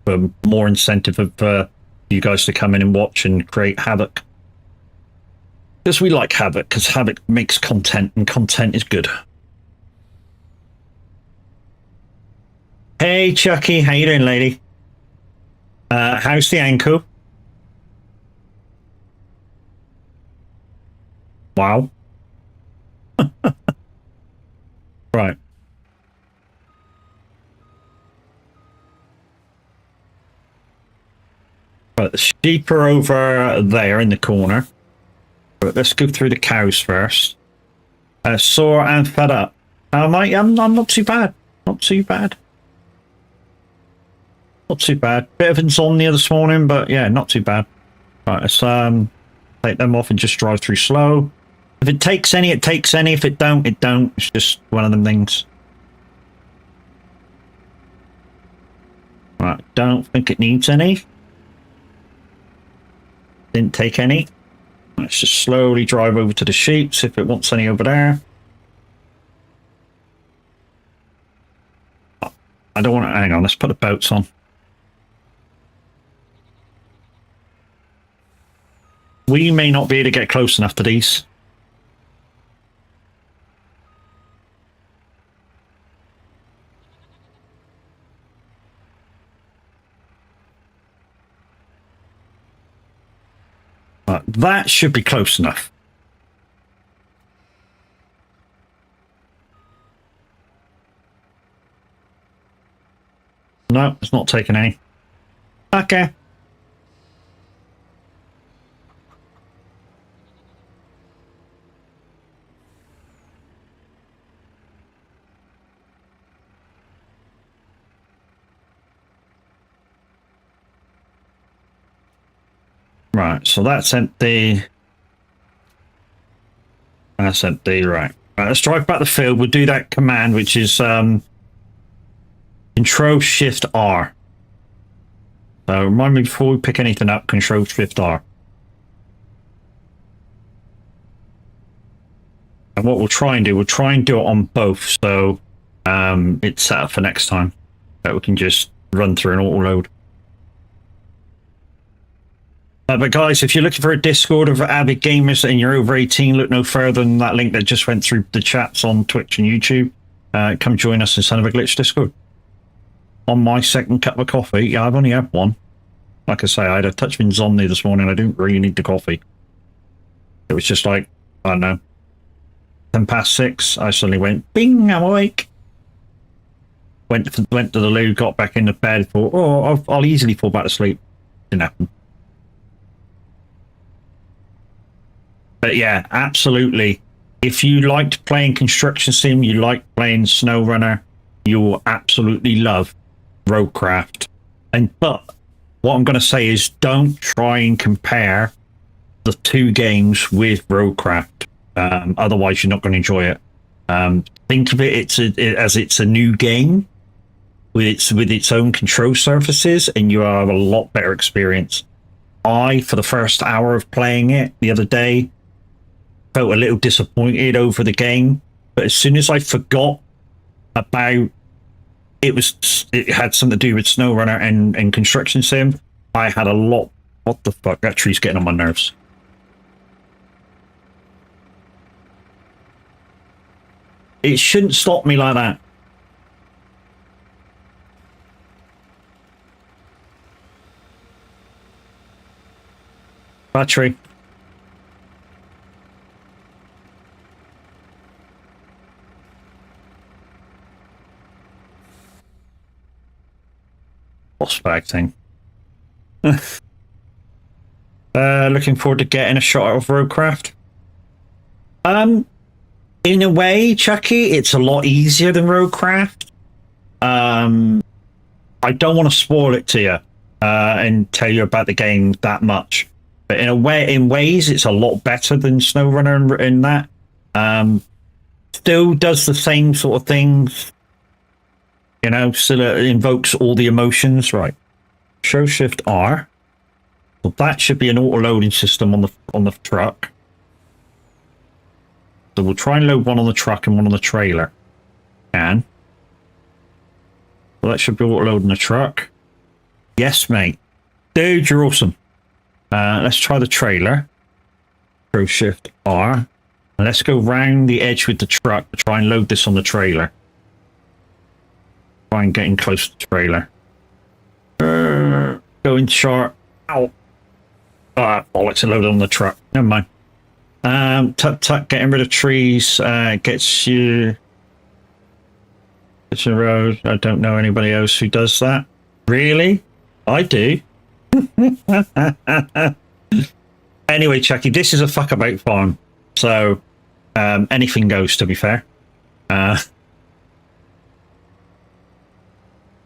for more incentive of you guys to come in and watch and create havoc. Because we like havoc, because havoc makes content, and content is good. Hey Chucky, how you doing, lady? How's the ankle? Wow. Right. Right, the sheep are over there in the corner. But let's go through the cows first. Sore and fed up. I'm not too bad. Not too bad. Not too bad. Bit of insomnia this morning, but yeah, not too bad. Right, let's take them off and just drive through slow. If it takes any, it takes any. If it don't, it don't. It's just one of them things. Right, don't think it needs any. Didn't take any. Let's just slowly drive over to the sheep, see if it wants any over there. I don't want to, hang on, let's put the boats on. We may not be able to get close enough to these. But that should be close enough. No, it's not taking any. Okay. Right, so that's empty. That's empty, right. Right, let's drive back the field. We'll do that command, which is Control Shift R. So remind me before we pick anything up, Control Shift R. And what we'll try and do it on both, so it's set up for next time. That we can just run through an auto load. But guys, if you're looking for a Discord of avid gamers and you're over 18, look no further than that link that just went through the chats on Twitch and YouTube. Come join us in Son of a Glitch Discord. On my second cup of coffee, yeah, I've only had one. Like I say, I had a touch of insomnia this morning. I didn't really need the coffee. It was just like, I don't know, 6:10. I suddenly went, bing, I'm awake. Went to the loo, got back in the bed, thought, oh, I'll easily fall back to sleep. Didn't happen. But yeah, absolutely. If you liked playing Construction Sim, you like playing SnowRunner, you will absolutely love Roadcraft. But what I'm going to say is don't try and compare the two games with Roadcraft. Otherwise, you're not going to enjoy it. Think of it as it's a new game with its own control surfaces, and you have a lot better experience. For the first hour of playing it the other day, felt a little disappointed over the game, but as soon as I forgot about it had something to do with SnowRunner and Construction Sim, I had a lot. What the fuck? That tree's getting on my nerves. It shouldn't stop me like that. Battery. Boss bag thing. Looking forward to getting a shot of Roadcraft. In a way, Chucky, it's a lot easier than Roadcraft. I don't want to spoil it to you and tell you about the game that much, but in ways, it's a lot better than SnowRunner in that. Still does the same sort of things, you know. Still invokes all the emotions, right? Show Shift R. Well, that should be an auto loading system on the truck. So we'll try and load one on the truck and one on the trailer. Well, that should be auto loading the truck. Yes, mate. Dude, you're awesome. Let's try the trailer. Pro Shift R. And let's go round the edge with the truck to try and load this on the trailer. Try and get in close to the trailer. Going short. Ow. Bollocks, loaded on the truck. Never mind. Tut, getting rid of trees gets you a road. I don't know anybody else who does that. Really? I do. Anyway, Chucky, this is a fuck about farm, so anything goes, to be fair. I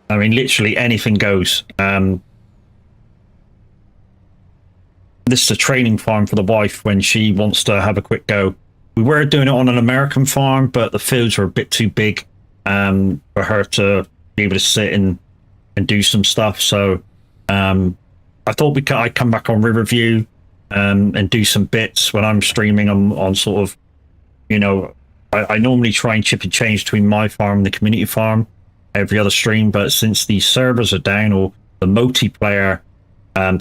mean, literally anything goes. This is a training farm for the wife when she wants to have a quick go. We were doing it on an American farm, but the fields were a bit too big for her to be able to sit and do some stuff. So I thought I'd come back on Riverview and do some bits when I'm streaming on sort of, you know, I normally try and chip and change between my farm and the community farm every other stream, but since the servers are down, or the multiplayer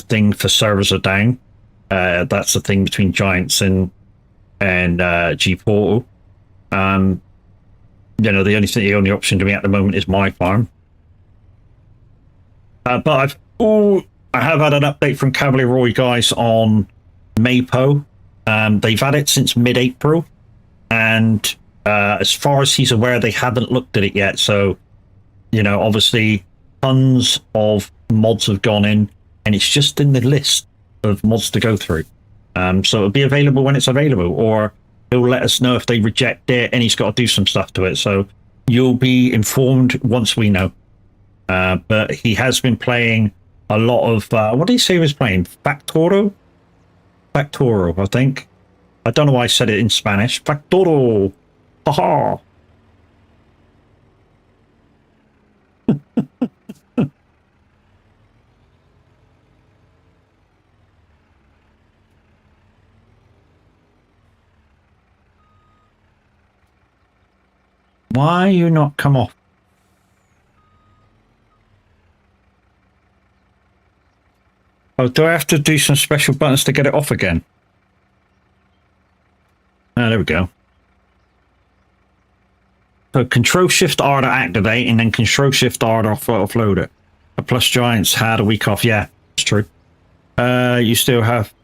thing for servers are down, that's the thing between Giants and G Portal. You know, the only option to me at the moment is my farm. But I have had an update from Cavalier Roy guys on Mapo. They've had it since mid-April, and as far as he's aware, they haven't looked at it yet. So, you know, obviously tons of mods have gone in, and it's just in the list of mods to go through. So it'll be available when it's available, or he'll let us know if they reject it and he's got to do some stuff to it. So you'll be informed once we know. But he has been playing a lot of, what did he say he was playing? Factoro, I think. I don't know why I said it in Spanish. Factoro. Haha. Why you not come off? Oh, do I have to do some special buttons to get it off again? Oh, there we go. So Control Shift R to activate, and then Control Shift R to offload it. A Plus Giants had a week off. Yeah, it's true. You still have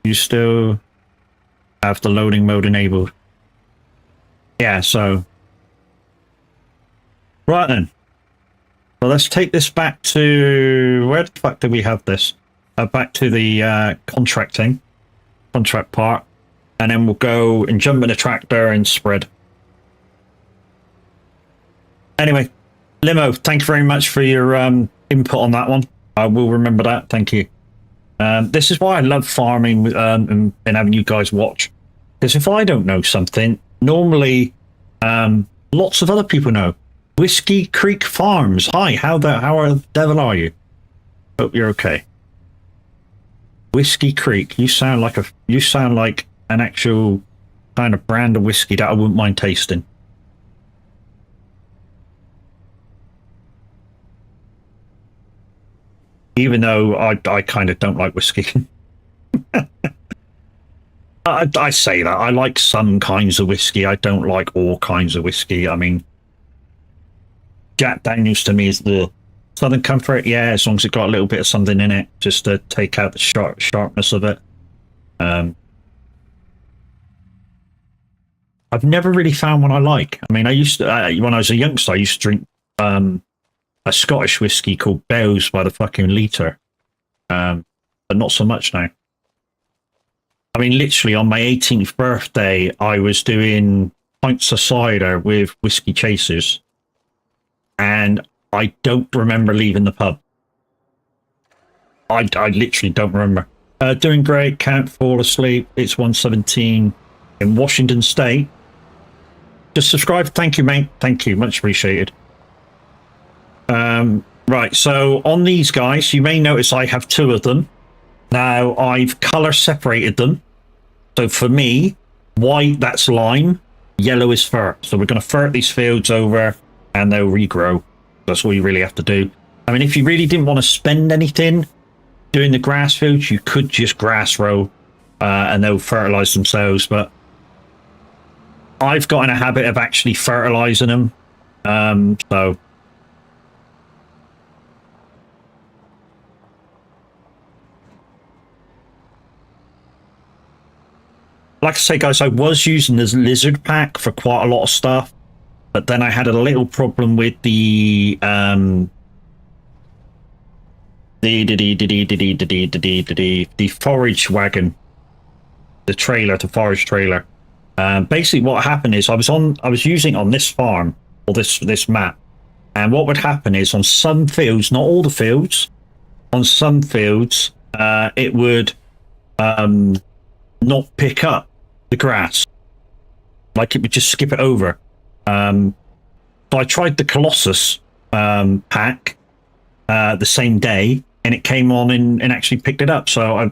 the loading mode enabled. Yeah, so right then. So let's take this back to, where the fuck did we have this? Back to the contract part, and then we'll go and jump in the tractor and spread. Anyway, Limo, thank you very much for your input on that one. I will remember that. Thank you. This is why I love farming and having you guys watch, because if I don't know something, normally lots of other people know. Whiskey Creek Farms. Hi, how the devil are you? Hope you're okay. Whiskey Creek. You sound like an actual kind of brand of whiskey that I wouldn't mind tasting. Even though I kind of don't like whiskey. I say that. I like some kinds of whiskey. I don't like all kinds of whiskey. I mean, Jack Daniels to me is the Southern Comfort. Yeah, as long as it's got a little bit of something in it, just to take out the sharpness of it. I've never really found one I like. I mean, I used to, when I was a youngster, I used to drink a Scottish whiskey called Bell's by the fucking litre. But not so much now. I mean, literally on my 18th birthday, I was doing pints of cider with whiskey chasers, and I don't remember leaving the pub. I literally don't remember. Doing great, can't fall asleep. It's 1:17 in Washington State. Just subscribe. Thank you, mate. Thank you. Much appreciated. Right, so on these guys, you may notice I have two of them. Now, I've color separated them. So for me, white, that's lime. Yellow is fur. So we're going to fur these fields over and they'll regrow. That's all you really have to do. I mean, if you really didn't want to spend anything doing the grass fields, you could just grass row and they'll fertilize themselves. But I've got in a habit of actually fertilizing them. So like I say, guys, I was using this lizard pack for quite a lot of stuff, but then I had a little problem with the forage wagon, the trailer, the forage trailer. Basically, what happened is I was using it on this farm or this map, and what would happen is on some fields, not all the fields, on some fields, it would not pick up the grass, like it would just skip it over. So I tried the Colossus pack the same day, and it came on and actually picked it up. So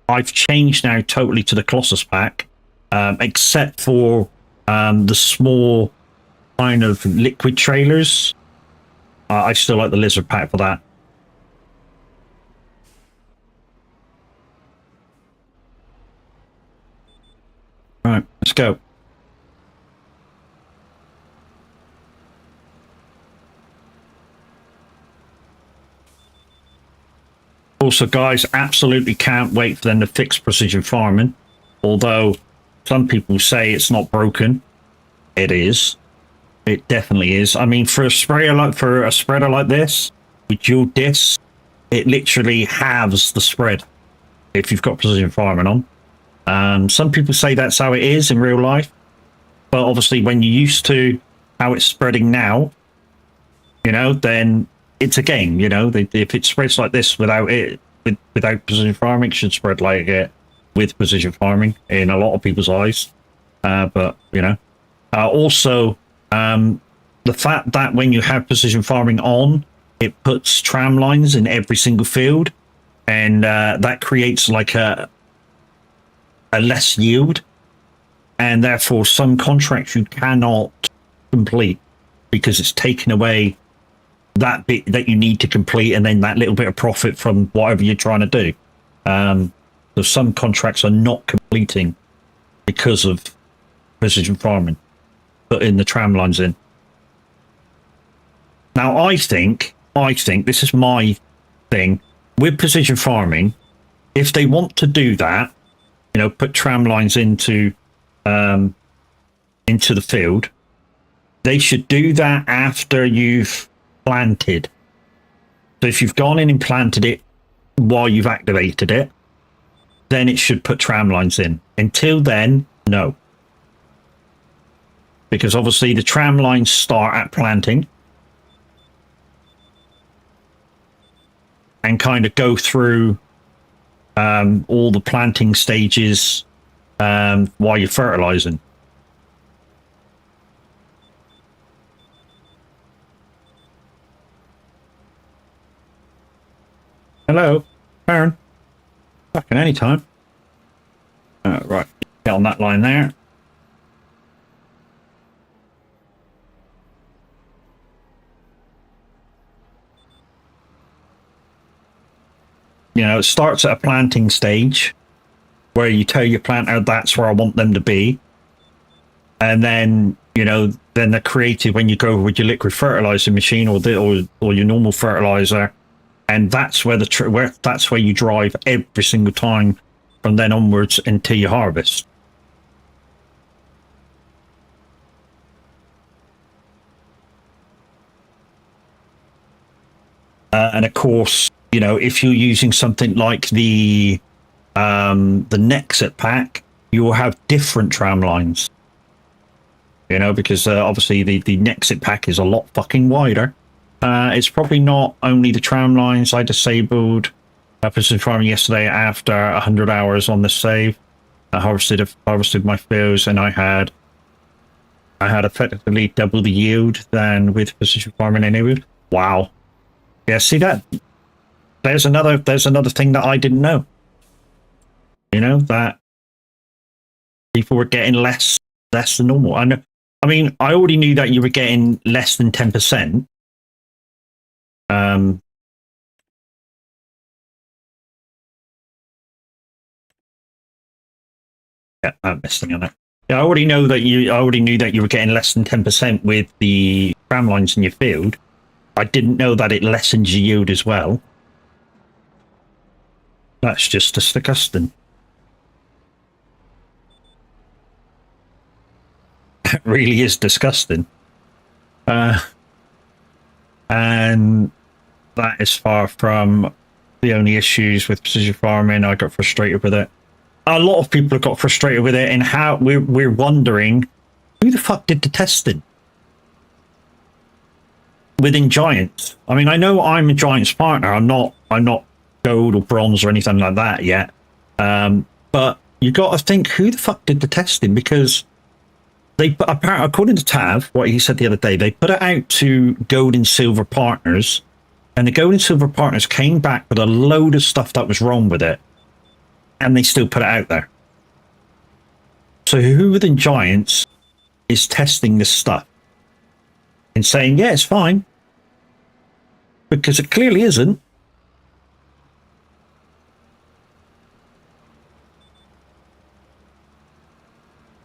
I've changed now totally to the Colossus pack, except for the small kind of liquid trailers. I still like the lizard pack for that. All right, let's go. Also, guys, absolutely can't wait for them to fix precision farming. Although some people say it's not broken, it is. It definitely is. I mean, for a spreader like this with dual discs, it literally halves the spread if you've got precision farming on. Some people say that's how it is in real life, but obviously when you're used to how it's spreading now, you know, then it's a game. You know, if it spreads like this without precision farming, it should spread like it with precision farming in a lot of people's eyes. But you know, also the fact that when you have precision farming on, it puts tram lines in every single field, and that creates like a less yield, and therefore some contracts you cannot complete because it's taken away that bit that you need to complete, and then that little bit of profit from whatever you're trying to do. So some contracts are not completing because of precision farming, putting the tram lines in. Now I think this is my thing with precision farming. If they want to do that, you know, put tram lines into the field, they should do that after you've planted. So if you've gone in and planted it while you've activated it, then it should put tram lines in. Until then, no. Because obviously the tram lines start at planting and kind of go through all the planting stages while you're fertilizing. Hello, Baron. Back in any time. Right, get on that line there. You know, it starts at a planting stage where you tell your planter that's where I want them to be. And then, you know, then they're created when you go with your liquid fertilizer machine or your normal fertilizer. And that's where that's where you drive every single time from then onwards until you harvest. And of course, you know, if you're using something like the the Nexit pack, you will have different tram lines. You know, because obviously the Nexit pack is a lot fucking wider. It's probably not only the tram lines. I disabled precision farming yesterday after 100 hours on the save. I harvested my fields, and I had effectively double the yield than with precision farming enabled. Wow. Yeah, see that? There's another thing that I didn't know. You know, that people were getting less than normal. I mean, I already knew that you were getting less than 10%. Yeah, I'm missing on it. Yeah, I already knew that you were getting less than 10% with the tram lines in your field. I didn't know that it lessens your yield as well. That's just disgusting. It really is disgusting. And that is far from the only issues with precision farming. I got frustrated with it. A lot of people have got frustrated with it, and how we're wondering who the fuck did the testing within Giants. I mean, I know I'm a Giants partner. I'm not gold or bronze or anything like that yet. But you got to think, who the fuck did the testing? Because they, apparently, according to Tav, what he said the other day, they put it out to gold and silver partners, and the gold and silver partners came back with a load of stuff that was wrong with it, and they still put it out there. So who within Giants is testing this stuff and saying, yeah, it's fine? Because it clearly isn't.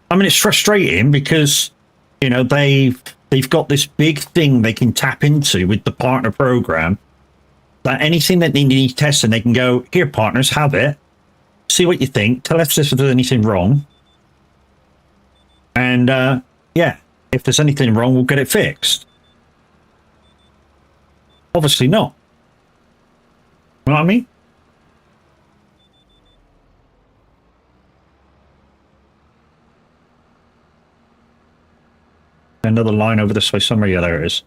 I mean, it's frustrating because, you know, they've got this big thing they can tap into with the partner program, that anything that they need testing, they can go, here, partners, have it. See what you think. Tell us if there's anything wrong. And, yeah, if there's anything wrong, we'll get it fixed. Obviously not. You know what I mean? Another line over this way somewhere. Yeah, there it is.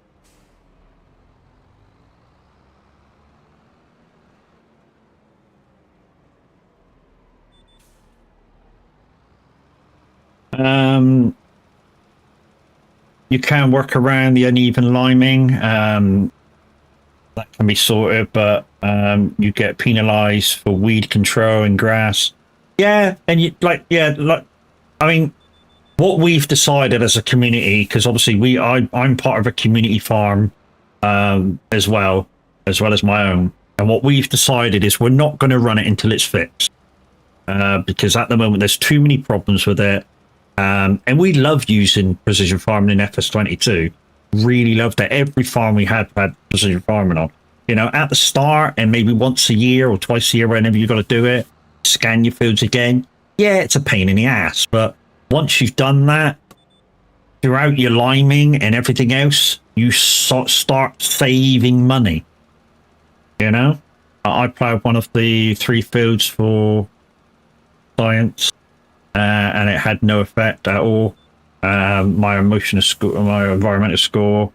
You can work around the uneven liming. That can be sorted, but you get penalized for weed control and grass. Yeah, and you I mean, what we've decided as a community, because obviously I'm part of a community farm as well as my own, and what we've decided is we're not going to run it until it's fixed, because at the moment there's too many problems with it. And we love using precision farming in FS22. Really loved it. Every farm we had precision farming on. You know, at the start, and maybe once a year or twice a year, whenever you've got to do it, scan your fields again. Yeah, it's a pain in the ass, but once you've done that, throughout your liming and everything else, you start saving money. You know, I plowed one of the 3 fields for science. And it had no effect at all. My emotional score, my environmental score,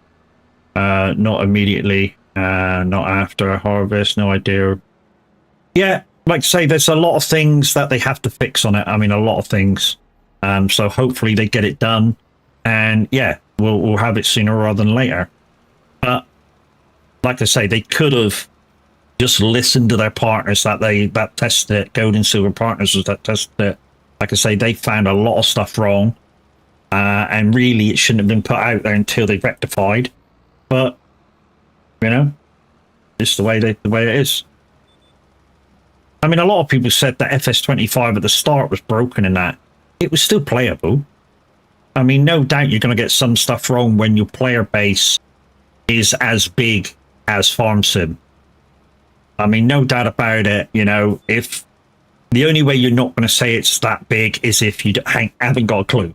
not immediately, not after harvest, no idea. Yeah, like I say, there's a lot of things that they have to fix on it. I mean, a lot of things. So hopefully they get it done, and yeah, we'll have it sooner rather than later. But like I say, they could have just listened to their partners that tested it. Gold and silver partners was that tested it. Like I say, they found a lot of stuff wrong, and really it shouldn't have been put out there until they rectified. But you know, it's the way it is. I mean, a lot of people said that FS25 at the start was broken, and that it was still playable. I mean, no doubt you're going to get some stuff wrong when your player base is as big as Farm Sim. I mean, no doubt about it. You know, if the only way you're not going to say it's that big is if you haven't got a clue.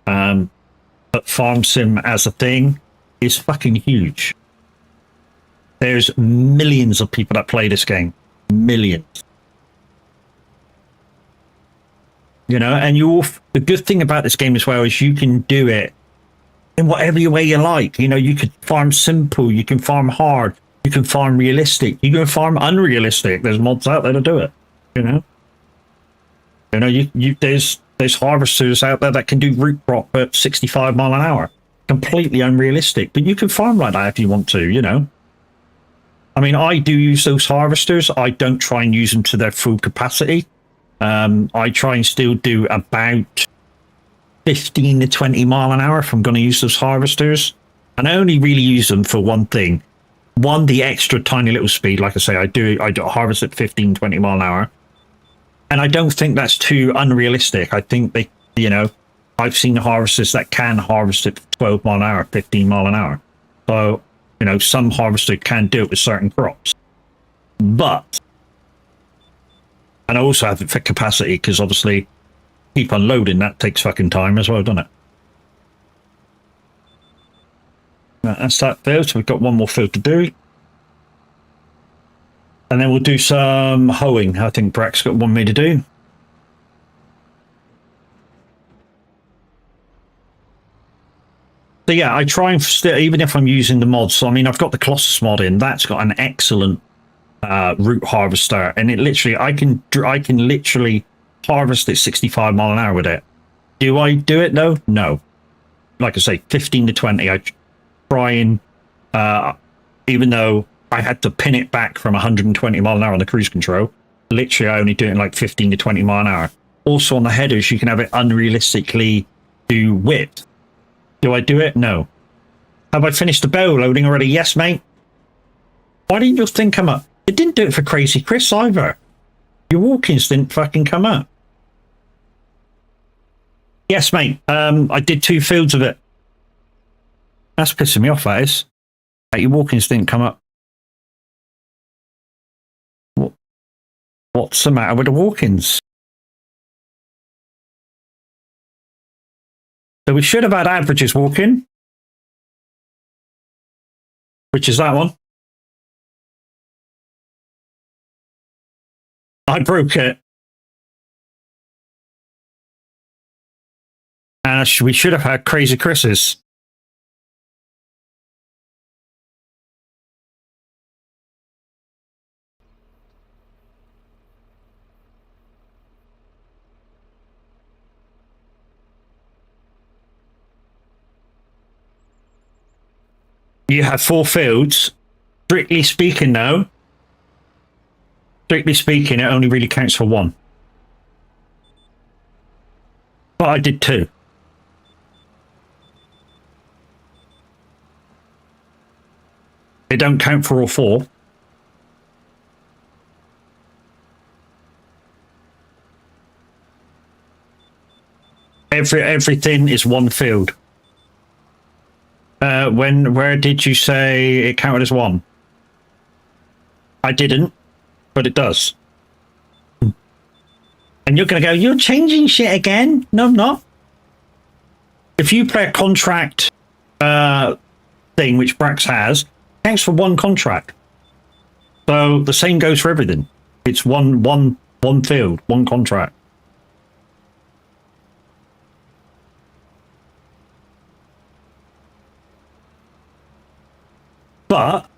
But Farm Sim as a thing is fucking huge. There's millions of people that play this game. Millions. you know. And the good thing about this game as well is you can do it in whatever way you like. You know, you could farm simple, you can farm hard, you can farm realistic, you can farm unrealistic. There's mods out there to do it, you know. You know, there's harvesters out there that can do root crop at 65 mile an hour. Completely unrealistic, but you can farm like that if you want to, you know. I mean, I do use those harvesters. I don't try and use them to their full capacity. I try and still do about 15 to 20 mile an hour if I'm going to use those harvesters. And I only really use them for one thing. One, the extra tiny little speed. Like I say, I do harvest at 15, 20 mile an hour. And I don't think that's too unrealistic. I think they, you know, I've seen harvesters that can harvest at 12 mile an hour, 15 mile an hour. So, you know, some harvester can do it with certain crops. But, and I also have it for capacity, because obviously keep unloading, that takes fucking time as well, doesn't it? That's that field, so we've got one more field to do. And then we'll do some hoeing. I think Brack's got one me to do. So yeah, I try and still, even if I'm using the mods. So I mean, I've got the Colossus mod in. That's got an excellent root harvester, and it literally, I can literally harvest at 65 mile an hour with it. Do I do it though? No. Like I say, 15 to 20. I try and, even though I had to pin it back from 120 mile an hour on the cruise control, literally I only do it in like 15 to 20 mile an hour. Also on the headers, you can have it unrealistically do width. Do I do it? No. Have I finished the bow loading already? Yes, mate. Why didn't your thing come up? It didn't do it for Crazy Chris either. Your walk-ins didn't fucking come up. Yes, mate. I did 2 fields of it. That's pissing me off, that is. Your walk-ins didn't come up. What's the matter with the walk-ins? So we should have had averages walk-in, which is that one. I broke it. And we should have had Crazy Chris's. You have 4 fields. Strictly speaking, though, it only really counts for 1. But I did 2. It don't count for all 4. Everything is 1 field. Where did you say it counted as 1? I didn't, but it does. And you're going to go, you're changing shit again? No, I'm not. If you play a contract thing, which Brax has, counts for 1 contract. So the same goes for everything. It's one field, 1 contract. But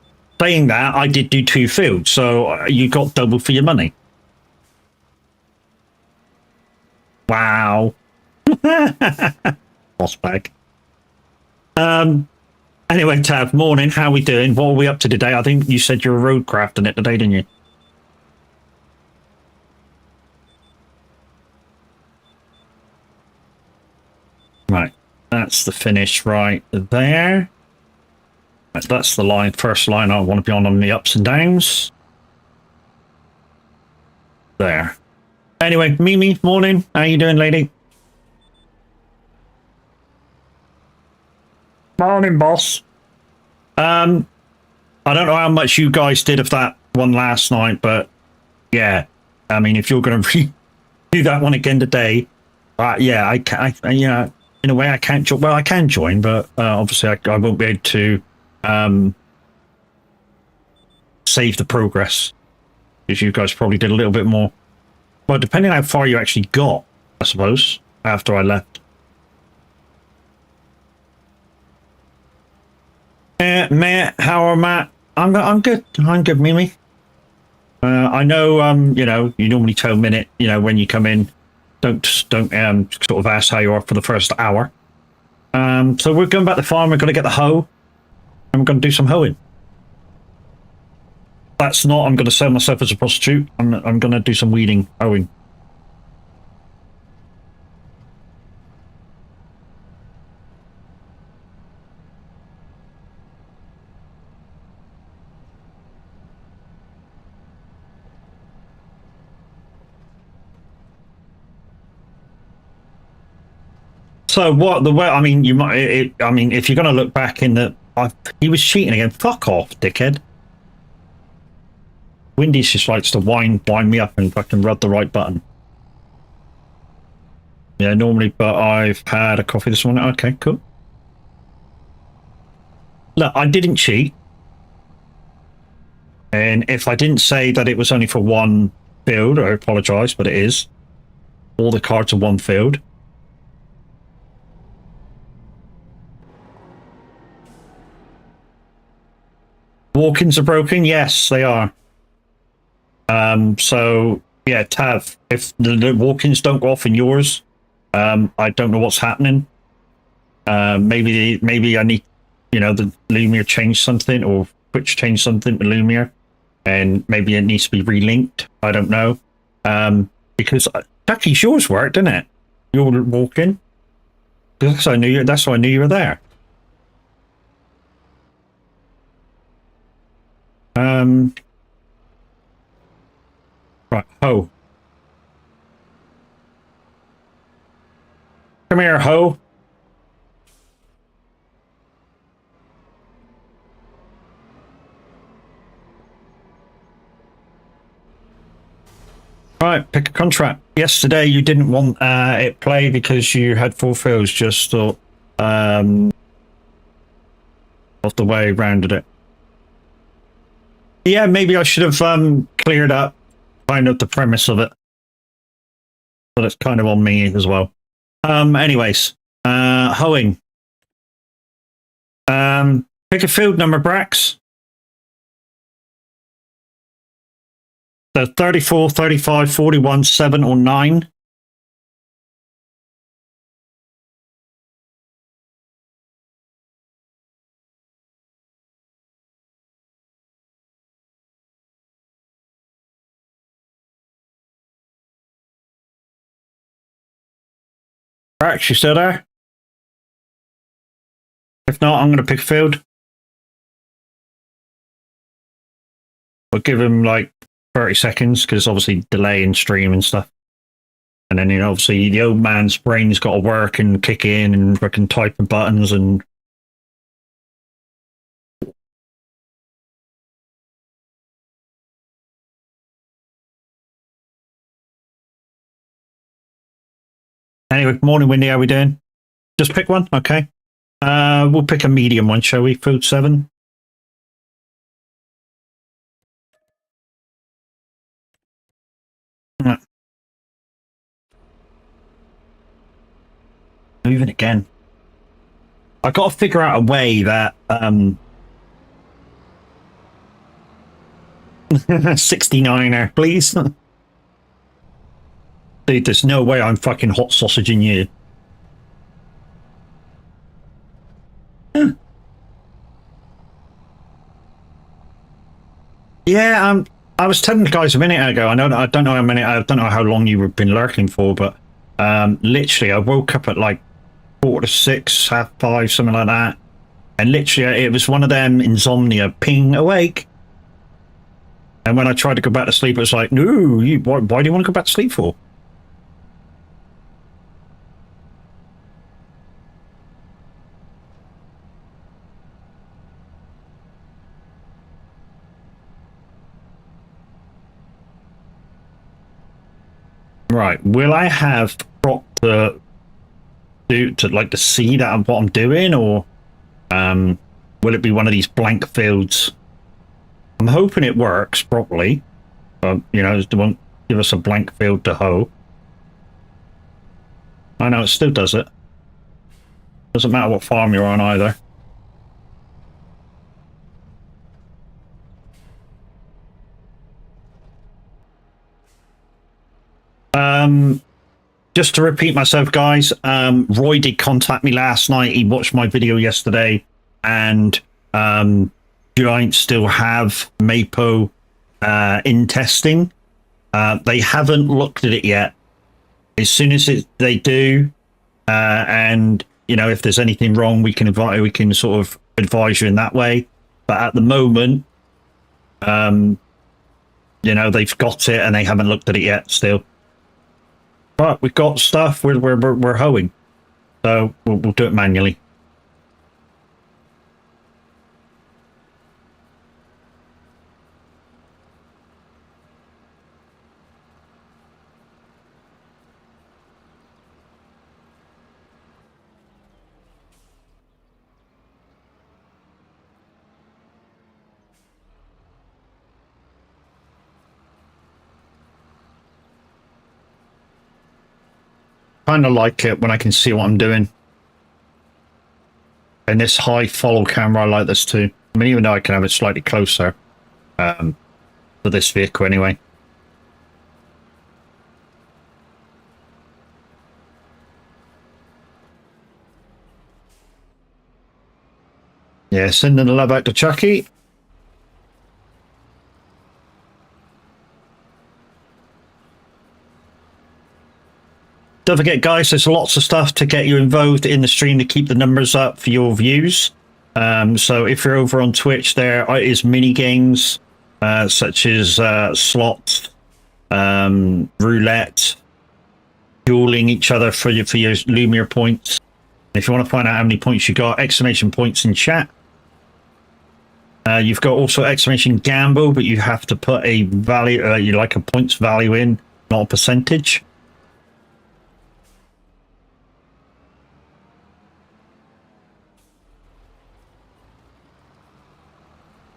saying that, I did do 2 fields, so you got double for your money. Wow. Boss bag. Anyway, Tav, morning. How are we doing? What are we up to today? I think you said you're road crafting it today, didn't you? Right. That's the finish right there. That's the line, first line I want to be on the ups and downs. There. Anyway, Mimi, morning. How you doing, lady? Morning, boss. I don't know how much you guys did of that one last night, but yeah. I mean, if you're going to do that one again today, yeah, yeah, in a way I can't join. Well, I can join, but obviously I won't be able to save the progress, because you guys probably did a little bit more. Well, depending on how far you actually got, I suppose, after I left. Matt, how are Matt? I'm good. I'm good, Mimi. I know, you know, you normally tell Minute, you know, when you come in, don't sort of ask how you are for the first hour. So we're going back to the farm. We're going to get the hoe, and we're going to do some hoeing. That's not, I'm going to sell myself as a prostitute. I'm going to do some weeding, hoeing. So what the way? I mean, you might. I mean, if you're going to look back in the, he was cheating again. Fuck off, dickhead. Windy's just likes to wind me up and fucking rub the right button. Yeah, normally, but I've had a coffee this morning. Okay, cool. Look, I didn't cheat. And if I didn't say that it was only for one field, I apologise, but it is. All the cards are one field. Walk-ins are broken? Yes, they are. So, yeah, Tav, if the walk-ins don't go off in yours, I don't know what's happening. Maybe I need, you know, the Lumiere change something, or Twitch change something with Lumiere, and maybe it needs to be relinked. I don't know. Because Jackie's yours worked, didn't it? Your walk-in. That's why I knew you were there. Right, Ho. Come here, Ho. Right, pick a contract. Yesterday you didn't want it play because you had 4 fields, just thought of the way rounded it. Yeah, maybe I should have cleared up kind of the premise of it. But it's kind of on me as well. Anyways, hoeing. Pick a field number, Brax. So 34, 35, 41, 7 or 9. Brax, you still there? If not, I'm going to pick a field. We'll give him like 30 seconds because obviously delay in stream and stuff. And then, you know, obviously the old man's brain's got to work and kick in and fucking typing buttons and. Anyway, morning, Windy. How we doing? Just pick one, okay. We'll pick a medium one, shall we? Food 7. Right. Moving again. I got to figure out a way that 69er, please. Dude, there's no way I'm fucking hot sausaging you. Yeah, I was telling the guys a minute ago. I don't know how long you've been lurking for, but literally, I woke up at like 4:45, 5:30, something like that, and literally, it was one of them insomnia ping awake. And when I tried to go back to sleep, it was like, no, why do you want to go back to sleep for? Right, will I have prop to see that what I'm doing, or will it be one of these blank fields? I'm hoping it works properly, but you know, it won't give us a blank field to hoe. I know, it still does it. Doesn't matter what farm you're on either. Just to repeat myself, guys, Roy did contact me last night. He watched my video yesterday, and Giants still have Mapo in testing. They haven't looked at it yet. As soon as they do, and you know, if there's anything wrong, we can sort of advise you in that way. But at the moment, you know, they've got it and they haven't looked at it yet still. But we've got stuff. We're hoeing, so we'll do it manually. Kind of like it when I can see what I'm doing. And this high follow camera, I like this too. I mean, even though I can have it slightly closer for this vehicle anyway. Yeah, sending the love out to Chucky. Don't forget, guys, there's lots of stuff to get you involved in the stream to keep the numbers up for your views. So if you're over on Twitch, there is mini games such as slots, roulette, dueling each other for your Lumiere points. If you want to find out how many points you got, exclamation points in chat. You've got also exclamation gamble, but you have to put a value, you like a points value in, not a percentage.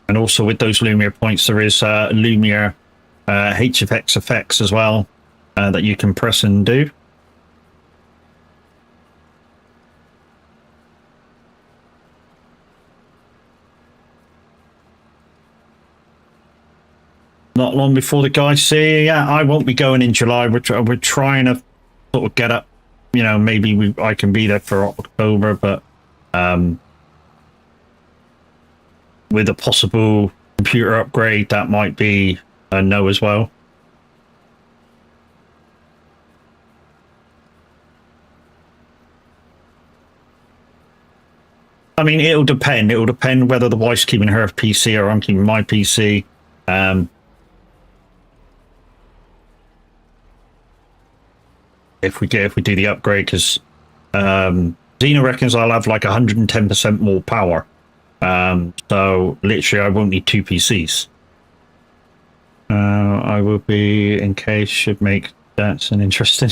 And also with those Lumiere points, there is Lumiere HFX effects as well that you can press and do. Not long before the guys see. Yeah, I won't be going in July. We're trying to sort of get up. You know, maybe I can be there for October, but with a possible computer upgrade, that might be a no as well. I mean, it'll depend. It'll depend whether the wife's keeping her PC or I'm keeping my PC. If we do the upgrade, because Xena reckons I'll have like 110% more power. So literally I won't need 2 PCs. I will be in case should make that's an interesting.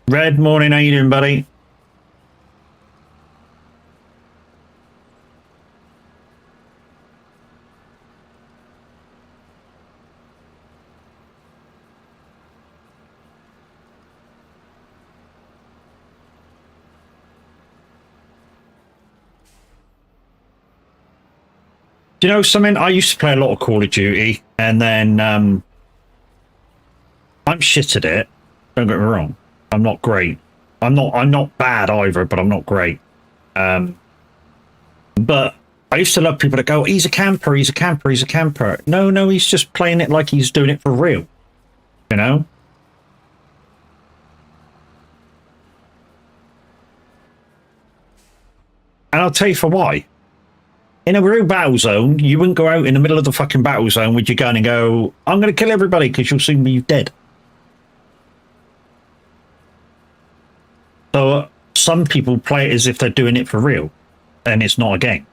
Red morning, how you doing, buddy? Do you know something? I used to play a lot of Call of Duty, and then I'm shit at it. Don't get me wrong. I'm not great. I'm not bad either, but I'm not great. But I used to love people that go, he's a camper, he's a camper, he's a camper. No, he's just playing it like he's doing it for real. You know? And I'll tell you for why. In a real battle zone, you wouldn't go out in the middle of the fucking battle zone with your gun and go, I'm going to kill everybody because you'll soon be dead. So some people play it as if they're doing it for real, and it's not a game.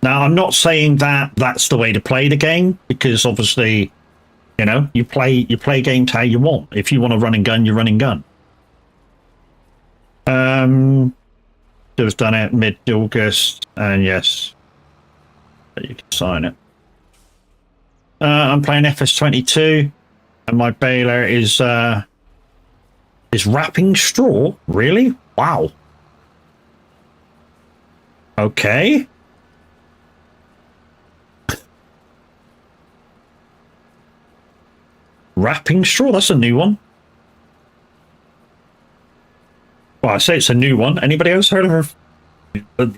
Now, I'm not saying that that's the way to play the game, because obviously, you know, you play games how you want. If you want to run and gun, you run and gun. It was done at mid-August, and yes, you can sign it. I'm playing FS22, and my baler is wrapping straw. Really? Wow. Okay. Wrapping straw. That's a new one. Well, I say it's a new one. Anybody else heard of her?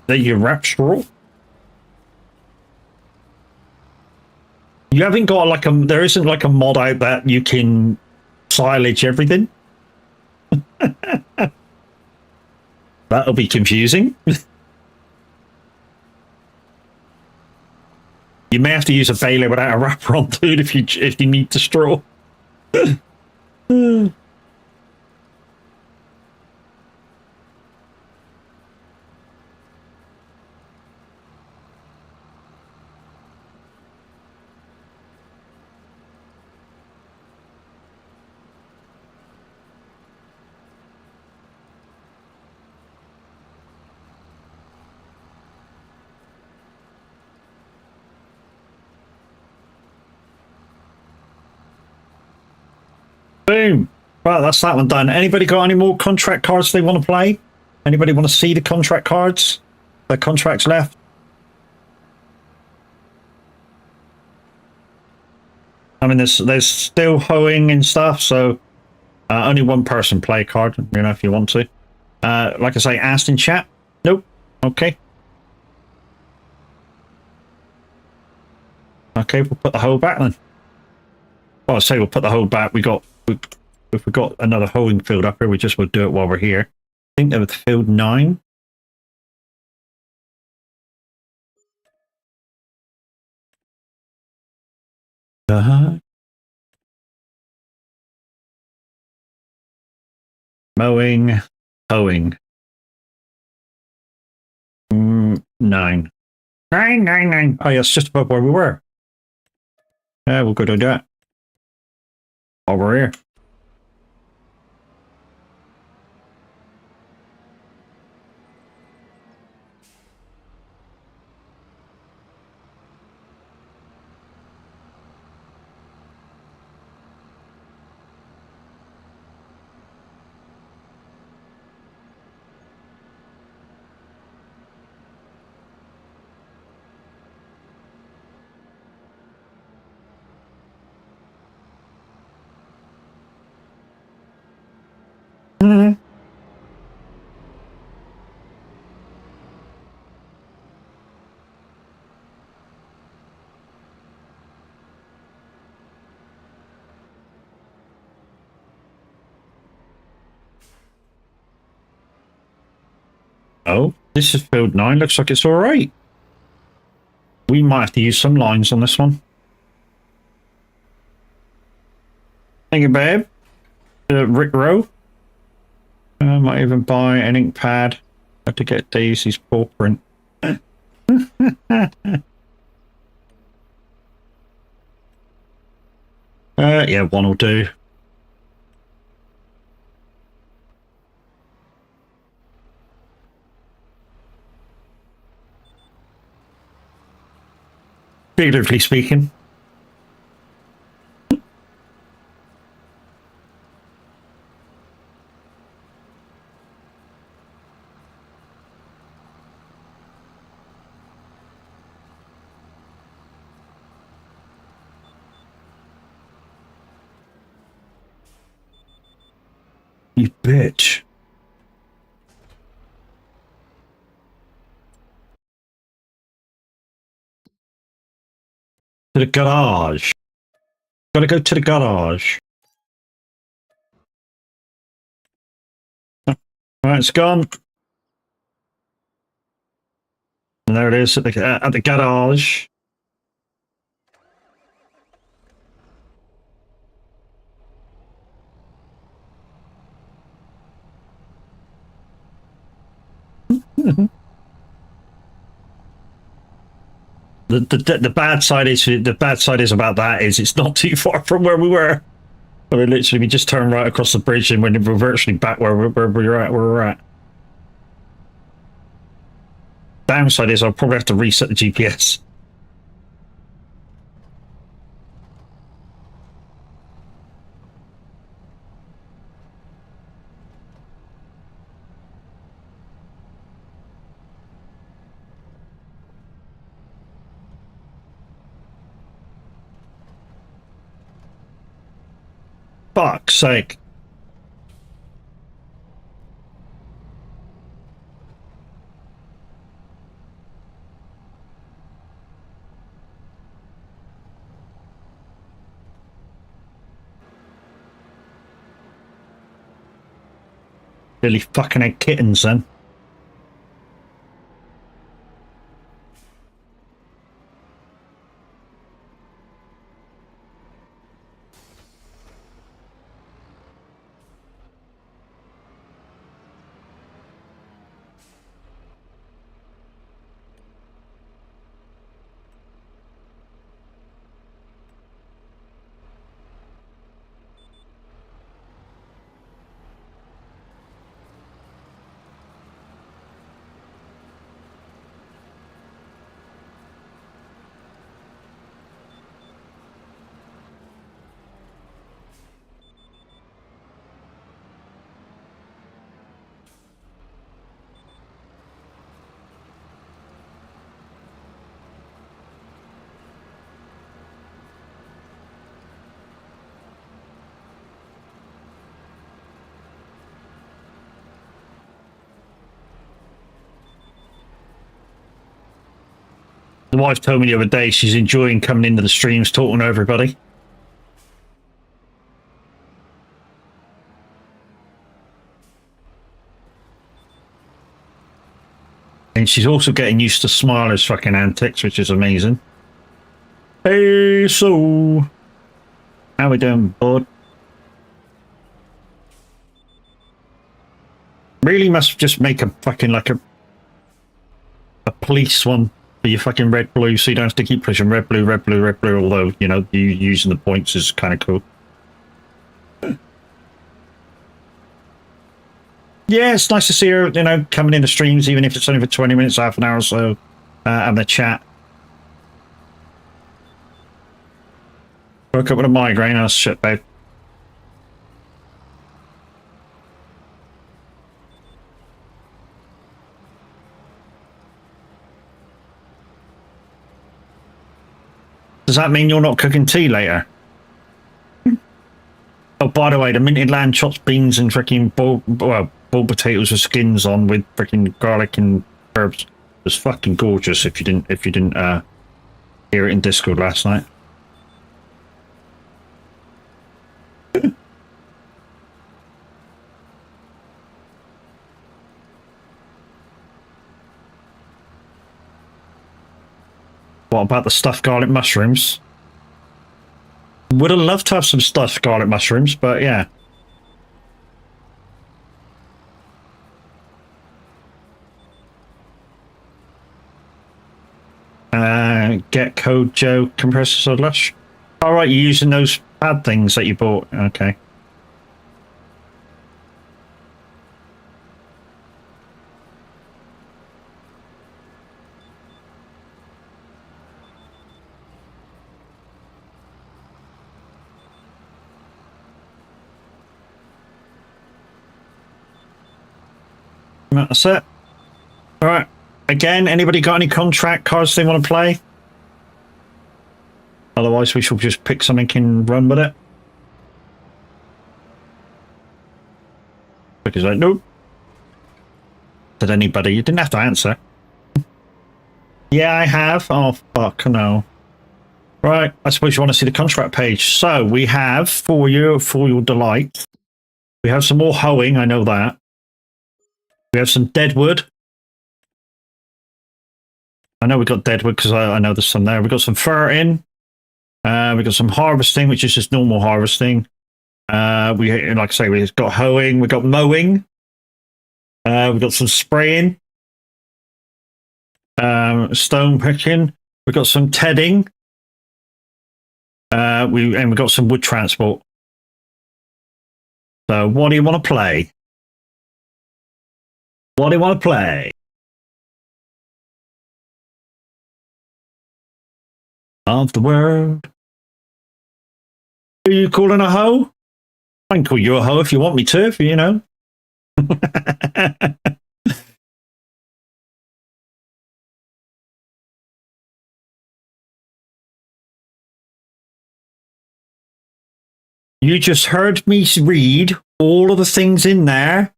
That you wrap straw? You haven't got like a. There isn't like a mod out that you can silage everything. That'll be confusing. You may have to use a baler without a wrapper on, dude, if you need to straw. Boom. Right, that's that one done. Anybody got any more contract cards they want to play? Anybody want to see the contract cards? The contracts left? I mean, there's still hoeing and stuff, so only one person play a card, you know, if you want to. Like I say, asked in chat. Nope. Okay. Okay, we'll put the hoe back then. Well, I say we'll put the hoe back. If we got another hoeing field up here, we just will do it while we're here. I think that was field 9. Mowing, hoeing. 9. 9, 9, 9. Oh, yeah, it's just above where we were. Yeah, we'll go do that. While we're here. Mm-hmm. Oh, this is field 9. Looks like it's all right. We might have to use some lines on this one. Thank you, babe. Rick Rowe. I might even buy an ink pad. Have to get Daisy's paw print. Yeah, one will do. Figuratively speaking. You bitch. To the garage. Gotta go to the garage. Alright, it's gone. And there it is at the garage. The bad side is about that is it's not too far from where we were. I mean, literally, we just turned right across the bridge and we're virtually back where we're at. Downside is I'll probably have to reset the GPS. Fuck's sake. Really fucking had kittens then. The wife told me the other day she's enjoying coming into the streams, talking to everybody. And she's also getting used to Smiler's fucking antics, which is amazing. Hey, so how we doing, bud? Really must just make a fucking like a police one for your fucking red blue, so you don't have to keep pushing red blue, red blue, red blue. Although you know you using the points is kind of cool. Yeah, it's nice to see her, you know, coming into streams, even if it's only for 20 minutes, half an hour or so, having a chat. Woke up with a migraine. Oh shit, babe. Does that mean you're not cooking tea later? Oh, by the way, the minted lamb chops, beans, and freaking boiled potatoes with skins on with freaking garlic and herbs was fucking gorgeous. If you didn't hear it in Discord last night. What about the stuffed garlic mushrooms? Would have loved to have some stuffed garlic mushrooms, but yeah. Get code Joe compressor so lush. All right, you're using those pad things that you bought. Okay. That's it. All right. Again, anybody got any contract cards they want to play? Otherwise, we shall just pick something and run with it. Because like, nope. Did anybody? You didn't have to answer. Yeah, I have. Oh, fuck, no. Right, I suppose you want to see the contract page. So we have, for your delight, we have some more hoeing, I know that. We have some deadwood. I know we got deadwood because I know there's some there. We got some ferreting. We got some harvesting, which is just normal harvesting. We, like I say, we've got hoeing. We got mowing. We got some spraying. Stone picking. We got some tedding. We got some wood transport. So, what do you want to play? What do you want to play? Of the world. Who are you calling a hoe? I can call you a hoe if you want me to, if you know. You just heard me read all of the things in there.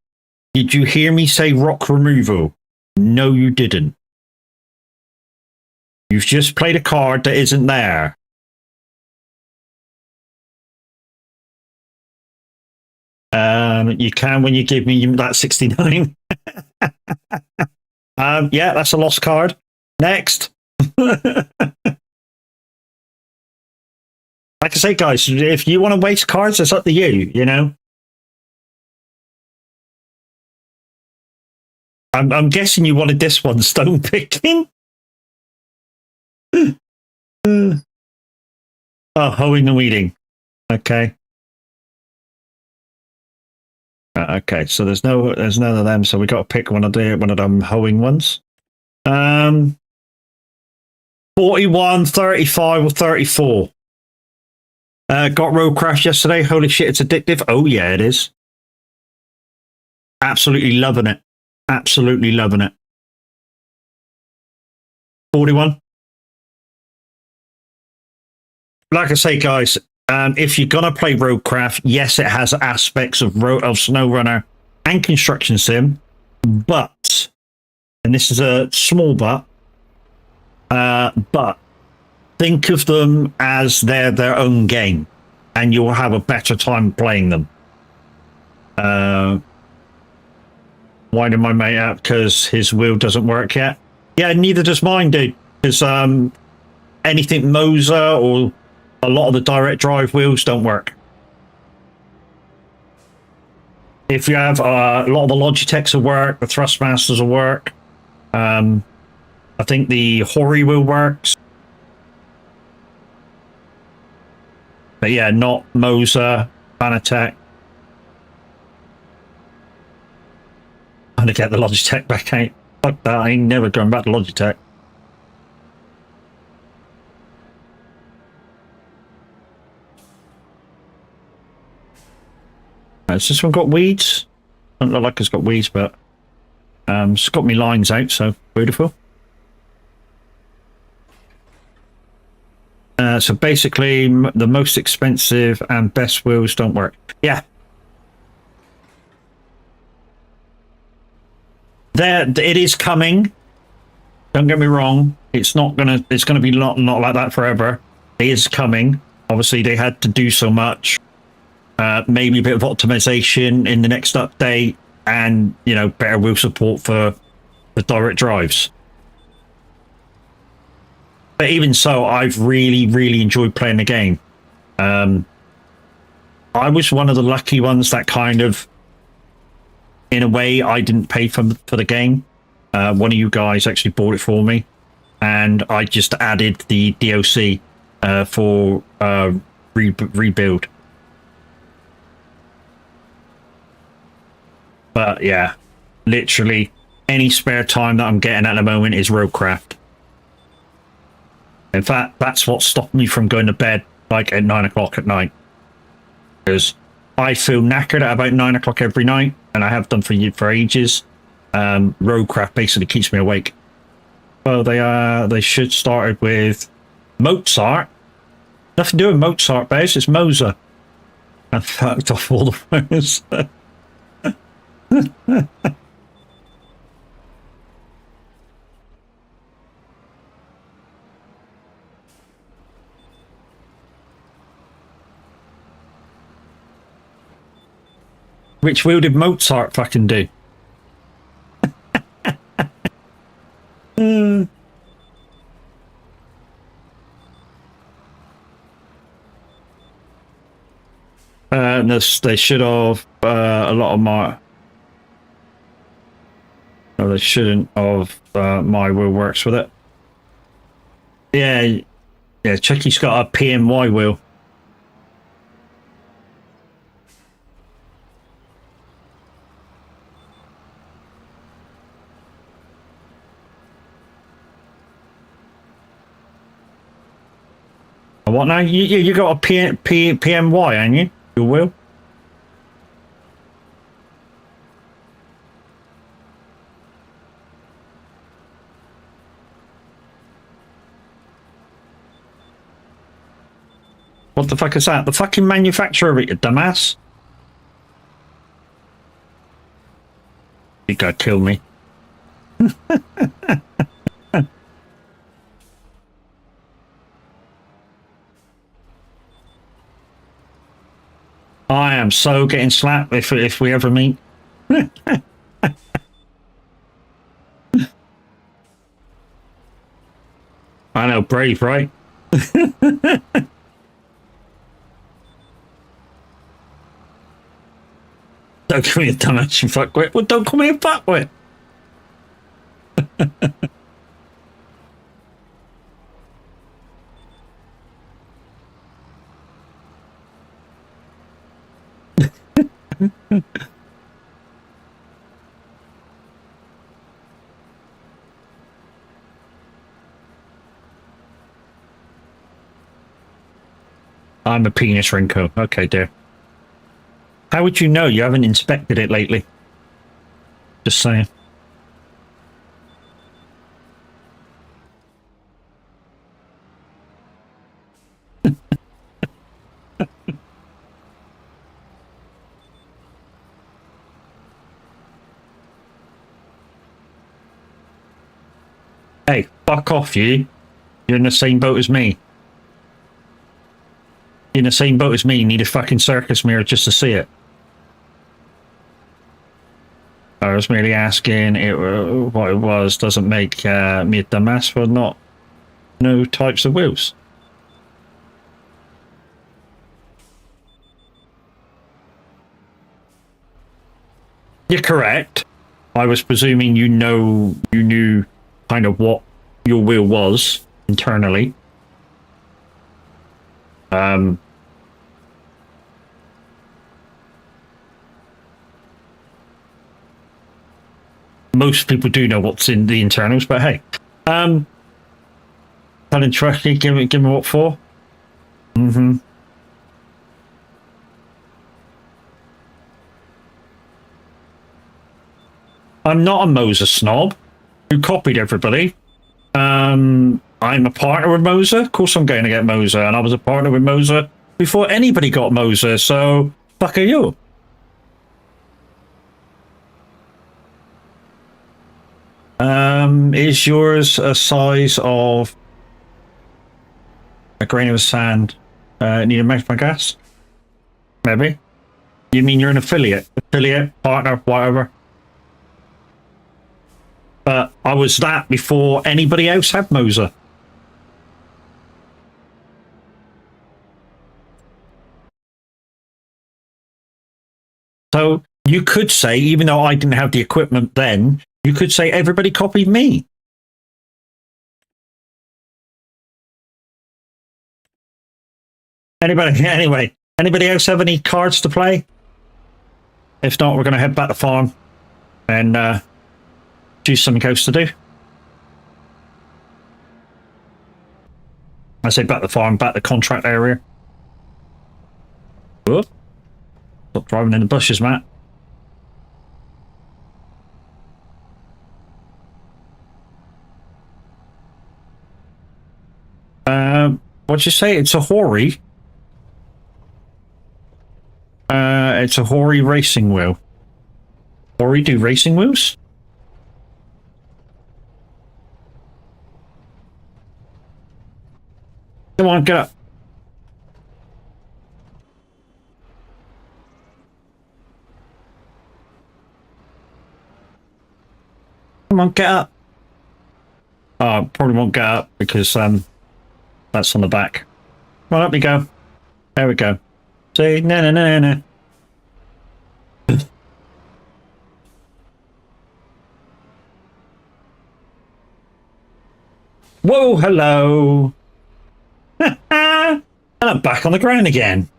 Did you hear me say rock removal? No, you didn't. You've just played a card that isn't there. You can when you give me that 69. Yeah, that's a lost card. Next. Like I say, guys, if you want to waste cards, it's up to you, you know? I'm guessing you wanted this one, stone picking. Oh, hoeing and weeding. Okay. Okay, so there's none of them, so we got to pick one of them hoeing ones. 41, 35, or 34. Got road crash yesterday. Holy shit, it's addictive. Oh yeah, it is. Absolutely loving it. Absolutely loving it. 41. Like I say, guys, if you're gonna play Roadcraft, yes, it has aspects of SnowRunner and Construction Sim, but, and this is a small but think of them as they're their own game, and you'll have a better time playing them. Winding my mate up because his wheel doesn't work yet. Yeah, neither does mine, dude. Because anything Moser or a lot of the direct drive wheels don't work. If you have a lot of the Logitechs will work, the Thrustmasters will work. I think the Hori wheel works. But yeah, not Moser, Fanatec. I'm gonna get the Logitech back out. Fuck that, I ain't never going back to Logitech. Has this one got weeds? Doesn't look like it's got weeds, but it's got me lines out, so beautiful. So basically, the most expensive and best wheels don't work. Yeah. It is coming. Don't get me wrong. It's gonna be not like that forever. It is coming. Obviously, they had to do so much. Maybe a bit of optimization in the next update, and you know, better wheel support for the direct drives. But even so, I've really enjoyed playing the game. I was one of the lucky ones that kind of, in a way, I didn't pay for the game. One of you guys actually bought it for me, and I just added the DLC for rebuild. But yeah, literally any spare time that I'm getting at the moment is Roadcraft. In fact, that's what stopped me from going to bed like at 9 o'clock at night. Because I feel knackered at about 9 o'clock every night, and I have done for ages. Roadcraft basically keeps me awake. Well, they should started with Mozart. Nothing to do with Mozart, Bez. It's Moser. I fucked off all the phones. Which wheel did Mozart fucking do? They should have a lot of my. No, they shouldn't have. My wheel works with it. Yeah. Chucky's got a PMY wheel. What now? You got a PMY, ain't you? Your wheel? What the fuck is that? The fucking manufacturer of it, you dumbass. You gotta kill me. I am so getting slapped if we ever meet. I know, brave, right? Don't call me a dumbass, you fuckwit. Well, don't call me a fuckwit. I'm a penis Rinko. Okay, dear. How would you know? You haven't inspected it lately. Just saying. Hey, fuck off, you. You're in the same boat as me. You're in the same boat as me. You need a fucking circus mirror just to see it. I was merely asking what it was. Doesn't make me a dumbass for not no types of wheels. You're correct. I was presuming you knew kind of what your wheel was internally. Most people do know what's in the internals, but hey. Telling Truckee, give me what for? Mm-hmm. I'm not a Moser snob who copied everybody. I'm a partner with Moser. Of course I'm going to get Moser, and I was a partner with Moser before anybody got Moser, so fuck are you? Is yours a size of a grain of sand? Need a magnifying glass? Maybe. You mean you're an affiliate? Affiliate, partner, whatever. But I was that before anybody else had Moser. So you could say, even though I didn't have the equipment then, you could say everybody copied me. Anyway, anybody else have any cards to play? If not, we're going to head back to farm and choose something else to do. I say back to farm, back to contract area. Whoop. Stop driving in the bushes, Matt. What'd you say? It's a Hori. It's a Hori racing wheel. Hori do racing wheels? Come on, get up. Come on, get up. Probably won't get up because that's on the back. Well, up we go. There we go. See? No. Whoa, hello. And I'm back on the ground again.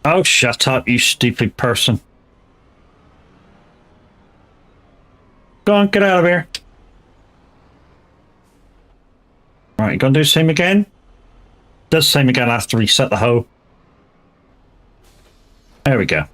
Oh, shut up, you stupid person. Go on, get out of here. Right, you gonna do the same again? Does the same again, I have to reset the hoe. There we go.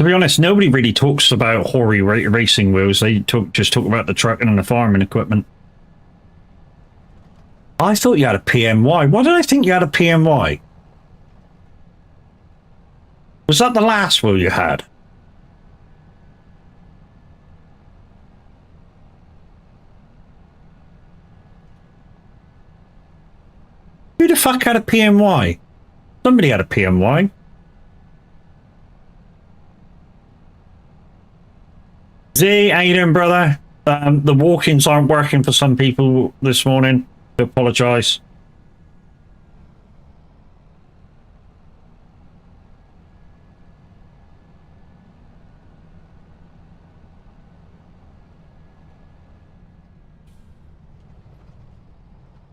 be honest, nobody really talks about Hori racing wheels. They just talk about the trucking and the farming equipment. I thought you had a PMY. Why did I think you had a PMY? Was that the last wheel you had? Who the fuck had a PMY? Somebody had a PMY. Z, how you doing, brother? The walk-ins aren't working for some people this morning. I apologise.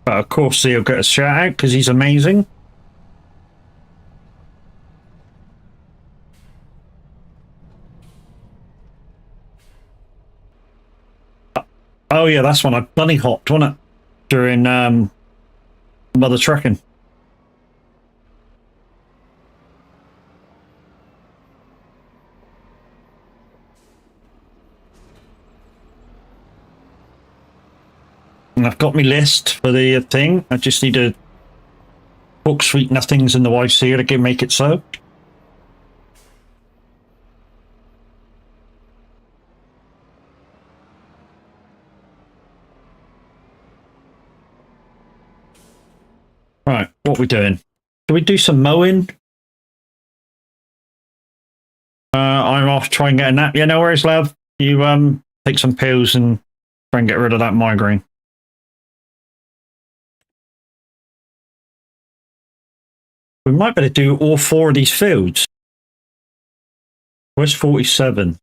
But of course, he'll get a shout out because he's amazing. Oh yeah, that's when I bunny hopped, wasn't it? During mother trucking. And I've got my list for the thing. I just need to book sweet nothings in the wife's here to make it so. Right, what we doing? Can we do some mowing? I'm off to try and get a nap. Yeah, no worries, love. You take some pills and try and get rid of that migraine. We might better do all 4 of these fields. Where's 47?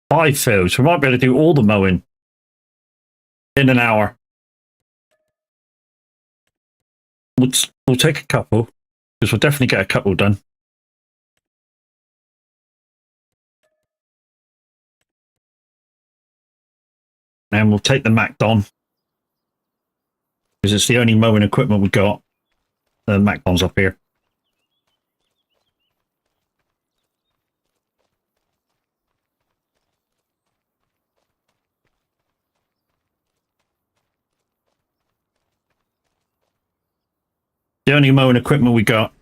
5 fields. We might better do all the mowing in an hour. We'll take a couple, because we'll definitely get a couple done. And we'll take the Macdon, because it's the only mowing equipment we got. The Macdon's up here. The only mowing equipment we got.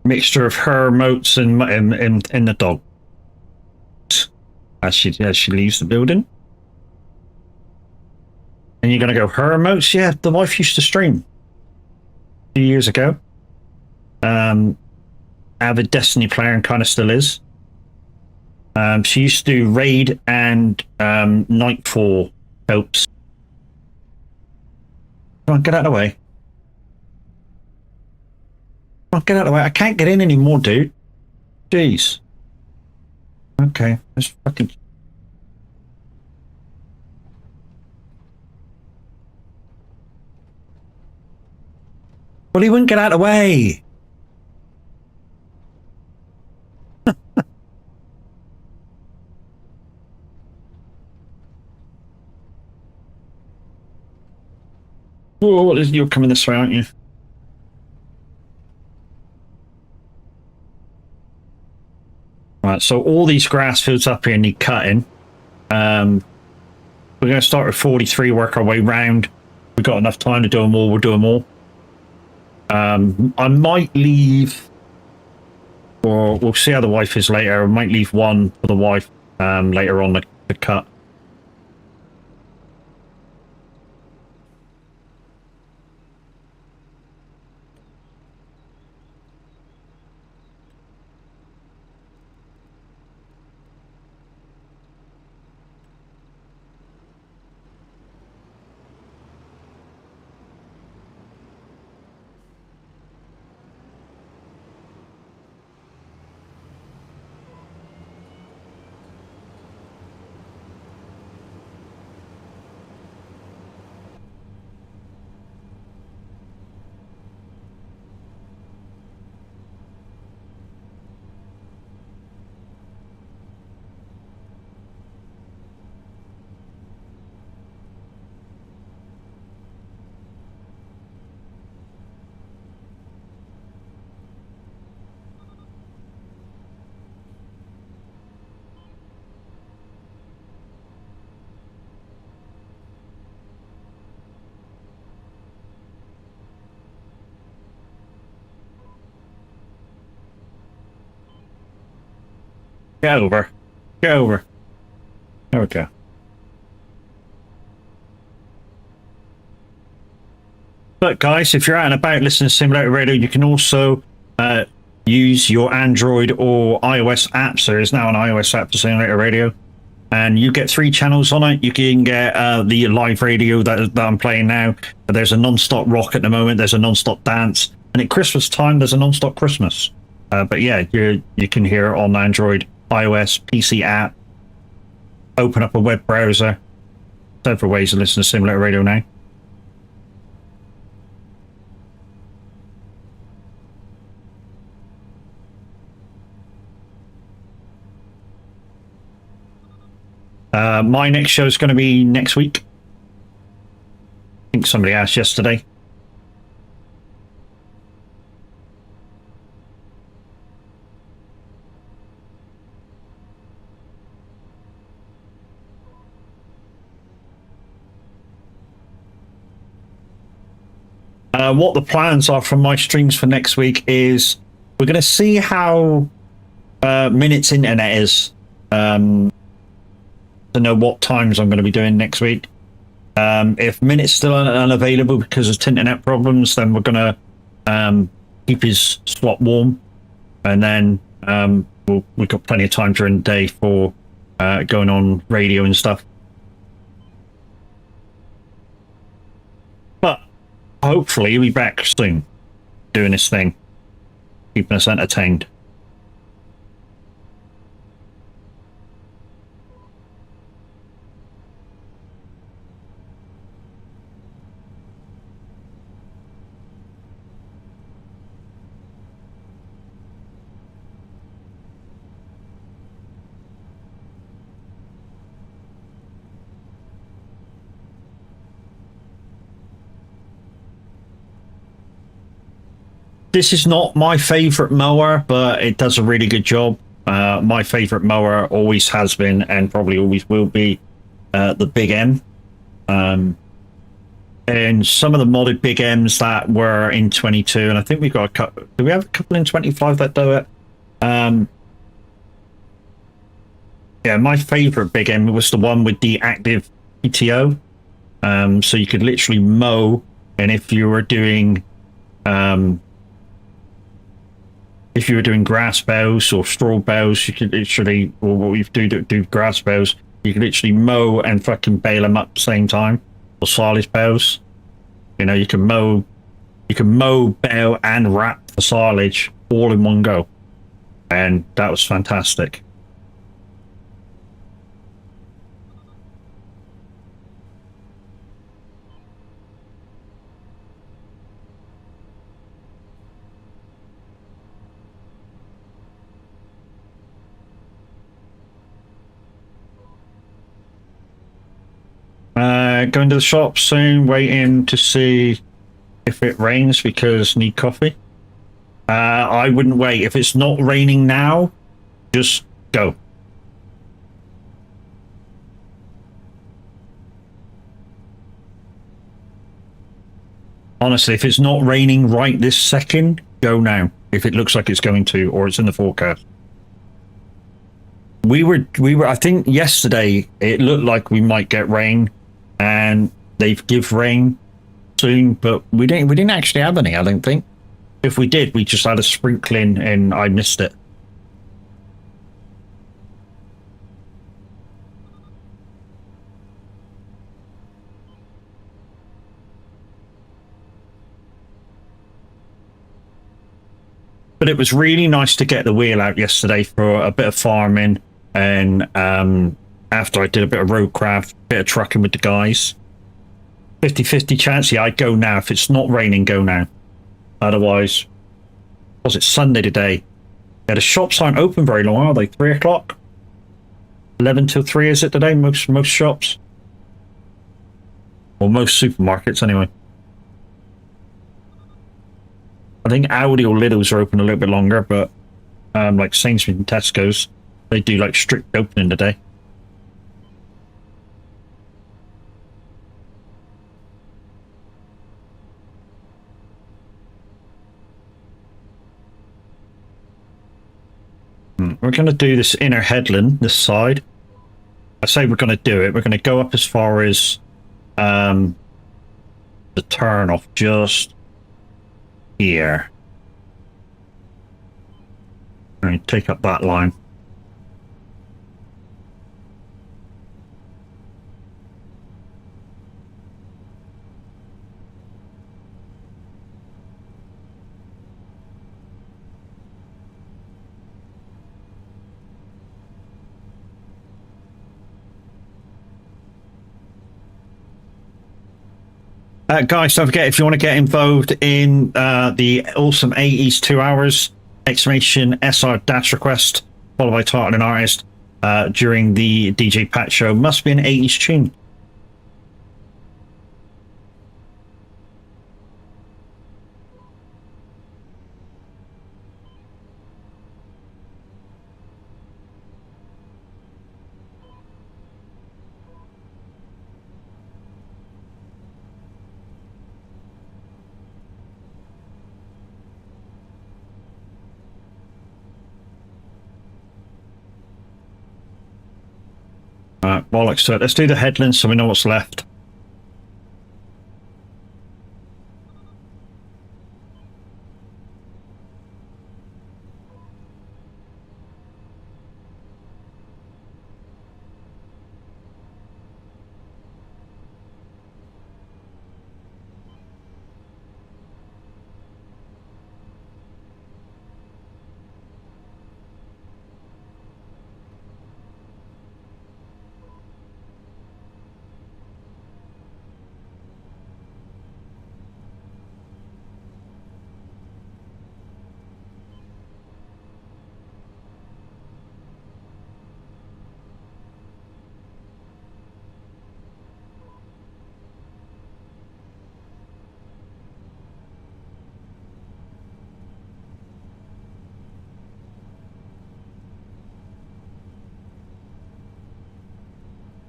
Mixture of her moats and the dog. As she leaves the building. And you're gonna go her moats? Yeah, the wife used to stream a few years ago. Avid Destiny player and kind of still is. She used to do raid and nightfall helps. Come on, get out of the way. Come on, get out of the way. I can't get in anymore, dude. Jeez. Okay, let's fucking... Well, he wouldn't get out of the way. Whoa, you're coming this way, aren't you? Right, so all these grass fields up here need cutting. We're going to start with 43, work our way round. We've got enough time to do them all, we'll do them all. I might leave, or we'll see how the wife is later. I might leave one for the wife later on the cut. Get over. Get over. There we go. But guys, if you're out and about listening to Simulator Radio, you can also use your Android or iOS apps. There is now an iOS app for Simulator Radio, and you get 3 channels on it. You can get the live radio that I'm playing now. There's a non-stop rock at the moment. There's a non-stop dance, and at Christmas time, there's a non-stop Christmas. But yeah, you can hear it on Android, iOS, PC app. Open up a web browser. Several ways to listen to Simulator Radio now. My next show is going to be next week. I think somebody asked yesterday. What the plans are from my streams for next week is we're going to see how Minute's internet is. To know what times I'm going to be doing next week. If Minute's still unavailable because of internet problems, then we're going to keep his slot warm, and then we've got plenty of time during the day for going on radio and stuff. But hopefully he'll be back soon, doing this thing, keeping us entertained. This is not my favorite mower, but it does a really good job. My favorite mower always has been and probably always will be the Big M. And some of the modded Big M's that were in 22, and I think we've got a couple. Do we have a couple in 25 that do it? Yeah, my favorite Big M was the one with the active PTO. So you could literally mow, and if you were doing grass boughs or straw boughs, you could literally, or what you do grass boughs, you could literally mow and fucking bale them up at the same time. Or silage boughs. You know, you can mow, bale and wrap the silage all in one go. And that was fantastic. Going to the shop soon, waiting to see if it rains because need coffee. I wouldn't wait. If it's not raining now, just go. Honestly, if it's not raining right this second, go now. If it looks like it's going to, or it's in the forecast. We were. I think yesterday it looked like we might get rain, and they've give rain soon, but we didn't actually have any. I don't think. If we did, we just had a sprinkling, and I missed it. But it was really nice to get the wheel out yesterday for a bit of farming, and after I did a bit of roadcraft, bit of trucking with the guys. 50-50 chance, yeah, I'd go now. If it's not raining, go now. Otherwise, was it Sunday today? Yeah, the shops aren't open very long, are they? 3 o'clock? 11 till 3 is it today? Most shops? Or most supermarkets, anyway. I think Aldi or Lidl's are open a little bit longer, but like Sainsbury's and Tesco's, they do like strict opening today. we're going to do this inner headland, this side. I say we're going to do it. We're going to go up as far as the turn off just here. And take up that line. Guys, don't forget, if you want to get involved in the awesome 80s 2 hours, exclamation SR dash request, followed by title and artist during the DJ Pat show, must be an 80s tune. Bollocks, so let's do the headlands so we know what's left.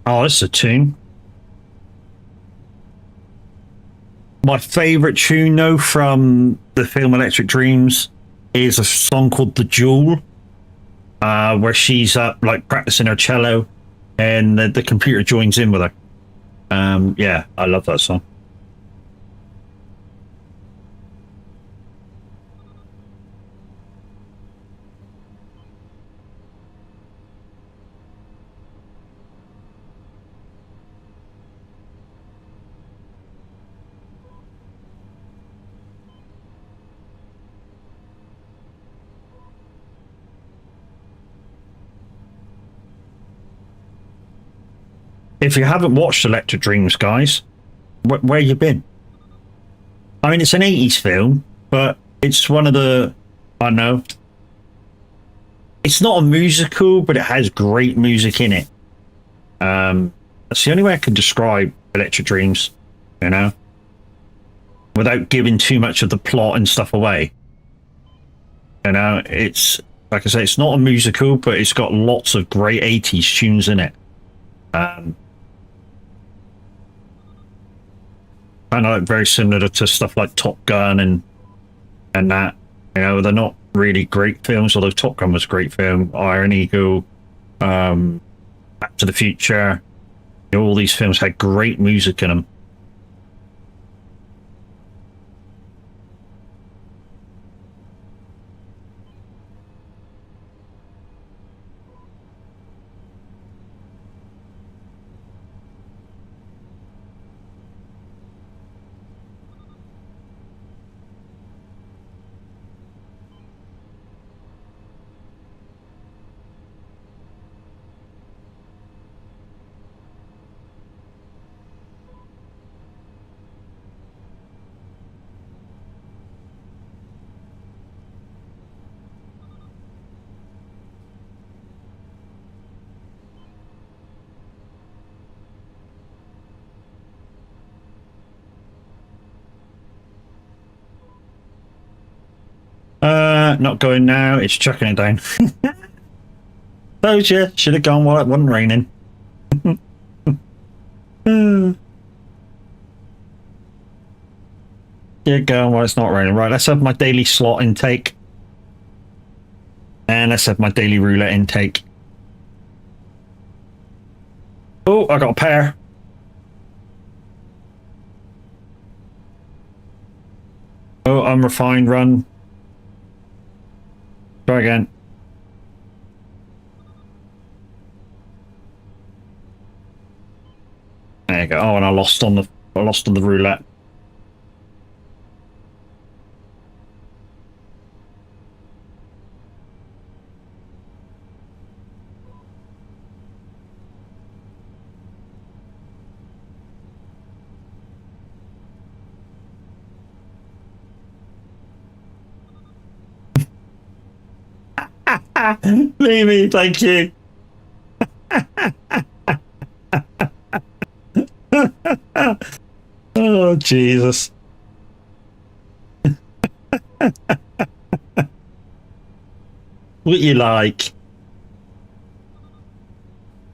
Oh, this is a tune. My favourite tune, though, from the film Electric Dreams is a song called The Jewel, where she's like practicing her cello and the computer joins in with her. Yeah, I love that song. If you haven't watched Electric Dreams, guys, where you been? I mean, it's an 80s film, but it's one of the, I don't know, it's not a musical, but it has great music in it. That's the only way I can describe Electric Dreams, you know, without giving too much of the plot and stuff away. You know, it's, like I say, it's not a musical, but it's got lots of great 80s tunes in it. Kind of like very similar to stuff like Top Gun and that. You know, they're not really great films, although Top Gun was a great film. Iron Eagle, Back to the Future. You know, all these films had great music in them. Not going now. It's chucking it down. Told you. Should have gone while it wasn't raining. Yeah, going while it's not raining. Right, let's have my daily slot intake. And let's have my daily roulette intake. Oh, I got a pair. Oh, unrefined run. Try again. There you go. Oh, and I lost on the roulette. Mimi, thank you. Oh, Jesus. What you like?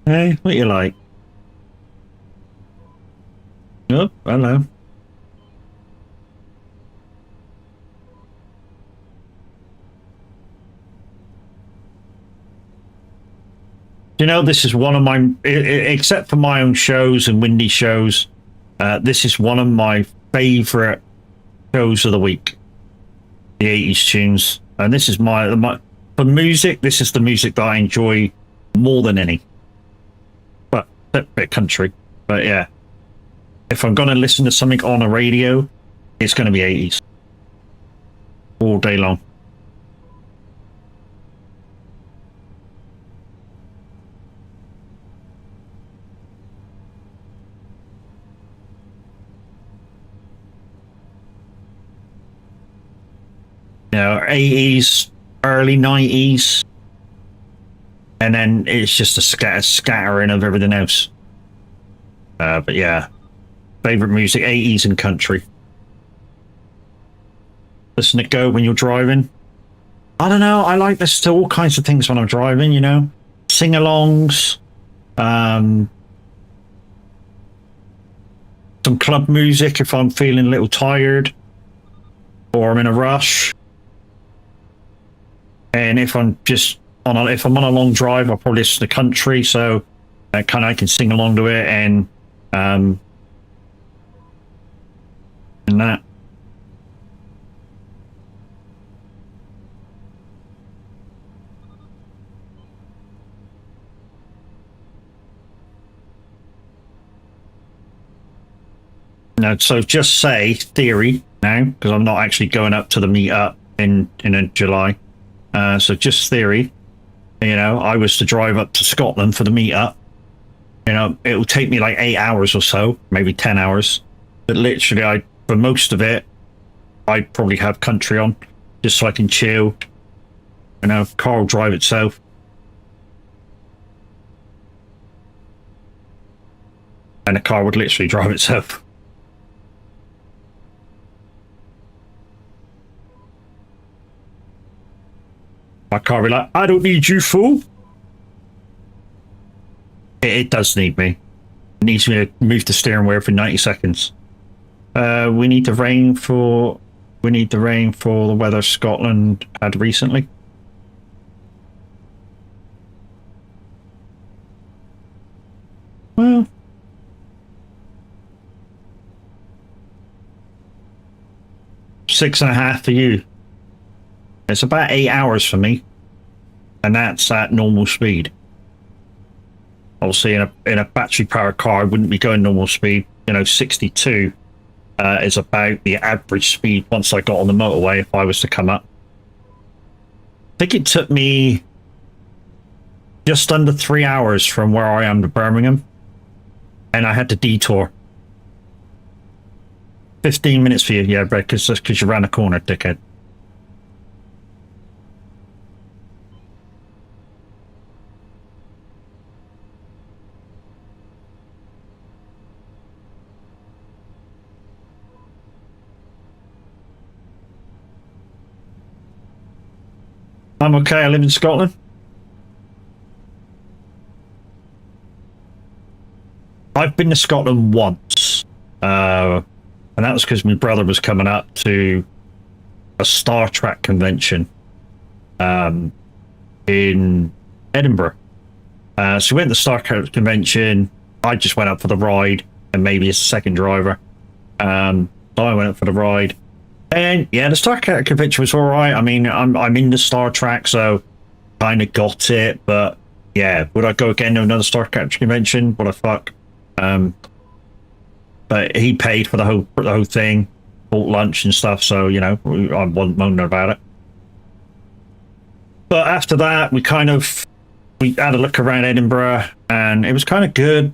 Hey, what you like? Oh, hello. You know, this is one of my, except for my own shows and windy shows, this is one of my favorite shows of the week. The 80s tunes. And this is my for music, this is the music that I enjoy more than any. But a bit of country. But yeah. If I'm going to listen to something on a radio, it's going to be 80s. All day long. You know, 80s, early 90s, and then it's just a scattering of everything else. But yeah, favorite music, 80s and country. Listen to go when you're driving. I don't know, I like this to all kinds of things when I'm driving, you know, sing-alongs, some club music if I'm feeling a little tired or I'm in a rush. And if I'm just if I'm on a long drive, I'll probably listen to country, so I can sing along to it and that. No, so just say theory now, because I'm not actually going up to the meetup in July. So just theory, you know, I was to drive up to Scotland for the meetup, you know, it will take me like 8 hours or so, maybe 10 hours. But literally, for most of it, I'd probably have country on, just so I can chill. You know, car will drive itself. And the car would literally drive itself. My car will be like, I don't need you, fool. It does need me. It needs me to move the steering wheel for 90 seconds. We need the rain for the weather Scotland had recently. Well, $6.5 for you. It's about 8 hours for me, and that's at normal speed. Obviously, in a battery powered car, I wouldn't be going normal speed. You know, 62 is about the average speed once I got on the motorway if I was to come up. I think it took me just under 3 hours from where I am to Birmingham, and I had to detour. 15 minutes for you, yeah, Brett, because you ran a corner, dickhead. I'm okay, I live in Scotland. I've been to Scotland once, and that was because my brother was coming up to a Star Trek convention. in Edinburgh. So we went to the Star Coach convention. I just went up for the ride, and maybe as a second driver. So I went up for the ride, and yeah, the Star Coach convention was all right. I mean, I'm into Star Trek, so kind of got it. But yeah, would I go again to another Star Coach convention? What the fuck? But he paid for the whole thing, bought lunch and stuff. So you know, I wasn't moaning about it. But after that, we had a look around Edinburgh, and it was kind of good.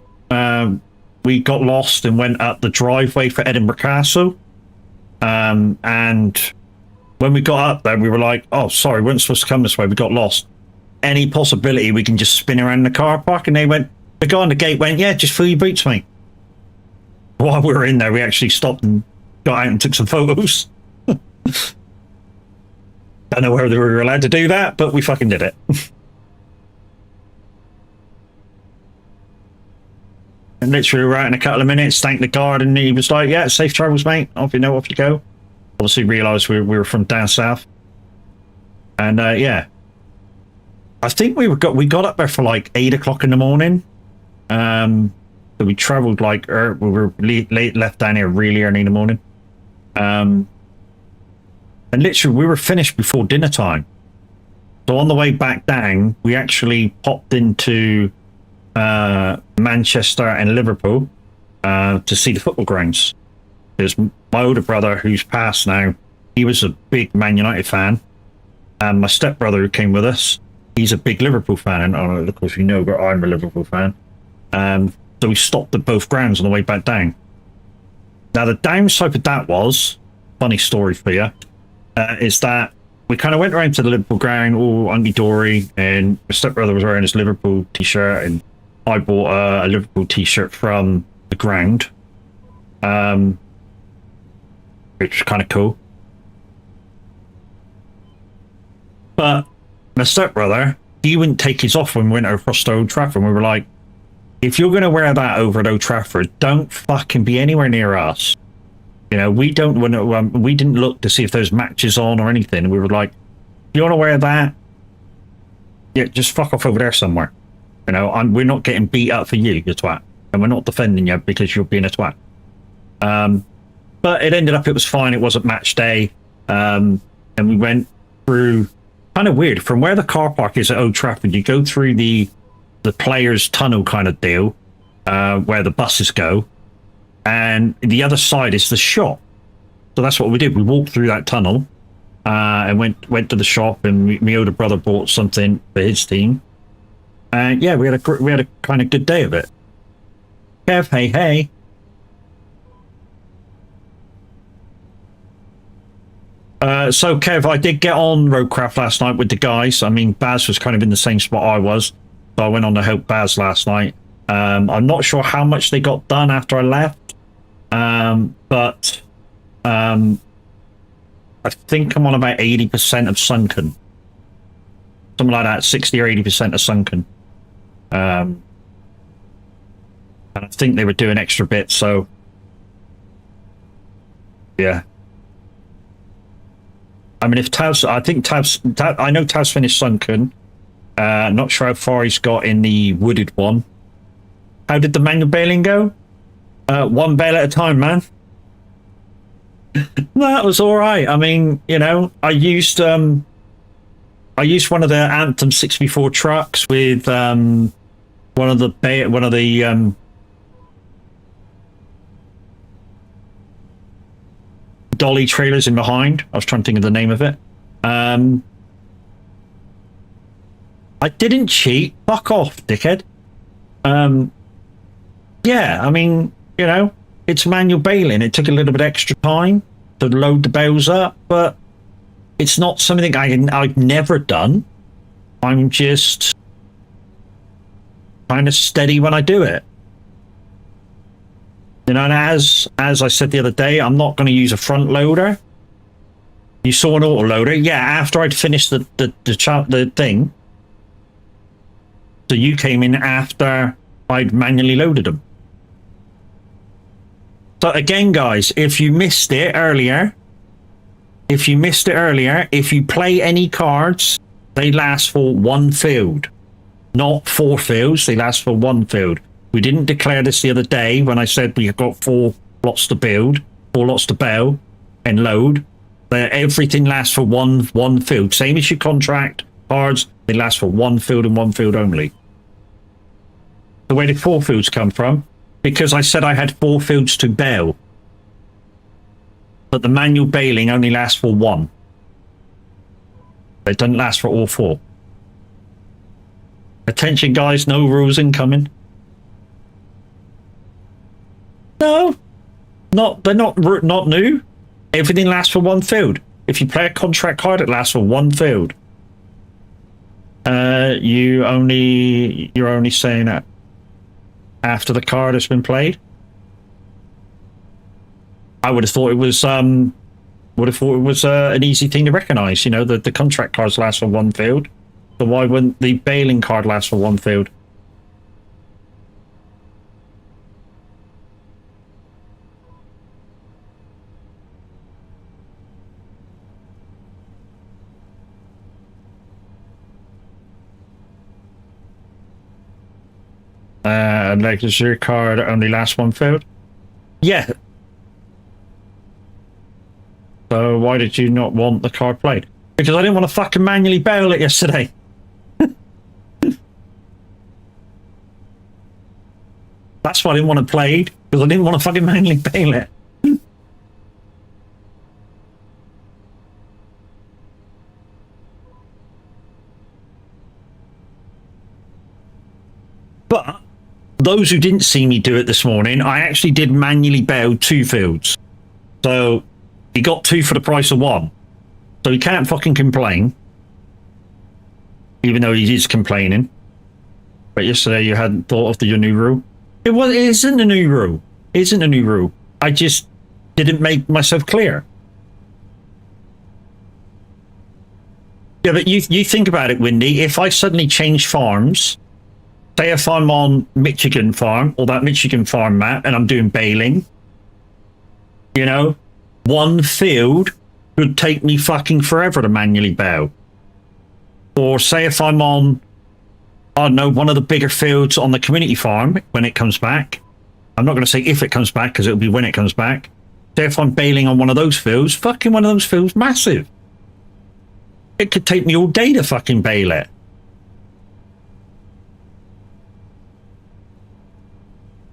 We got lost and went up the driveway for Edinburgh Castle. And when we got up there, we were like, oh, sorry, we weren't supposed to come this way. We got lost. Any possibility we can just spin around the car park? And the guy on the gate went, yeah, just fill your boots, mate. While we were in there, we actually stopped and got out and took some photos. Don't know whether we were allowed to do that, but we fucking did it. And literally we were out in a couple of minutes, thanked the guard, and he was like, yeah, safe travels, mate. Off you go. Obviously realised we were from down south. And yeah. I think we got up there for like 8 o'clock in the morning. So we travelled like, we were left down here really early in the morning. And literally we were finished before dinner time. So on the way back down, we actually popped into Manchester and Liverpool to see the football grounds. There's my older brother, who's passed now. He was a big Man United fan, and my stepbrother, who came with us, he's a big Liverpool fan. And of course, you know, but I'm a Liverpool fan. So we stopped at both grounds on the way back down. Now the downside of that was, funny story for you, is that we kind of went around to the Liverpool ground, all hunky-dory, and my stepbrother was wearing his Liverpool t-shirt, and I bought a Liverpool t-shirt from the ground, which was kind of cool. But my stepbrother, he wouldn't take his off when we went across to Old Trafford, and we were like, if you're going to wear that over at Old Trafford, don't fucking be anywhere near us. You know, we didn't look to see if there's matches on or anything. We were like, you want to wear that? Yeah, just fuck off over there somewhere. You know, we're not getting beat up for you twat. And we're not defending you because you're being a twat. But it ended up, it was fine. It wasn't match day. And we went through, kind of weird, from where the car park is at Old Trafford, you go through the players' tunnel kind of deal, where the buses go. And the other side is the shop. So that's what we did. We walked through that tunnel and went to the shop, and my older brother bought something for his team. And yeah, we had a kind of good day of it. Kev, hey. So Kev, I did get on Roadcraft last night with the guys. I mean, Baz was kind of in the same spot I was. So I went on to help Baz last night. I'm not sure how much they got done after I left. But I think I'm on about 80% of sunken. Something like that, 60 or 80% of sunken. And I think they were doing extra bits, so yeah. I mean, if Tav's, I know Tav's finished sunken. Not sure how far he's got in the wooded one. How did the manual bailing go? One bale at a time, man. That was all right. I mean, you know, I used one of the Anthem 6x4 trucks with one of the dolly trailers in behind. I was trying to think of the name of it. I didn't cheat. Fuck off, dickhead. Yeah, I mean, you know, it's manual bailing. It took a little bit extra time to load the bales up, but it's not something I've never done. I'm just kind of steady when I do it. You know, and as I said the other day, I'm not going to use a front loader. You saw an auto loader. Yeah, after I'd finished the thing. So you came in after I'd manually loaded them. So again, guys, if you missed it earlier, if you play any cards they last for one field, not 4 fields. They last for 1 field. We didn't declare this the other day when I said we have got 4 lots to build, 4 lots to bail and load. Everything lasts for one field. Same as your contract cards, they last for 1 field and 1 field only. So where did 4 fields come from? Because I said I had 4 fields to bail. But the manual bailing only lasts for 1. It doesn't last for all 4. Attention guys, no rules incoming. No, they're not new. Everything lasts for 1 field. If you play a contract card, it lasts for 1 field. You're only saying that after the card has been played. I would have thought it was an easy thing to recognise. You know, the contract cards last for 1 field. So why wouldn't the bailing card last for 1 field? Legacy card only lasts 1 field? Yeah. So why did you not want the card played? Because I didn't want to fucking manually bail it yesterday. That's why I didn't want it played, because I didn't want to fucking manually bail it. But those who didn't see me do it this morning, I actually did manually bail 2 fields. So he got 2 for the price of 1. So he can't fucking complain. Even though he is complaining. But yesterday you hadn't thought of your new rule. It isn't a new rule. It isn't a new rule. I just didn't make myself clear. Yeah, but you think about it, Windy. If I suddenly change farms, say if I'm on Michigan farm, or that Michigan farm map, and I'm doing bailing, you know, 1 field could take me fucking forever to manually bail. Or say if I'm on, I don't know, one of the bigger fields on the community farm when it comes back. I'm not going to say if it comes back, because it'll be when it comes back. Say if I'm bailing on one of those fields, fucking one of those fields massive. It could take me all day to fucking bail it.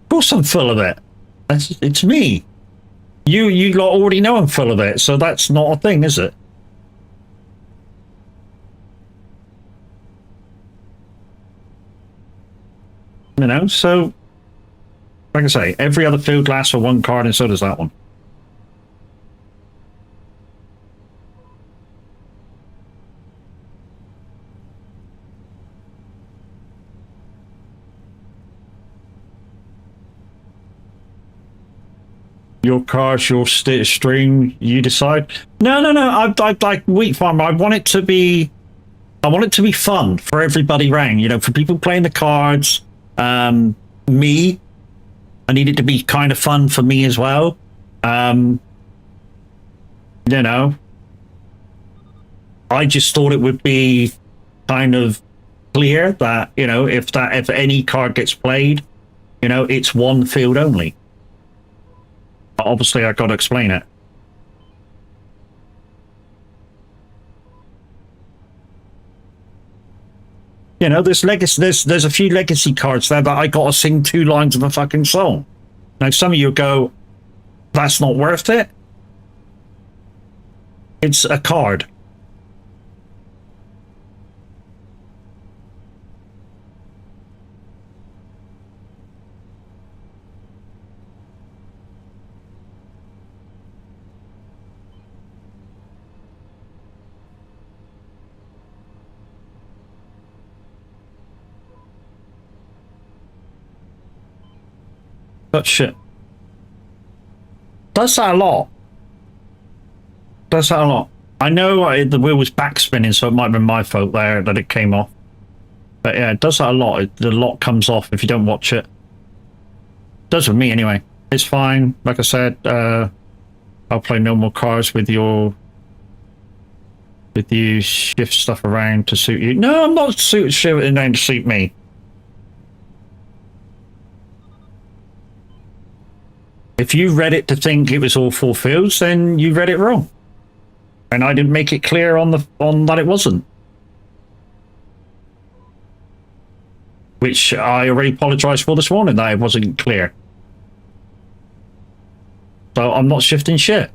Of course I'm full of it. It's me. You lot already know I'm full of it, so that's not a thing, is it? You know, so like I say, every other field lasts for 1 card, and so does that one. Your cards, your stream, you decide. No. I like Wheat Farm. I want it to be fun for everybody around. You know, for people playing the cards. Me, I need it to be kind of fun for me as well. You know, I just thought it would be kind of clear that, you know, if any card gets played, you know, it's 1 field only. But obviously, I got to explain it. You know, there's a few legacy cards there that I got to sing 2 lines of a fucking song. Now, some of you go, that's not worth it. It's a card. But shit. Does that a lot. Does that a lot. I know the wheel was backspinning, so it might have been my fault there that it came off. But yeah, it does that a lot. The lock comes off if you don't watch it. Does with me anyway. It's fine. Like I said, I'll play no more cards with your Did you shift stuff around to suit you? No, I'm not shifting around to suit me. If you read it to think it was all 4 fields, then you read it wrong. And I didn't make it clear on that it wasn't. Which I already apologized for this morning, that it wasn't clear. So I'm not shifting shit.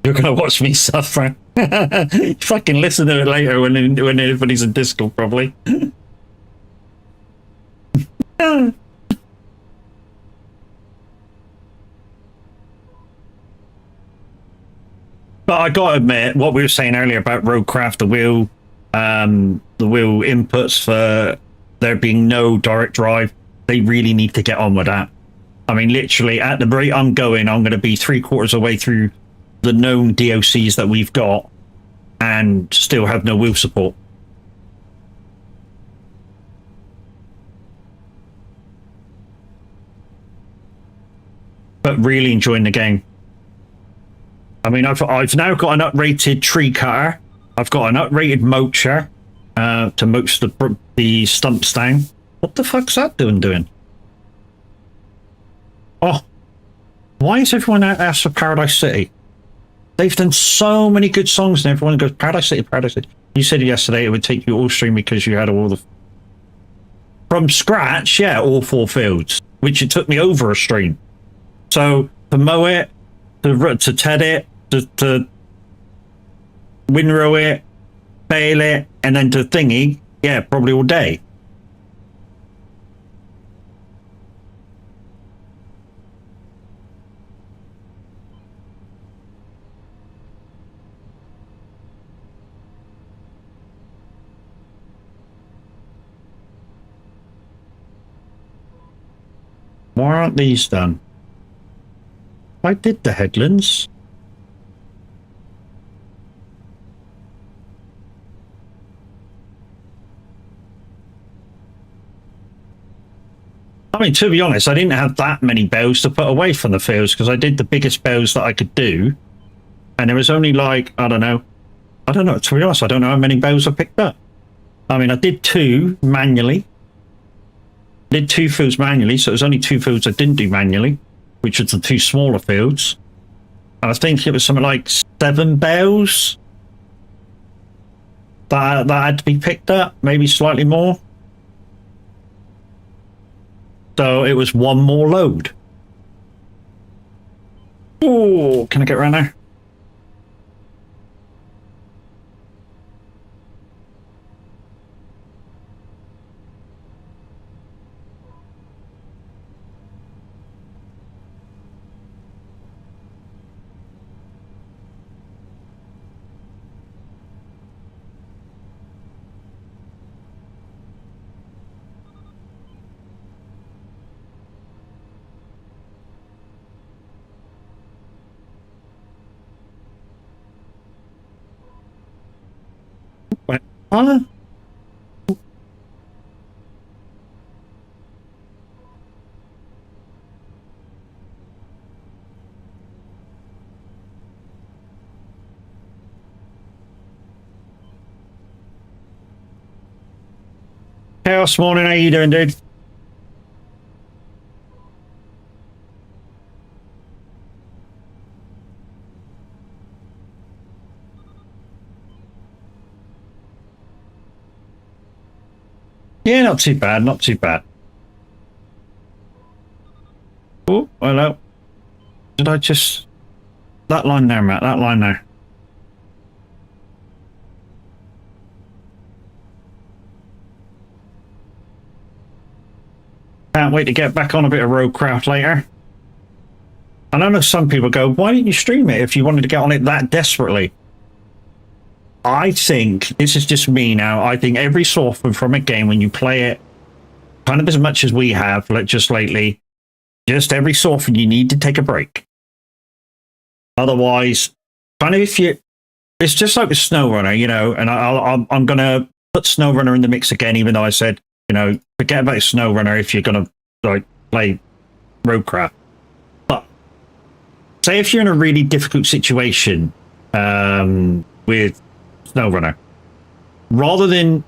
You're gonna watch me suffer. Fucking listen to it later when everybody's in Discord, probably. But I gotta admit, what we were saying earlier about Roadcraft, the wheel inputs for there being no direct drive, they really need to get on with that. I mean, literally, at the rate I'm going to be 3/4 of the way through the known DOCs that we've got and still have no wheel support. But really enjoying the game. I mean, I've now got an uprated tree cutter. I've got an uprated mulcher to mulch the stumps down. What the fuck's that doing? Oh, why is everyone asked for Paradise City? They've done so many good songs and everyone goes, Paradise City, Paradise City. You said yesterday it would take you all stream because you had all the... From scratch, yeah, all 4 fields, which it took me over a stream. So, to mow it, to ted it, to windrow it, bale it, and then to thingy, yeah, probably all day. Why aren't these done? I did the headlands. I mean, to be honest, I didn't have that many bells to put away from the fields because I did the biggest bells that I could do. And there was only like, I don't know, to be honest, I don't know how many bells I picked up. I mean, I did 2 manually. Did 2 fields manually, so it was only 2 fields I didn't do manually, which was the 2 smaller fields. And I think it was something like 7 bells that had to be picked up, maybe slightly more. So it was 1 more load. Oh, can I get around there? Huh? Chaos morning, how you doing, dude? Yeah, not too bad, not too bad. Oh, hello. Did I just... That line there, Matt, that line there. Can't wait to get back on a bit of Roadcraft later. And I know some people go, why didn't you stream it if you wanted to get on it that desperately? I think, this is just me now, I think every so often from a game when you play it, kind of as much as we have, like just lately, just every so often you need to take a break. Otherwise, kind of if you... It's just like a SnowRunner, you know, and I'm going to put SnowRunner in the mix again, even though I said, you know, forget about SnowRunner if you're going to like play roadcraft. But say if you're in a really difficult situation with SnowRunner, rather than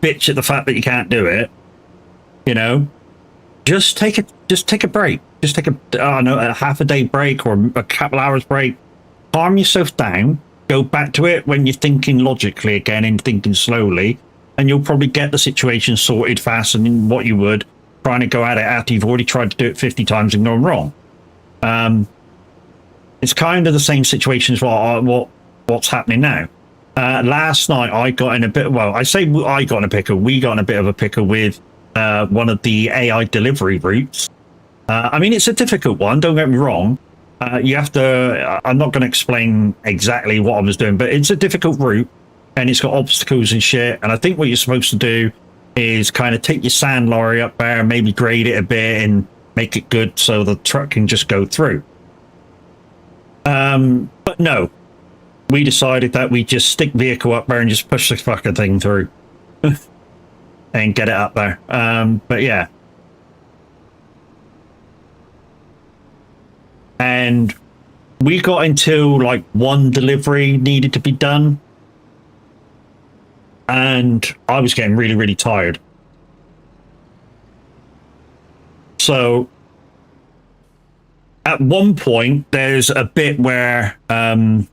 bitch at the fact that you can't do it, you know, just take a break. Just take a half a day break or a couple hours break. Calm yourself down. Go back to it when you're thinking logically again and thinking slowly, and you'll probably get the situation sorted faster than what you would trying to go at it after you've already tried to do it 50 times and gone wrong. It's kind of the same situation as what's happening now. Last night I got in a bit. Well, I say I got in a pickle. We got in a bit of a pickle with one of the AI delivery routes. I mean, it's a difficult one. Don't get me wrong. You have to. I'm not going to explain exactly what I was doing, but it's a difficult route, and it's got obstacles and shit. And I think what you're supposed to do is kind of take your sand lorry up there, and maybe grade it a bit, and make it good so the truck can just go through. But no, we decided that we just stick vehicle up there and just push the fucking thing through and get it up there. But yeah. And we got into like one delivery needed to be done. And I was getting really, really tired. So at one point, there's a bit where the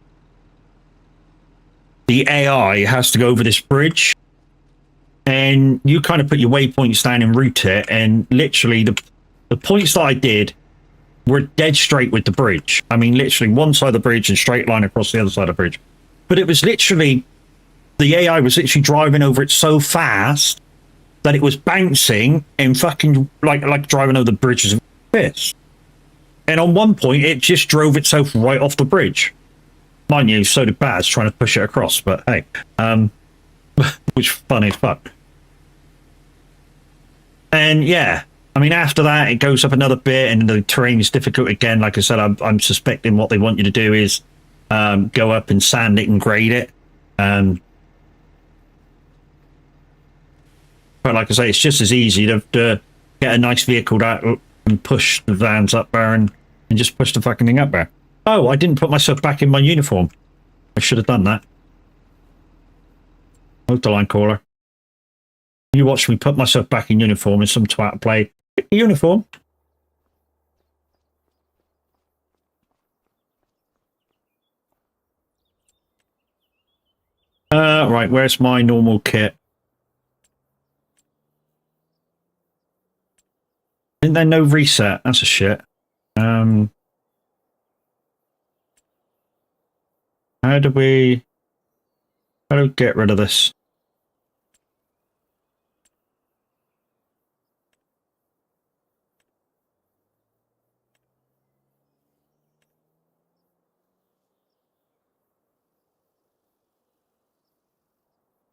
AI has to go over this bridge, and you kind of put your waypoints down and route it. And literally, the points that I did were dead straight with the bridge. I mean, literally one side of the bridge and straight line across the other side of the bridge. But it was literally, the AI was literally driving over it so fast that it was bouncing and fucking like driving over the bridges of this. And on one point, it just drove itself right off the bridge. Mind you, so did Baz trying to push it across, but hey, which funny as fuck. And yeah, I mean, after that, it goes up another bit and the terrain is difficult again. Like I said, I'm suspecting what they want you to do is go up and sand it and grade it. But like I say, it's just as easy to get a nice vehicle out and push the vans up there and just push the fucking thing up there. Oh, I didn't put myself back in my uniform. I should have done that. Hold the line caller. You watch me put myself back in uniform and some twat play. Uniform. Right, where's my normal kit? Isn't there no reset? That's a shit. How do we get rid of this?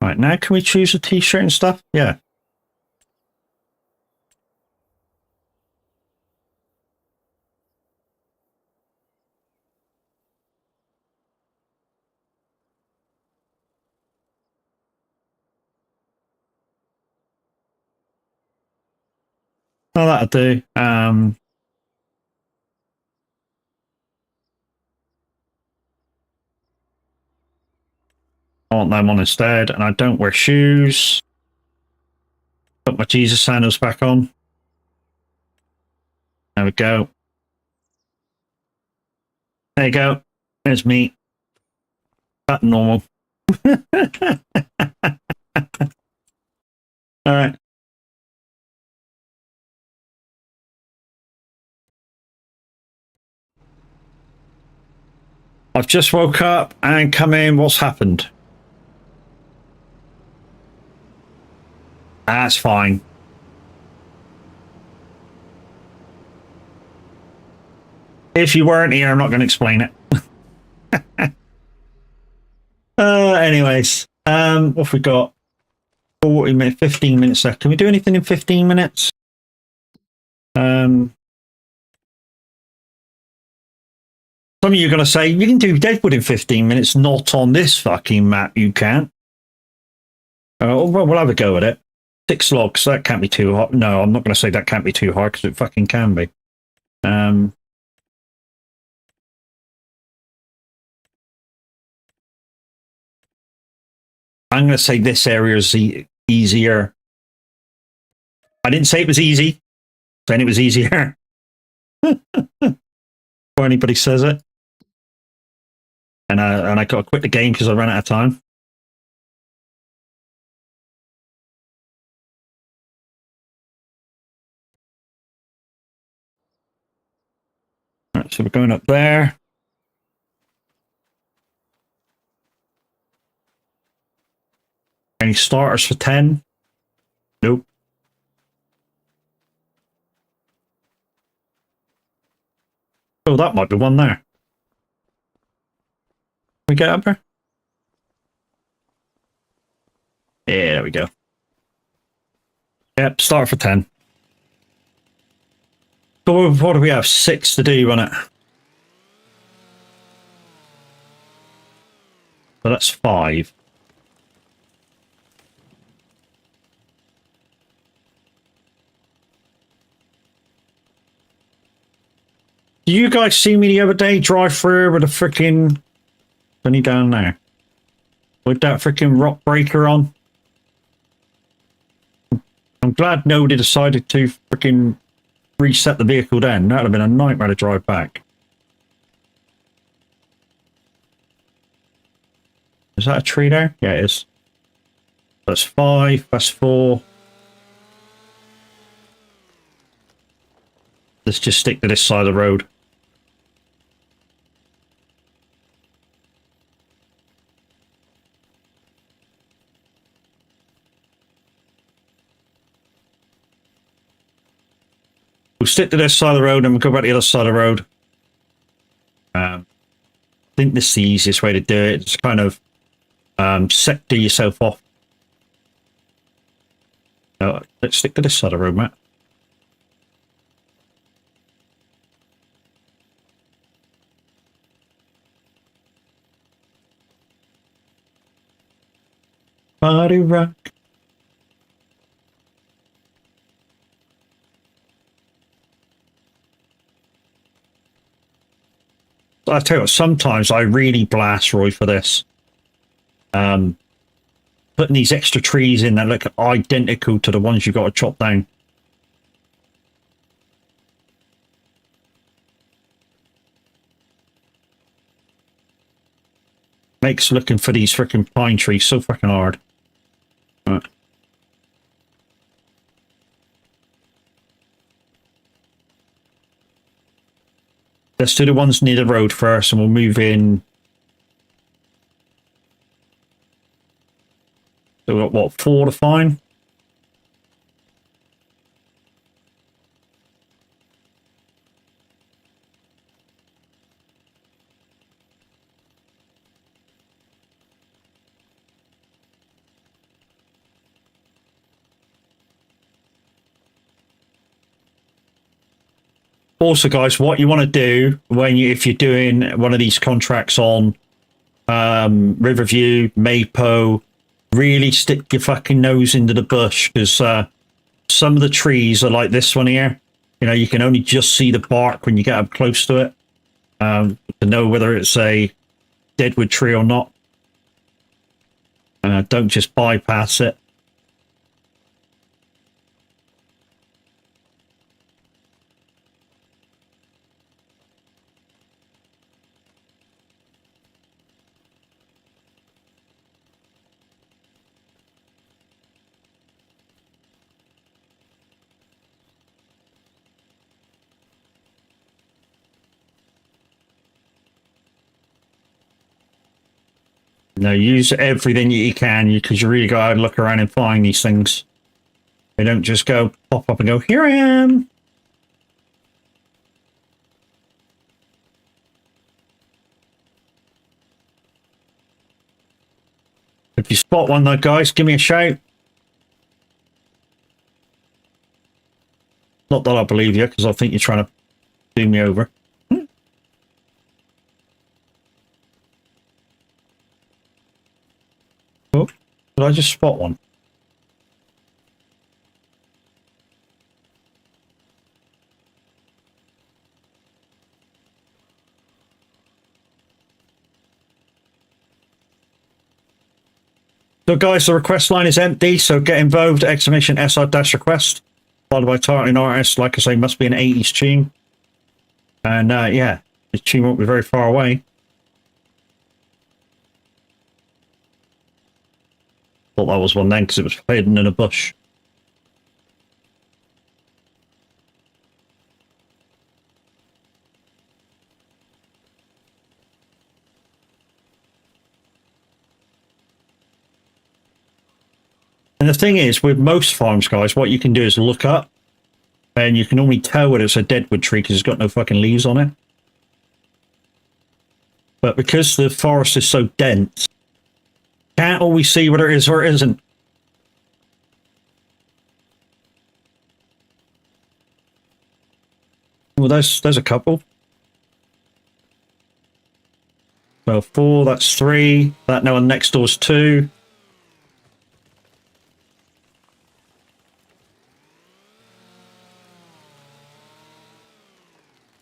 Right, now can we choose a t-shirt and stuff? Yeah. Oh, that'll do. I want them on instead, and I don't wear shoes. Put my Jesus sandals back on. There we go. There you go. There's me. That's normal. All right. I've just woke up and come in. What's happened? That's fine. If you weren't here, I'm not going to explain it. Anyways, what have we got? 40 minutes, 15 minutes left. Can we do anything in 15 minutes? Some of you are going to say, you can do Deadwood in 15 minutes, not on this fucking map, you can't. Well, we'll have a go at it. 6 logs, that can't be too hard. No, I'm not going to say that can't be too hard because it fucking can be. I'm going to say this area is easier. I didn't say it was easy. I'm saying it was easier. Before anybody says it. And I got to quit the game because I ran out of time. Right, so we're going up there. Any starters for 10? Nope. Oh, that might be one there. Can we get up there? Yeah, there we go. Yep, start for 10. So what do we have? 6 to do on it. So that's 5. Did you guys see me the other day drive through with a freaking bunny down there? With that freaking rock breaker on? I'm glad nobody decided to freaking reset the vehicle then. That would have been a nightmare to drive back. Is that a tree there? Yeah, it is. That's 5. That's 4. Let's just stick to this side of the road. We'll stick to this side of the road and we'll go back to the other side of the road. I think this is the easiest way to do it. It's kind of sector yourself off. No, let's stick to this side of the road, Matt. Body rock. I tell you what, sometimes I really blast Roy for this. Putting these extra trees in that look identical to the ones you got to chop down. Makes looking for these freaking pine trees so fucking hard. Right. Let's do the ones near the road first and we'll move in. So we've got what, 4 to find? Also, guys, what you want to do when if you're doing one of these contracts on Riverview, Mapo, really stick your fucking nose into the bush because some of the trees are like this one here. You know, you can only just see the bark when you get up close to it to know whether it's a deadwood tree or not. Don't just bypass it. No, use everything you can because you really got to look around and find these things. They don't just go pop up and go, here I am. If you spot one though, guys, give me a shout. Not that I believe you because I think you're trying to do me over. Oh, did I just spot one? So guys, the request line is empty, so get involved, exclamation SR-request. Followed by targeting artist, like I say, must be an 80s tune. And yeah, the tune won't be very far away. Thought that was one then because it was hidden in a bush. And the thing is, with most farms, guys, what you can do is look up, and you can normally tell whether it's a deadwood tree because it's got no fucking leaves on it. But because the forest is so dense, you can't always see whether it is or it isn't. Well, there's a couple. So 4, that's 3. That now on next door's 2.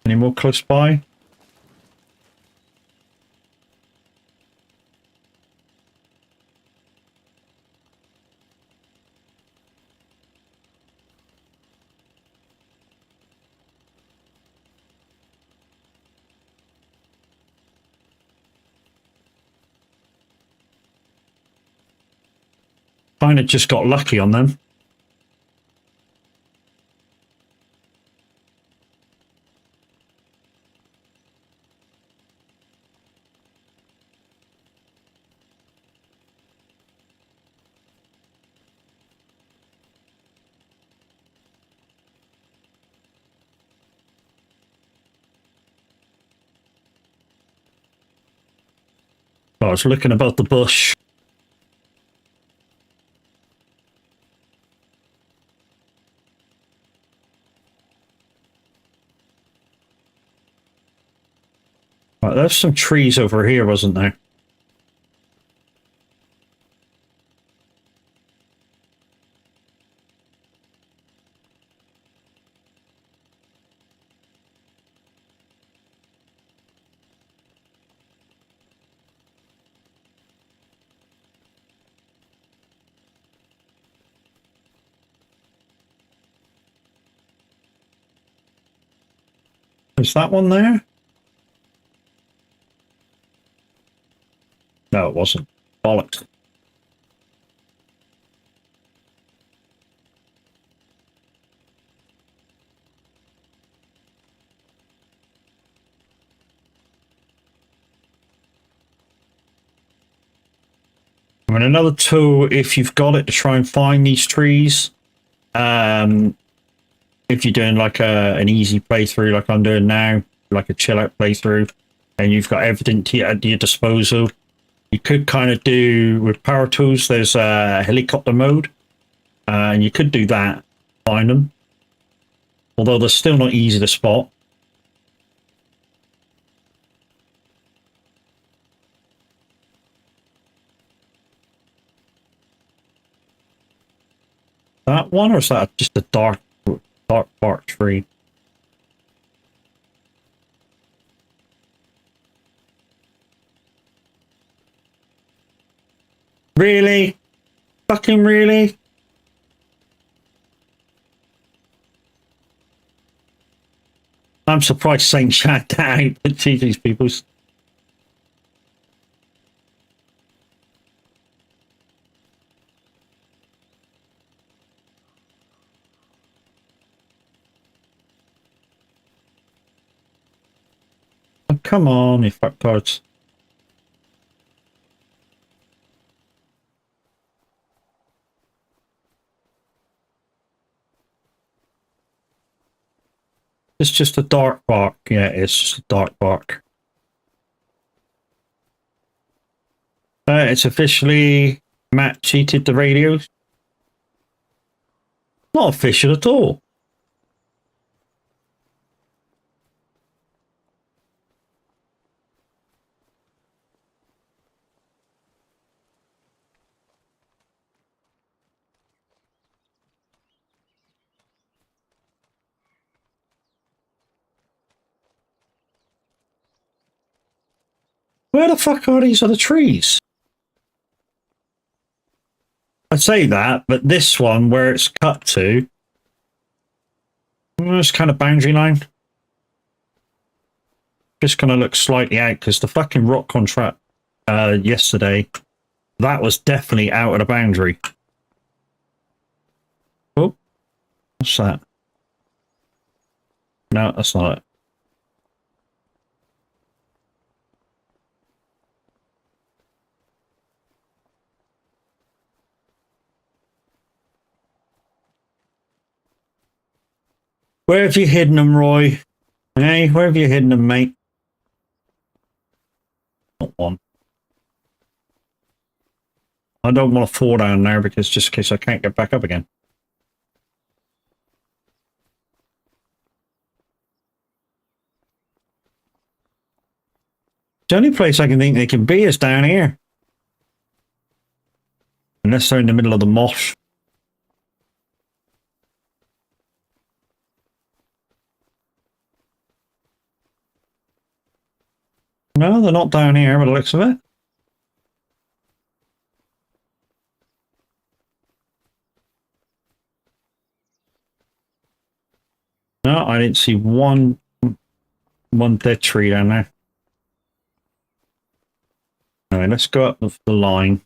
Any more close by? Kind of just got lucky on them. I was looking about the bush. Right, there's some trees over here, wasn't there? Is that one there? No, it wasn't. Bollocks. I mean, another tool, if you've got it, to try and find these trees. If you're doing like an easy playthrough like I'm doing now, like a chill out playthrough, and you've got everything at your disposal, you could kind of do with power tools, there's a helicopter mode, and you could do that, find them. Although they're still not easy to spot. That one, or is that just a dark bark tree? Really? Fucking really? I'm surprised Saint Chad down, but these people's. Oh, come on, you fucktards. It's just a dark bark. Yeah, it's just a dark bark. It's officially Matt cheated the radios. Not official at all. Where the fuck are these other trees? I say that, but this one where it's cut to, it's kind of boundary line. Just kind of looks slightly out because the fucking rock contract yesterday, that was definitely out of the boundary. Oh, what's that? No, that's not it. Where have you hidden them, Roy? Hey, where have you hidden them, mate? Not one. I don't want to fall down there because just in case I can't get back up again. The only place I can think they can be is down here. Unless they're in the middle of the mosh. No, they're not down here by the looks of it. No, I didn't see one dead tree down there. All right, let's go up the line.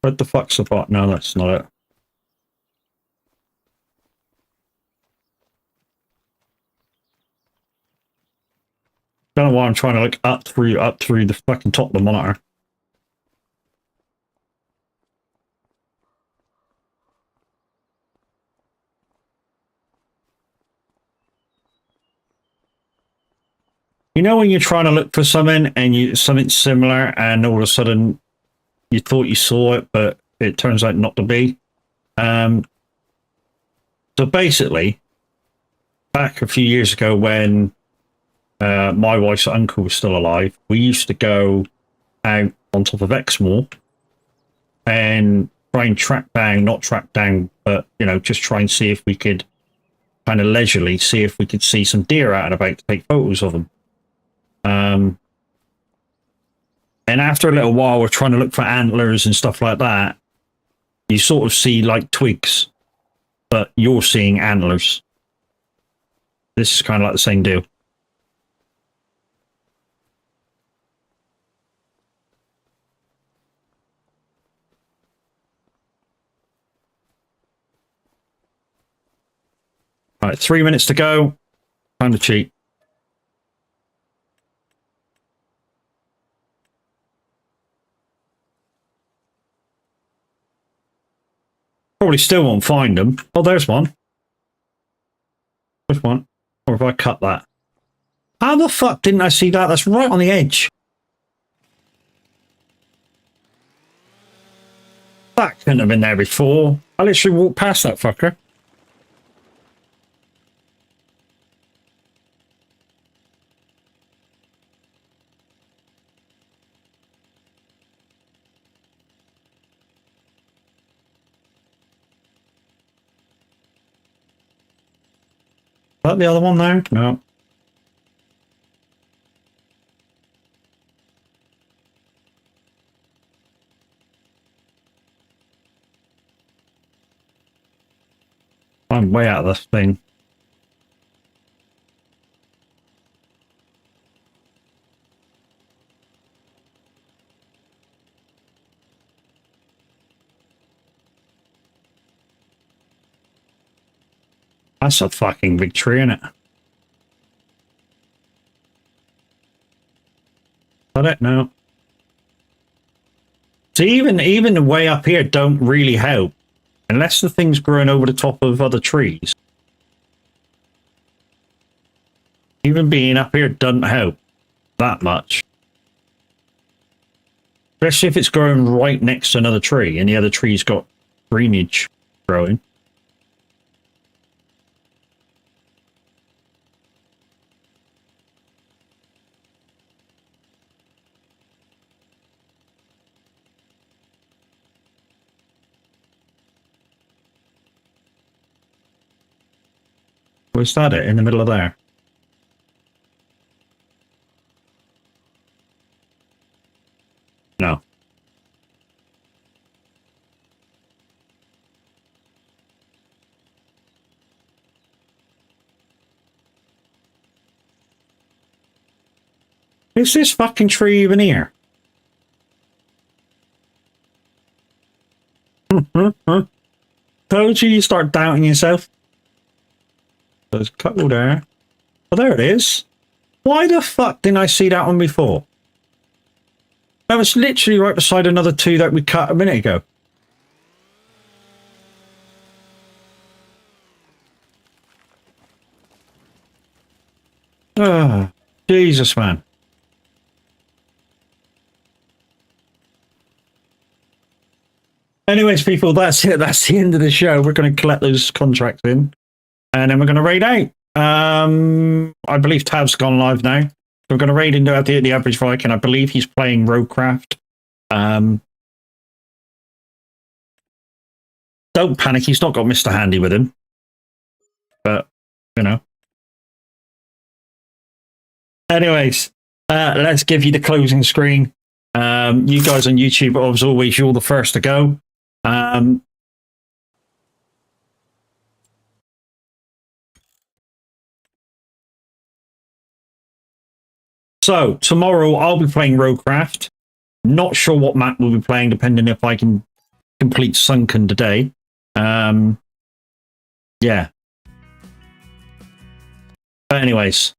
What the fuck's the pot? No, that's not it. Don't know why I'm trying to look up through the fucking top of the monitor. You know when you're trying to look for something and something similar and all of a sudden you thought you saw it, but it turns out not to be. So basically, back a few years ago when my wife's uncle was still alive, we used to go out on top of Exmoor and try and not track down, but, you know, just try and see if we could kind of leisurely see if we could see some deer out and about to take photos of them. And after a little while, we're trying to look for antlers and stuff like that. You sort of see like twigs, but you're seeing antlers. This is kind of like the same deal. All right, 3 minutes to go. Time to cheat. Probably still won't find them. Oh, there's one. There's one. Or if I cut that. How the fuck didn't I see that? That's right on the edge. That couldn't have been there before. I literally walked past that fucker. Is that the other one there? No. I'm way out of this thing. That's a fucking big tree, isn't it? Is that it? No. So even the way up here don't really help. Unless the thing's growing over the top of other trees. Even being up here doesn't help that much. Especially if it's growing right next to another tree and the other tree's got greenage growing. Where's that it? In the middle of there? Is this fucking tree even here? Told you start doubting yourself. There's a couple there. Oh, there it is. Why the fuck didn't I see that one before? That was literally right beside another two that we cut a minute ago. Oh, Jesus, man. Anyways, people, that's it. That's the end of the show. We're going to collect those contracts in, and then we're going to raid out. I believe Tav's gone live now. So we're going to raid into the average Viking. I believe he's playing Roadcraft. Don't panic. He's not got Mr. Handy with him. But, you know. Anyways, let's give you the closing screen. You guys on YouTube, as always, you're the first to go. So tomorrow I'll be playing Roadcraft. Not sure what map we'll be playing, depending if I can complete Sunken today. Yeah. But anyways,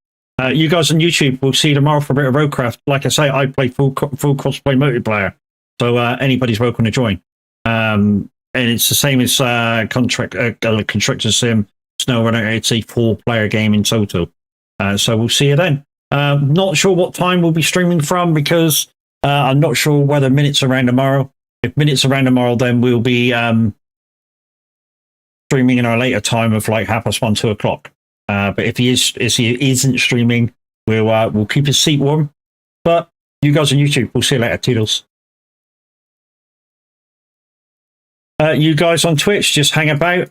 you guys on YouTube, we'll see you tomorrow for a bit of Roadcraft. Like I say, I play full cosplay multiplayer, so anybody's welcome to join. And it's the same as Constructor Sim, SnowRunner. It's a 4-player game in total. So we'll see you then. Not sure what time we'll be streaming from, because I'm not sure whether minutes around tomorrow. If minutes around tomorrow, then we'll be streaming in our later time of like 1:30, 2 o'clock. But if he isn't streaming, we'll keep his seat warm. But you guys on YouTube, we'll see you later. Toodles. You guys on Twitch, just hang about.